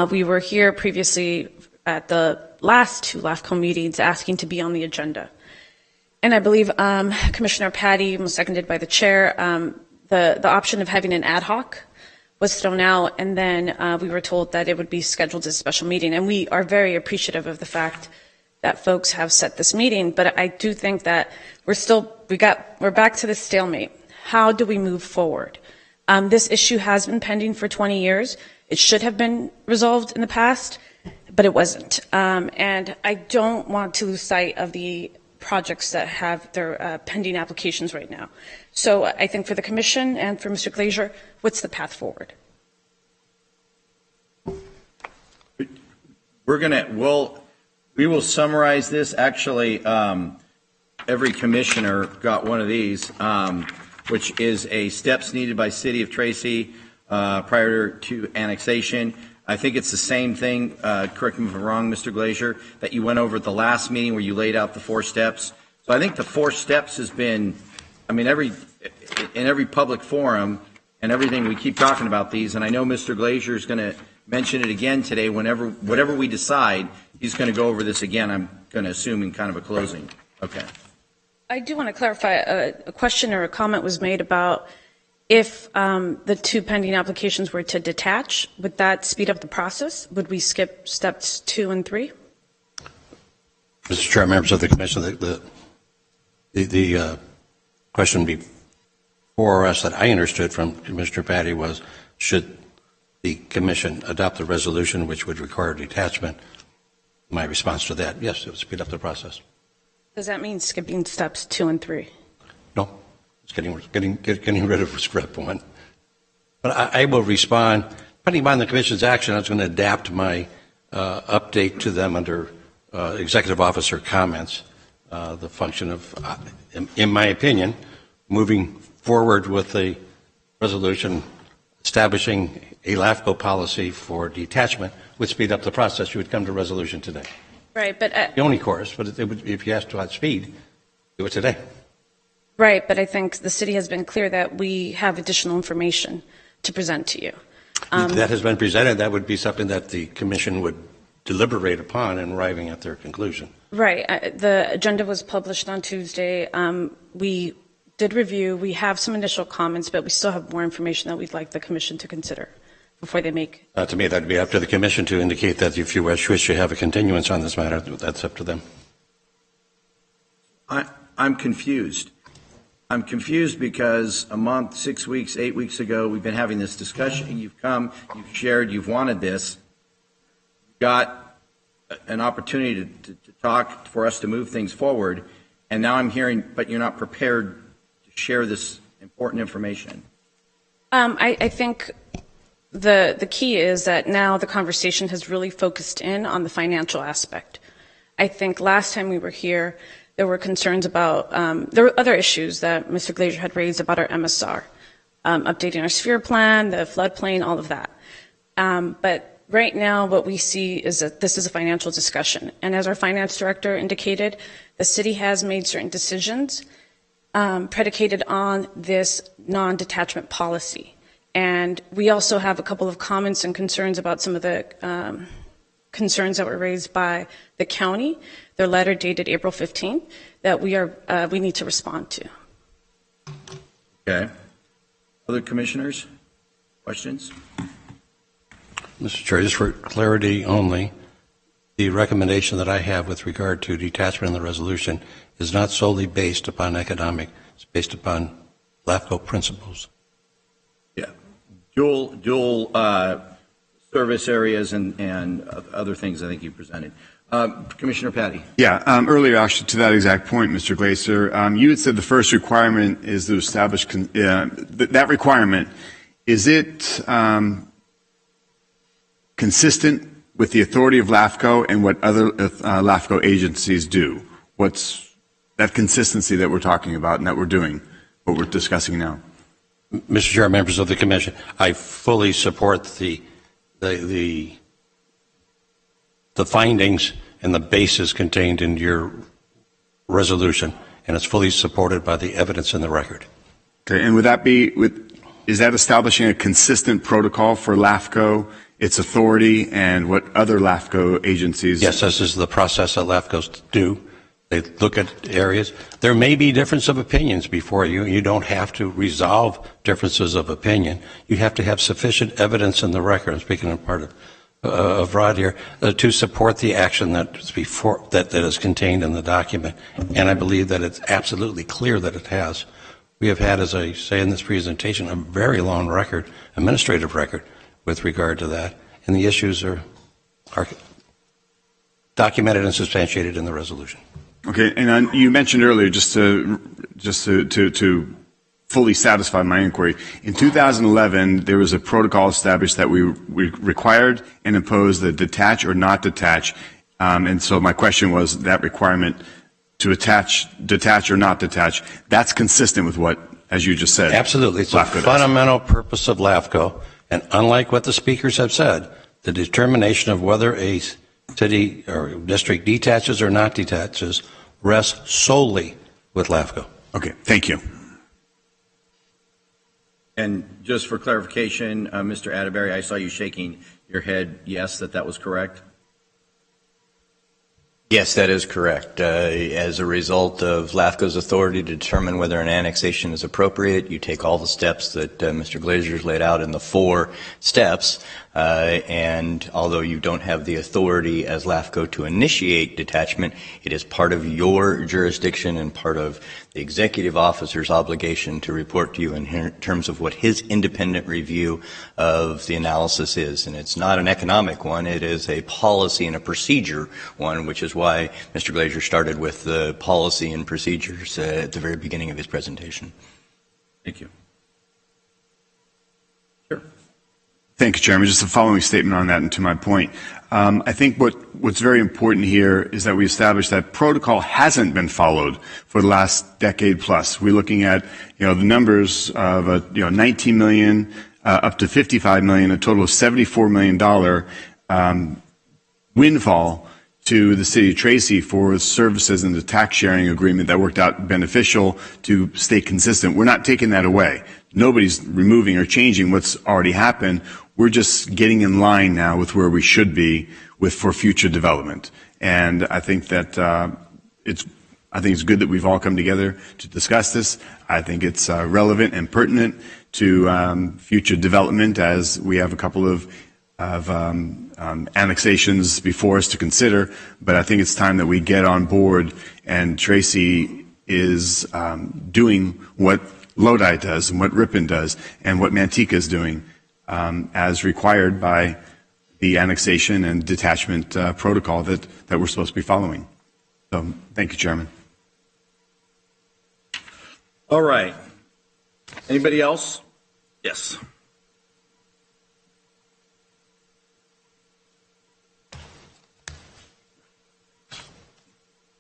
Speaker 18: We were here previously at the last two LAFCO meetings asking to be on the agenda. And I believe Commissioner Patty was seconded by the chair. The option of having an ad hoc was thrown out, and then we were told that it would be scheduled as a special meeting. And we are very appreciative of the fact that folks have set this meeting, but I do think that we're back to the stalemate. How do we move forward? This issue has been pending for 20 years. It should have been resolved in the past, but it wasn't. And I don't want to lose sight of the projects that have their pending applications right now. So I think for the Commission and for Mr. Glazier, what's the path forward?
Speaker 1: We will summarize this. Actually, every commissioner got one of these, which is a steps needed by City of Tracy prior to annexation. I think it's the same thing, correct me if I'm wrong, Mr. Glazier, that you went over at the last meeting where you laid out the 4 steps. So I think the 4 steps has been, I mean, in every public forum and everything, we keep talking about these, and I know Mr. Glazier is going to mention it again today. Whatever we decide, he's going to go over this again, I'm going to assume, in kind of a closing. Okay.
Speaker 18: I do want to clarify, a question or a comment was made about if the 2 pending applications were to detach, would that speed up the process? Would we skip steps 2 and 3?
Speaker 5: Mr. Chair, members of the Commission, the question before us that I understood from Commissioner Patty was, should the Commission adopt a resolution which would require detachment? My response to that, yes, it would speed up the process.
Speaker 18: Does that mean skipping steps 2 and 3?
Speaker 5: No, it's getting rid of step 1. But I will respond, depending on the Commission's action, I was going to adapt my update to them under Executive Officer comments, the function of, in my opinion, moving forward with a resolution establishing a LAFCO policy for detachment would speed up the process. You would come to resolution today.
Speaker 18: Right, but
Speaker 5: the only course, but if you asked about speed, do it today.
Speaker 18: Right, but I think the city has been clear that we have additional information to present to you.
Speaker 5: That has been presented. That would be something that the Commission would deliberate upon in arriving at their conclusion.
Speaker 18: Right. The agenda was published on Tuesday. We did review. We have some initial comments, but we still have more information that we'd like the Commission to consider before they make.
Speaker 5: To me, that would be up to the Commission to indicate that if you wish to have a continuance on this matter, that's up to them.
Speaker 1: I'm confused. I'm confused because a month, 6 weeks, 8 weeks ago, we've been having this discussion. You've come, you've shared, you've wanted this. You've got an opportunity to talk for us to move things forward, and now I'm hearing, but you're not prepared to share this important information.
Speaker 18: I think the key is that now the conversation has really focused in on the financial aspect. I think last time we were here, there were concerns about, there were other issues that Mr. Glazier had raised about our MSR, updating our sphere plan, the floodplain, all of that. But right now what we see is that this is a financial discussion. And as our finance director indicated, the city has made certain decisions predicated on this non-detachment policy. And we also have a couple of comments and concerns about some of the concerns that were raised by the county, their letter dated April 15th, that we need to respond to.
Speaker 1: Okay. Other commissioners? Questions?
Speaker 5: Mr. Chair, just for clarity only, the recommendation that I have with regard to detachment in the resolution is not solely based upon economic, it's based upon LAFCO principles.
Speaker 1: Yeah. Dual service areas and other things I think you presented. Commissioner Patty.
Speaker 6: Yeah, earlier actually to that exact point, Mr. Glaser, you had said the first requirement is to establish, that requirement, is it consistent with the authority of LAFCO and what other LAFCO agencies do? What's that consistency that we're talking about and that we're doing, what we're discussing now?
Speaker 5: Mr. Chair, members of the Commission, I fully support the findings and the basis contained in your resolution, and it's fully supported by the evidence in the record.
Speaker 6: Okay, and would that be, is that establishing a consistent protocol for LAFCO, its authority, and what other LAFCO agencies?
Speaker 5: Yes, this is the process that LAFCOs do. They look at areas. There may be difference of opinions before you. You don't have to resolve differences of opinion. You have to have sufficient evidence in the record. I'm speaking in part of Rod here, to support the action that is contained in the document. And I believe that it's absolutely clear that it has. We have had, as I say in this presentation, a very long record, administrative record, with regard to that. And the issues are documented and substantiated in the resolution.
Speaker 6: Okay, and you mentioned earlier, just to fully satisfy my inquiry, in 2011 there was a protocol established that we required and imposed the detach or not detach, and so my question was that requirement to detach or not detach. That's consistent with what, as you just said,
Speaker 5: absolutely. It's a fundamental purpose of LAFCO, and unlike what the speakers have said, the determination of whether a city or district detaches or not detaches rests solely with LAFCO.
Speaker 6: Okay, thank you.
Speaker 1: And just for clarification, Mr. Atterbury, I saw you shaking your head yes, that was correct?
Speaker 19: Yes, that is correct. As a result of LAFCO's authority to determine whether an annexation is appropriate, you take all the steps that Mr. Glazier's laid out in the 4 steps, and although you don't have the authority as LAFCO to initiate detachment, it is part of your jurisdiction and part of the executive officer's obligation to report to you in terms of what his independent review of the analysis is. And it's not an economic one, it is a policy and a procedure one, which is why Mr. Glazier started with the policy and procedures at the very beginning of his presentation.
Speaker 1: Thank you.
Speaker 6: Thank you, Chairman. Just a following statement on that and to my point. I think what's very important here is that we establish that protocol hasn't been followed for the last decade plus. We're looking at, the numbers of, 19 million up to 55 million, a total of $74 million windfall to the city of Tracy for services and the tax sharing agreement that worked out beneficial to stay consistent. We're not taking that away. Nobody's removing or changing what's already happened. We're just getting in line now with where we should be for future development. And I think that it's good that we've all come together to discuss this. I think it's relevant and pertinent to future development as we have a couple of annexations before us to consider. But I think it's time that we get on board, and Tracy is doing what Lodi does and what Ripon does and what Manteca is doing as required by the annexation and detachment protocol that we're supposed to be following. So thank you, Chairman.
Speaker 1: All right. Anybody else? Yes.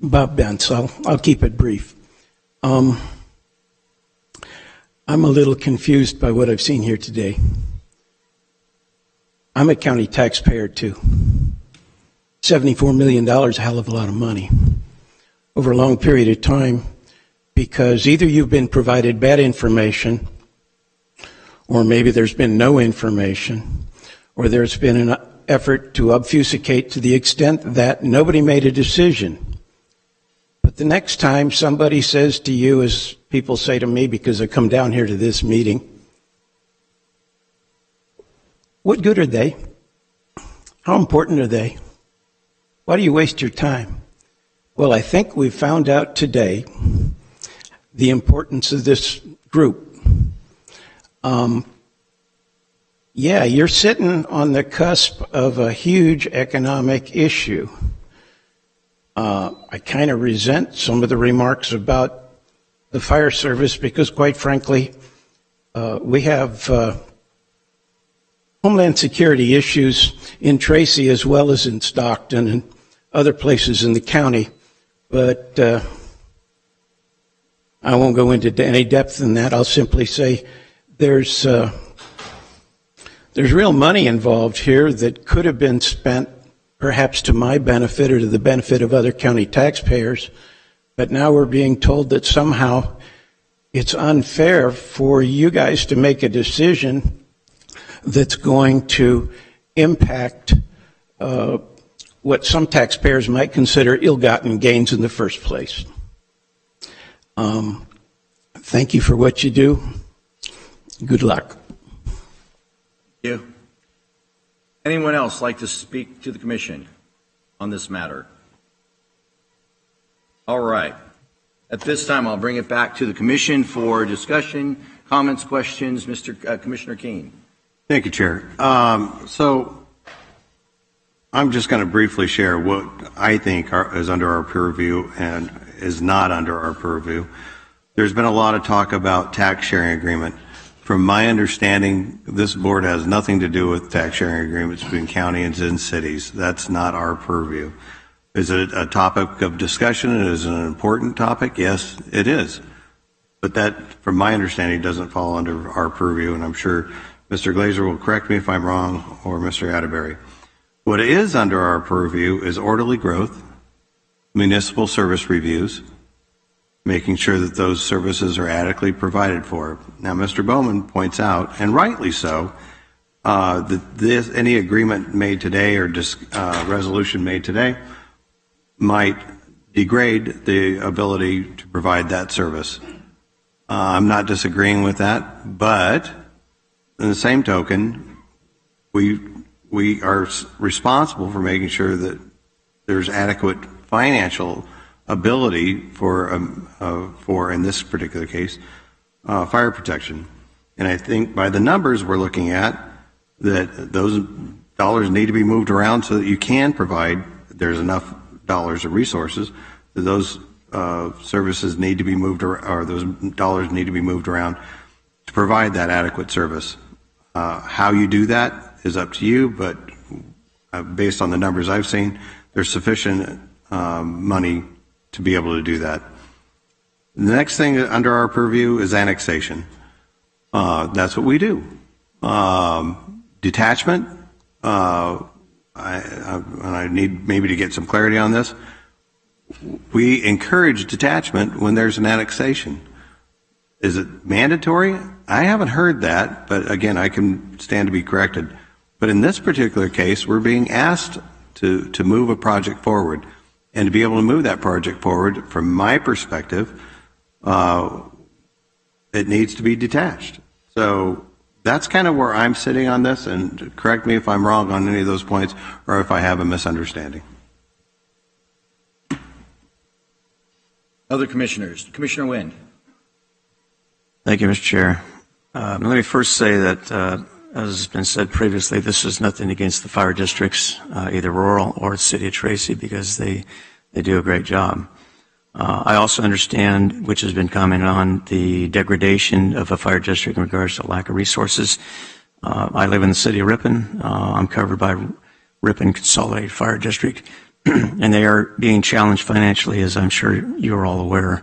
Speaker 20: Bob Bentz. I'll keep it brief. I'm a little confused by what I've seen here today. I'm a county taxpayer too. $74 million is a hell of a lot of money. Over a long period of time, because either you've been provided bad information, or maybe there's been no information, or there's been an effort to obfuscate to the extent that nobody made a decision. But the next time somebody says to you, as people say to me because I come down here to this meeting, what good are they? How important are they? Why do you waste your time? Well, I think we've found out today the importance of this group. Yeah, you're sitting on the cusp of a huge economic issue. I kind of resent some of the remarks about the fire service because, quite frankly, we have Homeland Security issues in Tracy as well as in Stockton and other places in the county. But I won't go into any depth in that. I'll simply say there's real money involved here that could have been spent perhaps to my benefit or to the benefit of other county taxpayers. But now we're being told that somehow it's unfair for you guys to make a decision that's going to impact what some taxpayers might consider ill-gotten gains in the first place. Thank you for what you do. Good luck.
Speaker 1: Thank you. Anyone else like to speak to the commission on this matter? All right. At this time, I'll bring it back to the commission for discussion, comments, questions. Commissioner Keene.
Speaker 6: Thank you, Chair. So I'm just going to briefly share what I think is under our purview and is not under our purview. There's been a lot of talk about tax sharing agreement. From my understanding, this board has nothing to do with tax sharing agreements between counties and cities. That's not our purview. Is it a topic of discussion? Is it an important topic? Yes, it is. But that, from my understanding, doesn't fall under our purview, and I'm sure Mr. Glazer will correct me if I'm wrong, or Mr. Atterbury. What is under our purview is orderly growth, municipal service reviews, making sure that those services are adequately provided for. Now, Mr. Bowman points out, and rightly so, that any agreement made today or resolution made today might degrade the ability to provide that service. I'm not disagreeing with that, but in the same token, we are responsible for making sure that there's adequate financial ability for in this particular case, fire protection. And I think by the numbers we're looking at, that those dollars need to be moved around so that you can provide, there's enough dollars or resources, that those services need to be moved, or those dollars need to be moved around to provide that adequate service. How you do that is up to you, but based on the numbers I've seen, there's sufficient money to be able to do that. The next thing under our purview is annexation. That's what we do. Detachment, I need maybe to get some clarity on this. We encourage detachment when there's an annexation. Is it mandatory? I haven't heard that, but again, I can stand to be corrected. But in this particular case, we're being asked to move a project forward. And to be able to move that project forward, from my perspective, it needs to be detached. So that's kind of where I'm sitting on this, and correct me if I'm wrong on any of those points or if I have a misunderstanding.
Speaker 1: Other commissioners. Commissioner Wynn.
Speaker 9: Thank you, Mr. Chair. Let me first say that, as has been said previously, this is nothing against the fire districts, either rural or the city of Tracy, because they do a great job. I also understand, which has been commented on, the degradation of a fire district in regards to lack of resources. I live in the city of Ripon. I'm covered by Ripon Consolidated Fire District, and they are being challenged financially, as I'm sure you're all aware.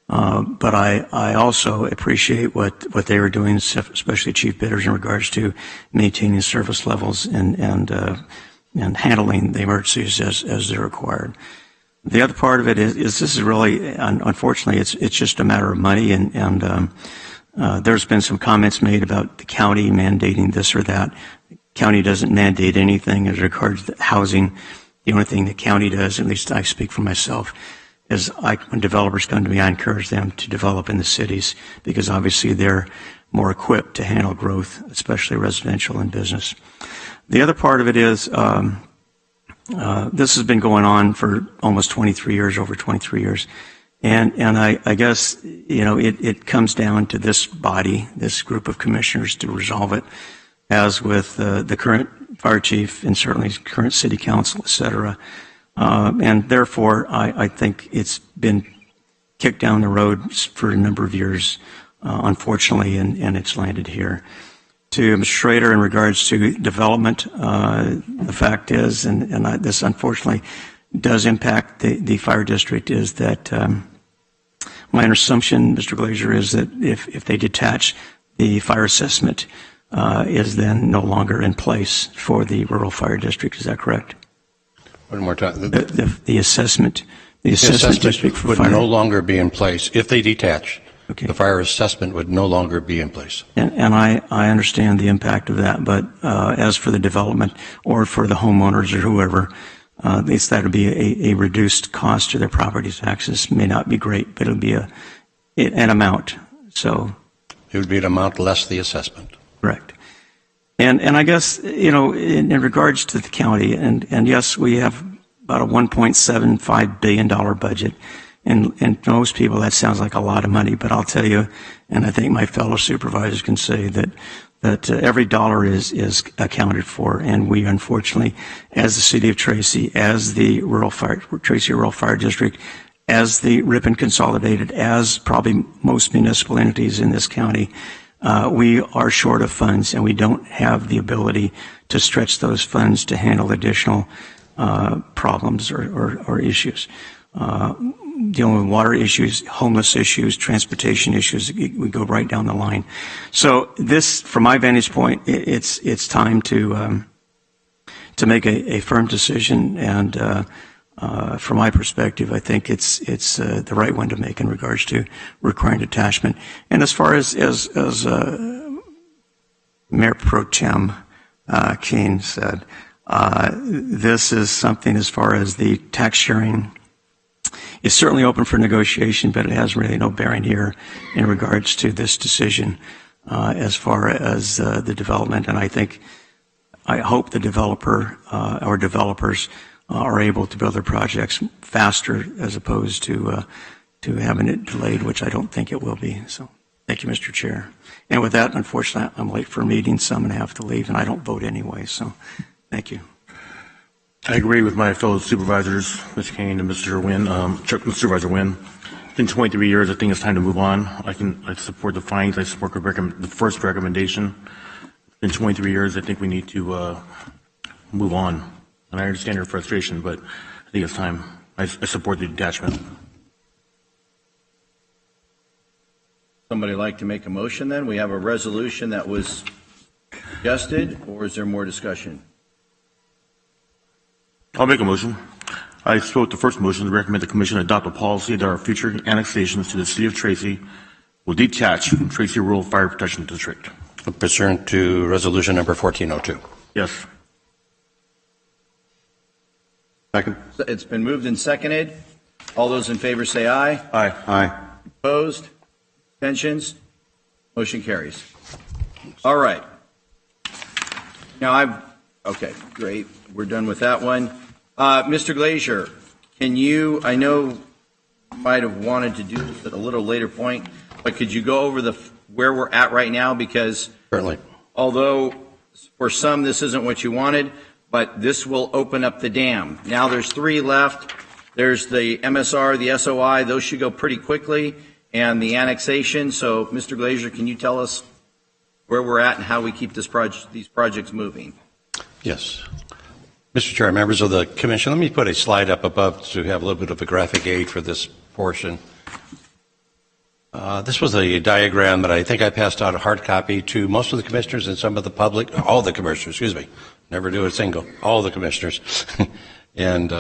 Speaker 9: But I also appreciate what they were doing, especially chief bidders, in regards to maintaining service levels and handling the emergencies as they're required. The other part of it is this is really, unfortunately, it's just a matter of money, and there's been some comments made about the county mandating this or that. The county doesn't mandate anything as regards to housing. The only thing the county does, at least I speak for myself, is when developers come to me, I encourage them to develop in the cities because obviously they're more equipped to handle growth, especially residential and business. The other part of it is this has been going on for almost 23 years, over 23 years. And I guess, it comes down to this body, this group of commissioners to resolve it, as with the current fire chief and certainly current city council, et cetera. And therefore, I think it's been kicked down the road for a number of years, unfortunately, and it's landed here. To Mr. Schrader, in regards to development, the fact is, and this unfortunately does impact the fire district, is that my assumption, Mr. Glazier, is that if they detach, the fire assessment is then no longer in place for the rural fire district. Is that correct?
Speaker 5: One more time.
Speaker 9: The assessment district for
Speaker 5: would
Speaker 9: fire
Speaker 5: no longer be in place if they detach.
Speaker 9: Okay.
Speaker 5: The fire assessment would no longer be in place.
Speaker 9: And I understand the impact of that, but as for the development or for the homeowners or whoever, at least that would be a reduced cost to their property taxes. May not be great, but it would be an amount. So
Speaker 5: it would be an amount less the assessment.
Speaker 9: Correct. And I guess, in regards to the county, and yes, we have about a $1.75 billion budget. And to most people, that sounds like a lot of money, but I'll tell you, and I think my fellow supervisors can say that every dollar is accounted for, and we unfortunately, as the city of Tracy, as the Tracy Rural Fire District, as the Ripon Consolidated, as probably most municipal entities in this county, we are short of funds, and we don't have the ability to stretch those funds to handle additional problems or issues. Dealing with water issues, homeless issues, transportation issues, we go right down the line. So this, from my vantage point, it's time to make a firm decision, and from my perspective, I think it's the right one to make in regards to requiring detachment. And as far as Mayor Pro Tem Keene said, this is something as far as the tax sharing. It's certainly open for negotiation, but it has really no bearing here in regards to this decision as far as the development. And I hope the developer or developers are able to build their projects faster as opposed to having it delayed, which I don't think it will be. So thank you, Mr. Chair. And with that, unfortunately, I'm late for a meeting, so I'm going to have to leave, and I don't vote anyway. So thank you.
Speaker 4: I agree with my fellow supervisors, Mr. Kane and Mr. Wynn, Supervisor Wynn. It's been 23 years. I think it's time to move on. I support the findings. I support the first recommendation. It's been 23 years. I think we need to move on. And I understand your frustration, but I think it's time. I support the detachment.
Speaker 1: Somebody like to make a motion then? We have a resolution that was suggested, or is there more discussion?
Speaker 4: I'll make a motion. I support the first motion to recommend the Commission adopt a policy that our future annexations to the City of Tracy will detach from Tracy Rural Fire Protection District.
Speaker 5: Pursuant to Resolution Number 1402.
Speaker 4: Yes.
Speaker 1: Second. It's been moved and seconded. All those in favor say aye.
Speaker 4: Aye.
Speaker 6: Aye.
Speaker 1: Opposed? Abstentions? Motion carries. All right. Now okay, great. We're done with that one. Mr. Glazier, can you, I know you might have wanted to do this at a little later point, but could you go over where we're at right now? Because
Speaker 5: certainly,
Speaker 1: although for some this isn't what you wanted, but this will open up the dam. Now there's 3 left. There's the MSR, the SOI. Those should go pretty quickly, and the annexation. So, Mr. Glazier, can you tell us where we're at and how we keep these projects moving?
Speaker 5: Yes. Mr. Chair, members of the Commission, let me put a slide up above to have a little bit of a graphic aid for this portion. This was a diagram that I think I passed out a hard copy to most of the commissioners and some of the public, all the commissioners, excuse me, never do a single, all the commissioners. And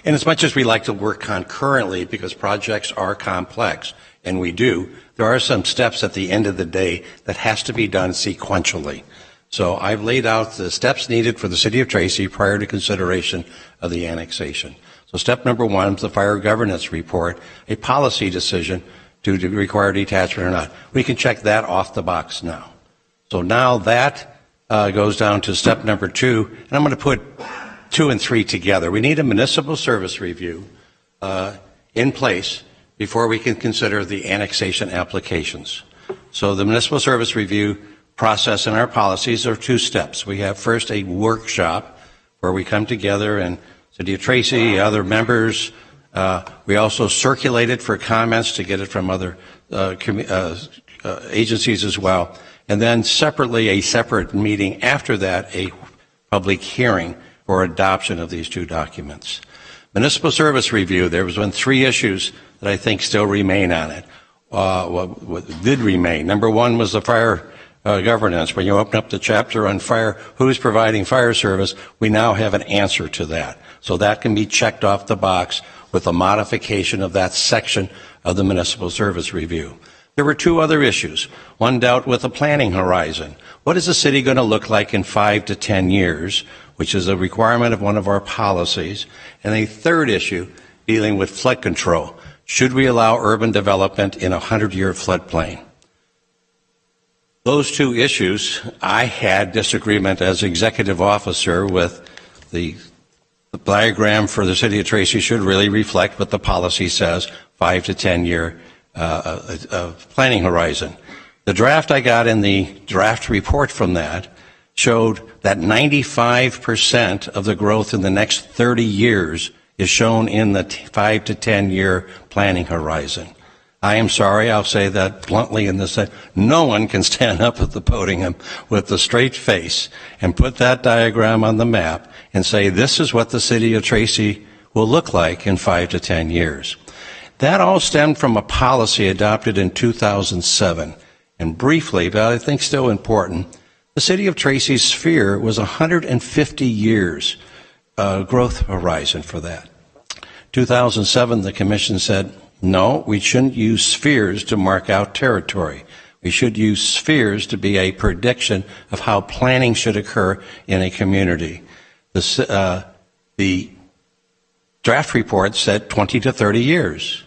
Speaker 5: And as much as we like to work concurrently because projects are complex, and we do, there are some steps at the end of the day that has to be done sequentially. So I've laid out the steps needed for the City of Tracy prior to consideration of the annexation. So step number one is the fire governance report, a policy decision to require detachment or not. We can check that off the box now. So now that goes down to step number two, and I'm going to put 2 and 3 together. We need a municipal service review in place before we can consider the annexation applications. So the municipal service review process in our policies are 2 steps. We have first a workshop where we come together and City of Tracy, other members, we also circulate it for comments to get it from other agencies as well. And then separately, a separate meeting after that, a public hearing for adoption of these 2 documents. Municipal service review, there was 3 issues that I think still remain on it. What did remain? Number 1 was the fire governance. When you open up the chapter on fire, who's providing fire service, we now have an answer to that. So that can be checked off the box with a modification of that section of the municipal service review. There were 2 other issues. One dealt with the planning horizon. What is the city going to look like in 5 to 10 years, which is a requirement of one of our policies. And a third issue dealing with flood control. Should we allow urban development in a 100-year floodplain? Those 2 issues, I had disagreement as executive officer with the diagram for the City of Tracy should really reflect what the policy says, 5 to 10 year planning horizon. The draft I got in the draft report from that showed that 95% of the growth in the next 30 years is shown in the 5 to 10 year planning horizon. I am sorry, I'll say that bluntly in this, no one can stand up at the podium with a straight face and put that diagram on the map and say this is what the City of Tracy will look like in 5 to 10 years. That all stemmed from a policy adopted in 2007. And briefly, but I think still important, the City of Tracy's sphere was 150 years growth horizon for that. 2007, the Commission said, no, we shouldn't use spheres to mark out territory. We should use spheres to be a prediction of how planning should occur in a community. The draft report said 20 to 30 years.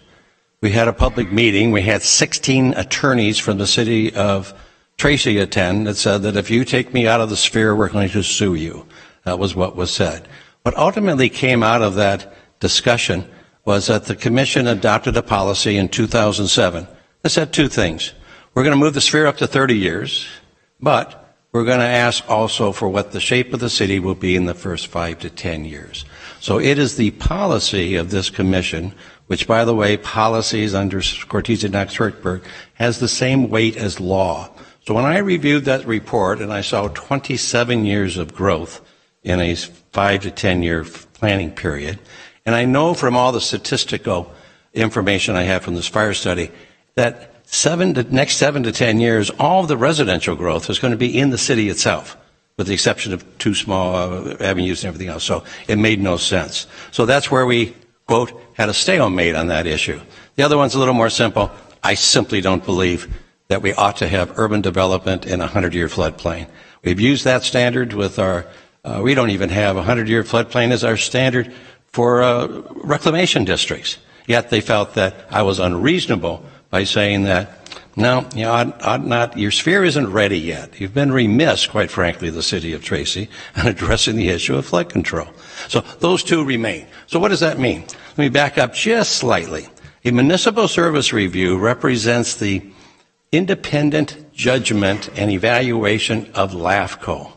Speaker 5: We had a public meeting. We had 16 attorneys from the City of Tracy attend that said that if you take me out of the sphere, we're going to sue you. That was what was said. What ultimately came out of that discussion was that the Commission adopted a policy in 2007 that said 2 things. We're going to move the sphere up to 30 years, but we're going to ask also for what the shape of the city will be in the first 5 to 10 years. So it is the policy of this Commission, which, by the way, policies under Cortese Knox-Hertzberg has the same weight as law. So when I reviewed that report and I saw 27 years of growth in a 5 to 10 year planning period, and I know from all the statistical information I have from this fire study that next 7 to 10 years, all of the residential growth is going to be in the city itself, with the exception of 2 small avenues and everything else. So it made no sense. So that's where we, quote, had a stalemate on that issue. The other one's a little more simple. I simply don't believe that we ought to have urban development in a 100-year floodplain. We've used that standard with our, we don't even have a 100-year floodplain as our standard for reclamation districts. Yet they felt that I was unreasonable by saying that, no, you know, ought not, your sphere isn't ready yet. You've been remiss, quite frankly, the City of Tracy, on addressing the issue of flood control. So those 2 remain. So what does that mean? Let me back up just slightly. A municipal service review represents the independent judgment and evaluation of LAFCO.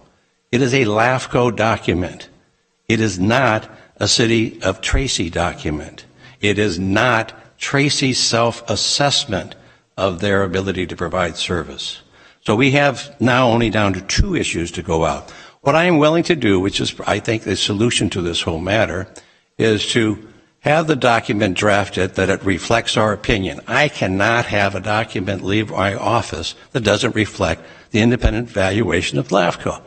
Speaker 5: It is a LAFCO document. It is not a City of Tracy document. It is not Tracy's self-assessment of their ability to provide service. So we have now only down to 2 issues to go out. What I am willing to do, which is, I think, the solution to this whole matter, is to have the document drafted that it reflects our opinion. I cannot have a document leave my office that doesn't reflect the independent valuation of LAFCO.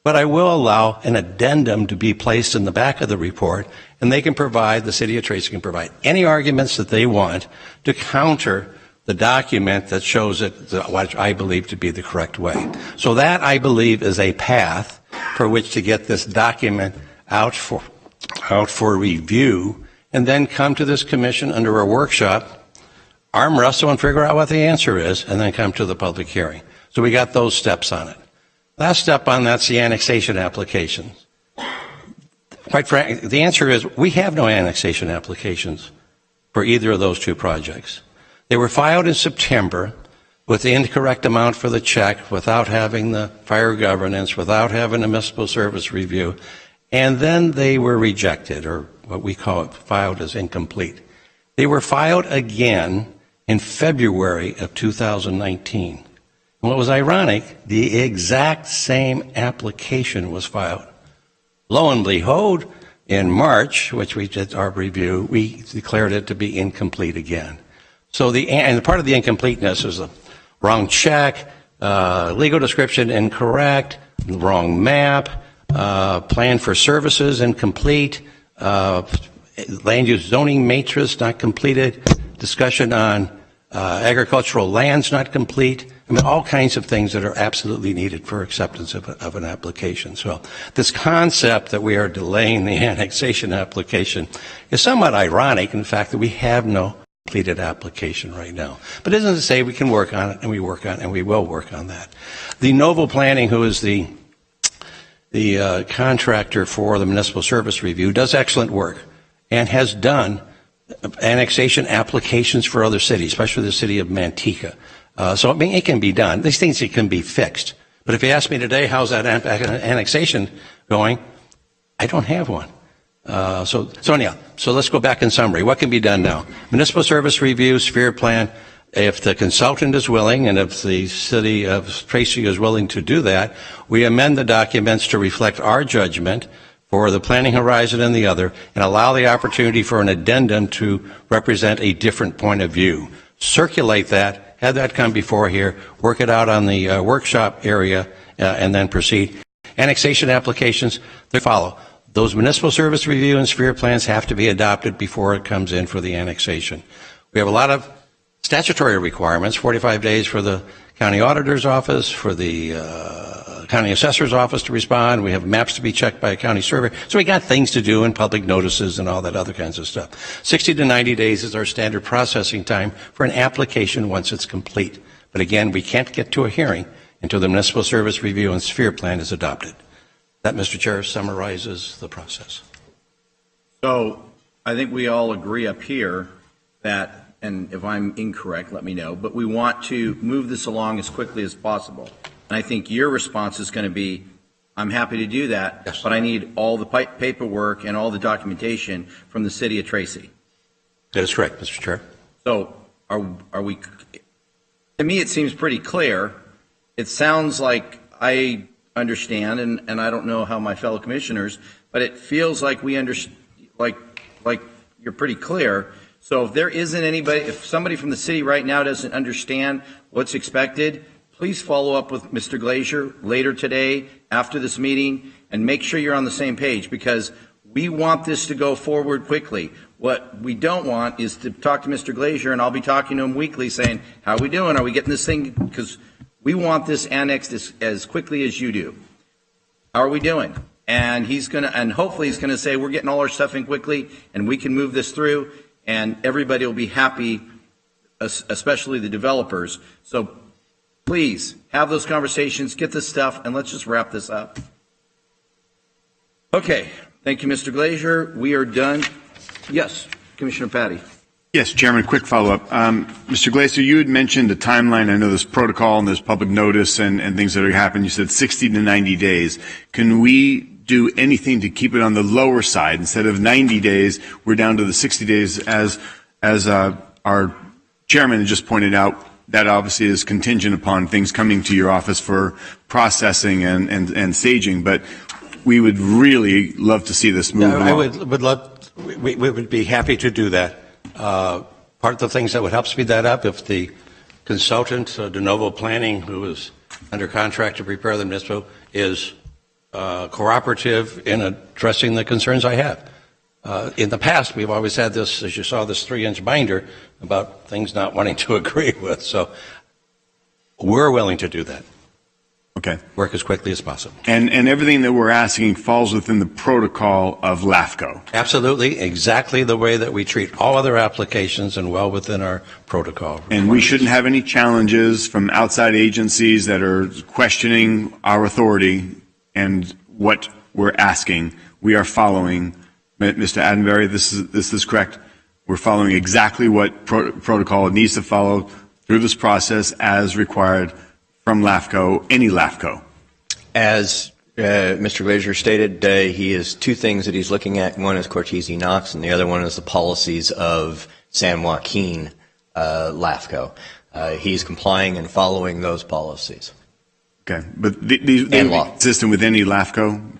Speaker 5: But I will allow an addendum to be placed in the back of the report, and they can provide, the city of Tracy can provide any arguments that they want to counter the document that shows it, what I believe to be the correct way. So that, I believe, is a path for which to get this document out for review, and then come to this commission under a workshop, arm wrestle and figure out what the answer is, and then come to the public hearing. So we got those steps on it. Last step on that's the annexation applications. Quite frankly, the answer is we have no annexation applications for either of those two projects. They were filed in September with the incorrect amount for the check, without having the fire governance, without having a municipal service review, and then they were rejected, or what we call it, filed as incomplete. They were filed again in February of 2019. And what was ironic, the exact same application was filed. Lo and behold, in March, which we did our review, we declared it to be incomplete again. So and part of the incompleteness is the wrong check, legal description incorrect, wrong map, plan for services incomplete, land use zoning matrix not completed, discussion on agricultural lands not complete. I mean, all kinds of things that are absolutely needed for acceptance of an application. So this concept that we are delaying the annexation application is somewhat ironic in the fact that we have no completed application right now. But it doesn't say we can work on it, and we work on it, and we will work on that. The Novo Planning, who is the contractor for the municipal service review, does excellent work and has done annexation applications for other cities, especially the city of Manteca. So I mean, it can be done. These things, it can be fixed. But if you ask me today, how's that annexation going? I don't have one. So anyhow, so let's go back in summary. What can be done now? Municipal service review, sphere plan. If the consultant is willing, and if the city of Tracy is willing to do that, we amend the documents to reflect our judgment for the planning horizon and the other, and allow the opportunity for an addendum to represent a different point of view. Circulate that, have that come before here, work it out on the workshop area, and then proceed. Annexation applications, they follow. Those municipal service review and sphere plans have to be adopted before it comes in for the annexation. We have a lot of statutory requirements, 45 days for the county auditor's office, for the county assessor's office to respond. We have maps to be checked by a county surveyor. So we got things to do and public notices and all that other kinds of stuff. 60 to 90 days is our standard processing time for an application once it's complete. But again, we can't get to a hearing until the municipal service review and sphere plan is adopted. That, Mr. Chair, summarizes the process.
Speaker 1: So I think we all agree up here that, and if I'm incorrect, let me know, but we want to move this along as quickly as possible. And I think your response is going to be, I'm happy to do that, yes, but I need all the paperwork and all the documentation from the city of Tracy.
Speaker 5: That is correct, Mr. Chair.
Speaker 1: So are we, to me it seems pretty clear. It sounds like I understand, and I don't know how my fellow commissioners, but it feels like we understand, like you're pretty clear. So if there isn't anybody, if somebody from the city right now doesn't understand what's expected, please follow up with Mr. Glazier later today after this meeting and make sure you're on the same page, because we want this to go forward quickly. What we don't want is to talk to Mr. Glazier, and I'll be talking to him weekly saying, how are we doing? Are we getting this thing? Because we want this annexed as quickly as you do. How are we doing? And he's going to, and hopefully he's going to say, we're getting all our stuff in quickly and we can move this through and everybody will be happy, especially the developers. So please have those conversations, get this stuff, and let's just wrap this up. Okay. Thank you, Mr. Glazier. We are done. Yes, Commissioner Patty.
Speaker 6: Yes, Chairman, quick follow-up. Mr. Glazier, you had mentioned a timeline. I know there's protocol and there's public notice and things that are happening. You said 60 to 90 days. Can we do anything to keep it on the lower side? Instead of 90 days, we're down to the 60 days as our chairman just pointed out. That obviously is contingent upon things coming to your office for processing and staging, but we would really love to see this move along.
Speaker 5: I would love, we would be happy to do that. Part of the things that would help speed that up, if the consultant, De Novo Planning, who is under contract to prepare the municipal, is cooperative in addressing the concerns I have. In the past, we've always had this, as you saw, this 3-inch binder about things not wanting to agree with. So we're willing to do that.
Speaker 6: Okay.
Speaker 5: Work as quickly as possible.
Speaker 6: And everything that we're asking falls within the protocol of LAFCO.
Speaker 5: Absolutely, exactly the way that we treat all other applications and well within our protocol.
Speaker 6: And we shouldn't have any challenges from outside agencies that are questioning our authority and what we're asking. We are following, Mr. Attenberry, this is correct. We're following exactly what protocol needs to follow through this process as required from LAFCO, any LAFCO.
Speaker 19: As Mr. Glazier stated, he has two things that he's looking at. One is Cortese Knox, and the other one is the policies of San Joaquin LAFCO. He's complying and following those policies.
Speaker 6: Okay, but these would be consistent with any LAFCO?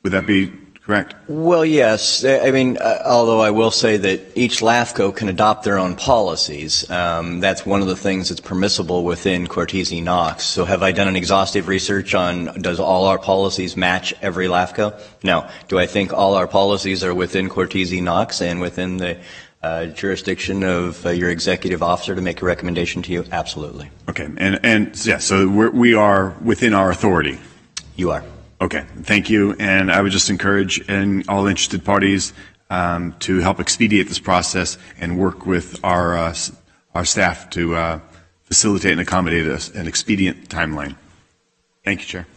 Speaker 6: Would that be correct?
Speaker 19: Well, yes. I mean, although I will say that each LAFCO can adopt their own policies. That's one of the things that's permissible within Cortese Knox. So have I done an exhaustive research on does all our policies match every LAFCO? No. Do I think all our policies are within Cortese Knox and within the jurisdiction of your executive officer to make a recommendation to you? Absolutely.
Speaker 6: Okay, and yeah, so we are within our authority.
Speaker 19: You are.
Speaker 6: Okay, thank you. And I would just encourage all interested parties to help expedite this process and work with our staff to facilitate and accommodate an expedient timeline. Thank you, Chair.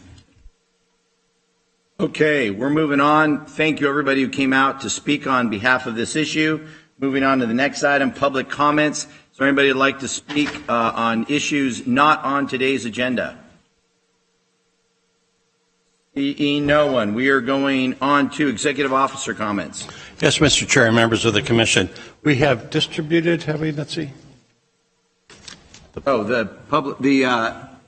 Speaker 1: Okay, we're moving on. Thank you, everybody who came out to speak on behalf of this issue. Moving on to the next item, public comments. Is there anybody who'd like to speak on issues not on today's agenda? Seeing no one, we are going on to executive officer comments.
Speaker 5: Yes, Mr. Chair, members of the Commission. We have distributed, have we, let's see.
Speaker 1: Oh, the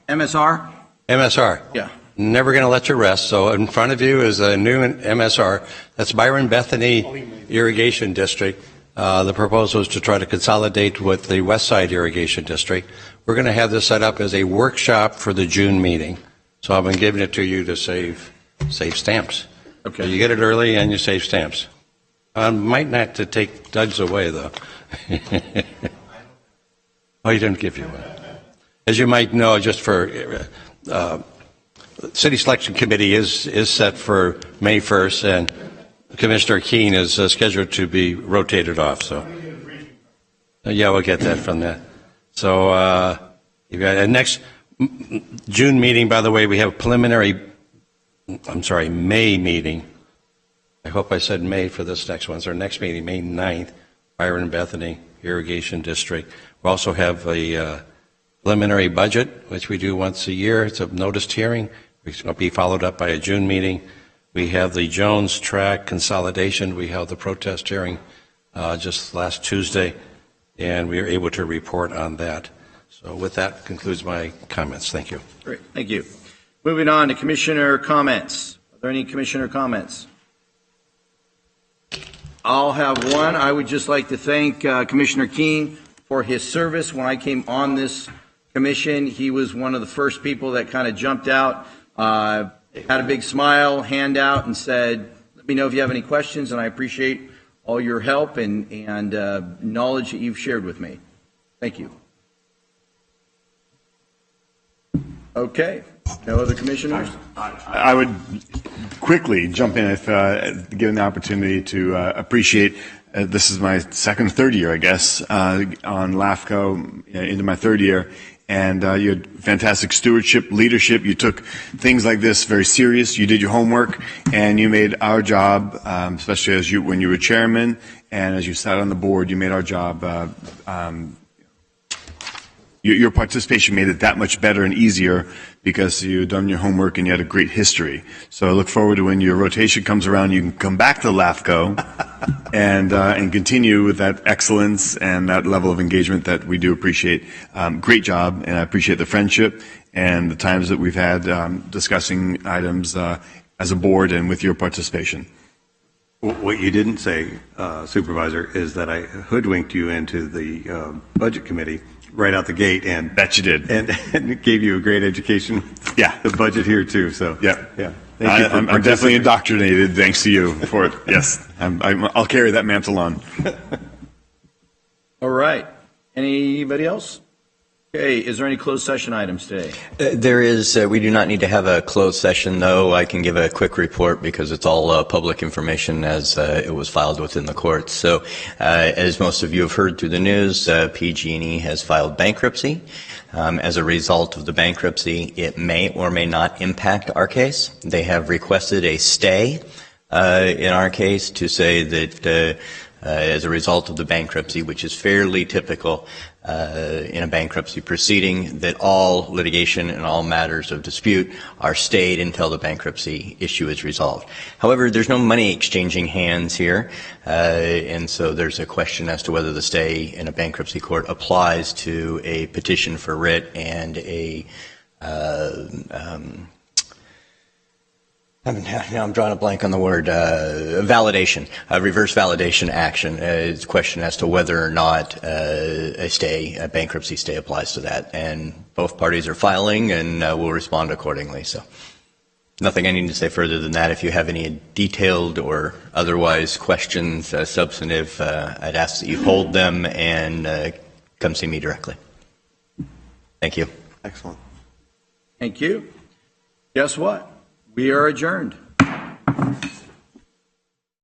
Speaker 1: MSR?
Speaker 5: MSR.
Speaker 1: Yeah.
Speaker 5: Never going to let you rest. So in front of you is a new MSR. That's Byron Bethany Irrigation District. The proposal is to try to consolidate with the West Side Irrigation District. We're going to have this set up as a workshop for the June meeting. So I've been giving it to you to save stamps.
Speaker 1: Okay.
Speaker 5: So you get it early and you save stamps. Might not to take Doug's away though. Oh, he didn't give you one. As you might know, just for City Selection Committee is set for May 1st, and Commissioner Keene is scheduled to be rotated off. So yeah, we'll get that from that. So you've got next June meeting, by the way, we have a May meeting. I hope I said May for this next one. It's our next meeting, May 9th, Byron and Bethany Irrigation District. We also have a preliminary budget, which we do once a year. It's a noticed hearing. It's going to be followed up by a June meeting. We have the Jones Track consolidation. We held the protest hearing just last Tuesday, and we were able to report on that. So with that concludes my comments. Thank you.
Speaker 1: Great. Thank you. Moving on to commissioner comments. Are there any commissioner comments? I'll have one. I would just like to thank Commissioner Keene for his service. When I came on this commission, he was one of the first people that kind of jumped out, had a big smile, hand out, and said, let me know if you have any questions, and I appreciate all your help and knowledge that you've shared with me. Thank you. Okay. No other commissioners?
Speaker 6: I would quickly jump in if given the opportunity to appreciate. This is my third year, I guess, on LAFCO, into my third year. And you had fantastic stewardship, leadership. You took things like this very serious. You did your homework, and you made our job, especially when you were chairman and as you sat on the board, you made our job. Your participation made it that much better and easier because you had done your homework and you had a great history. So I look forward to when your rotation comes around, you can come back to LAFCO and continue with that excellence and that level of engagement that we do appreciate. Great job, and I appreciate the friendship and the times that we've had discussing items as a board and with your participation.
Speaker 3: What you didn't say, Supervisor, is that I hoodwinked you into the Budget Committee right out the gate, and
Speaker 6: that you did,
Speaker 3: and it gave you a great education.
Speaker 6: Yeah,
Speaker 3: the budget here too. So
Speaker 6: yeah. Thank you. I'm definitely indoctrinated, thanks to you for it. Yes, I'll carry that mantle on.
Speaker 1: All right. Anybody else? Okay, is there any closed session items today?
Speaker 19: There is. We do not need to have a closed session, though. I can give a quick report because it's all public information as it was filed within the courts. So, as most of you have heard through the news, PG&E has filed bankruptcy. As a result of the bankruptcy, it may or may not impact our case. They have requested a stay in our case to say that as a result of the bankruptcy, which is fairly typical in a bankruptcy proceeding, that all litigation and all matters of dispute are stayed until the bankruptcy issue is resolved. However, there's no money exchanging hands here, and so there's a question as to whether the stay in a bankruptcy court applies to a petition for writ and a now I'm drawing a blank on the word, validation, a reverse validation action. It's a question as to whether or not a bankruptcy stay applies to that. And both parties are filing, and we'll respond accordingly. So nothing I need to say further than that. If you have any detailed or otherwise questions, substantive, I'd ask that you hold them and come see me directly. Thank you.
Speaker 6: Excellent.
Speaker 1: Thank you. Guess what? We are adjourned.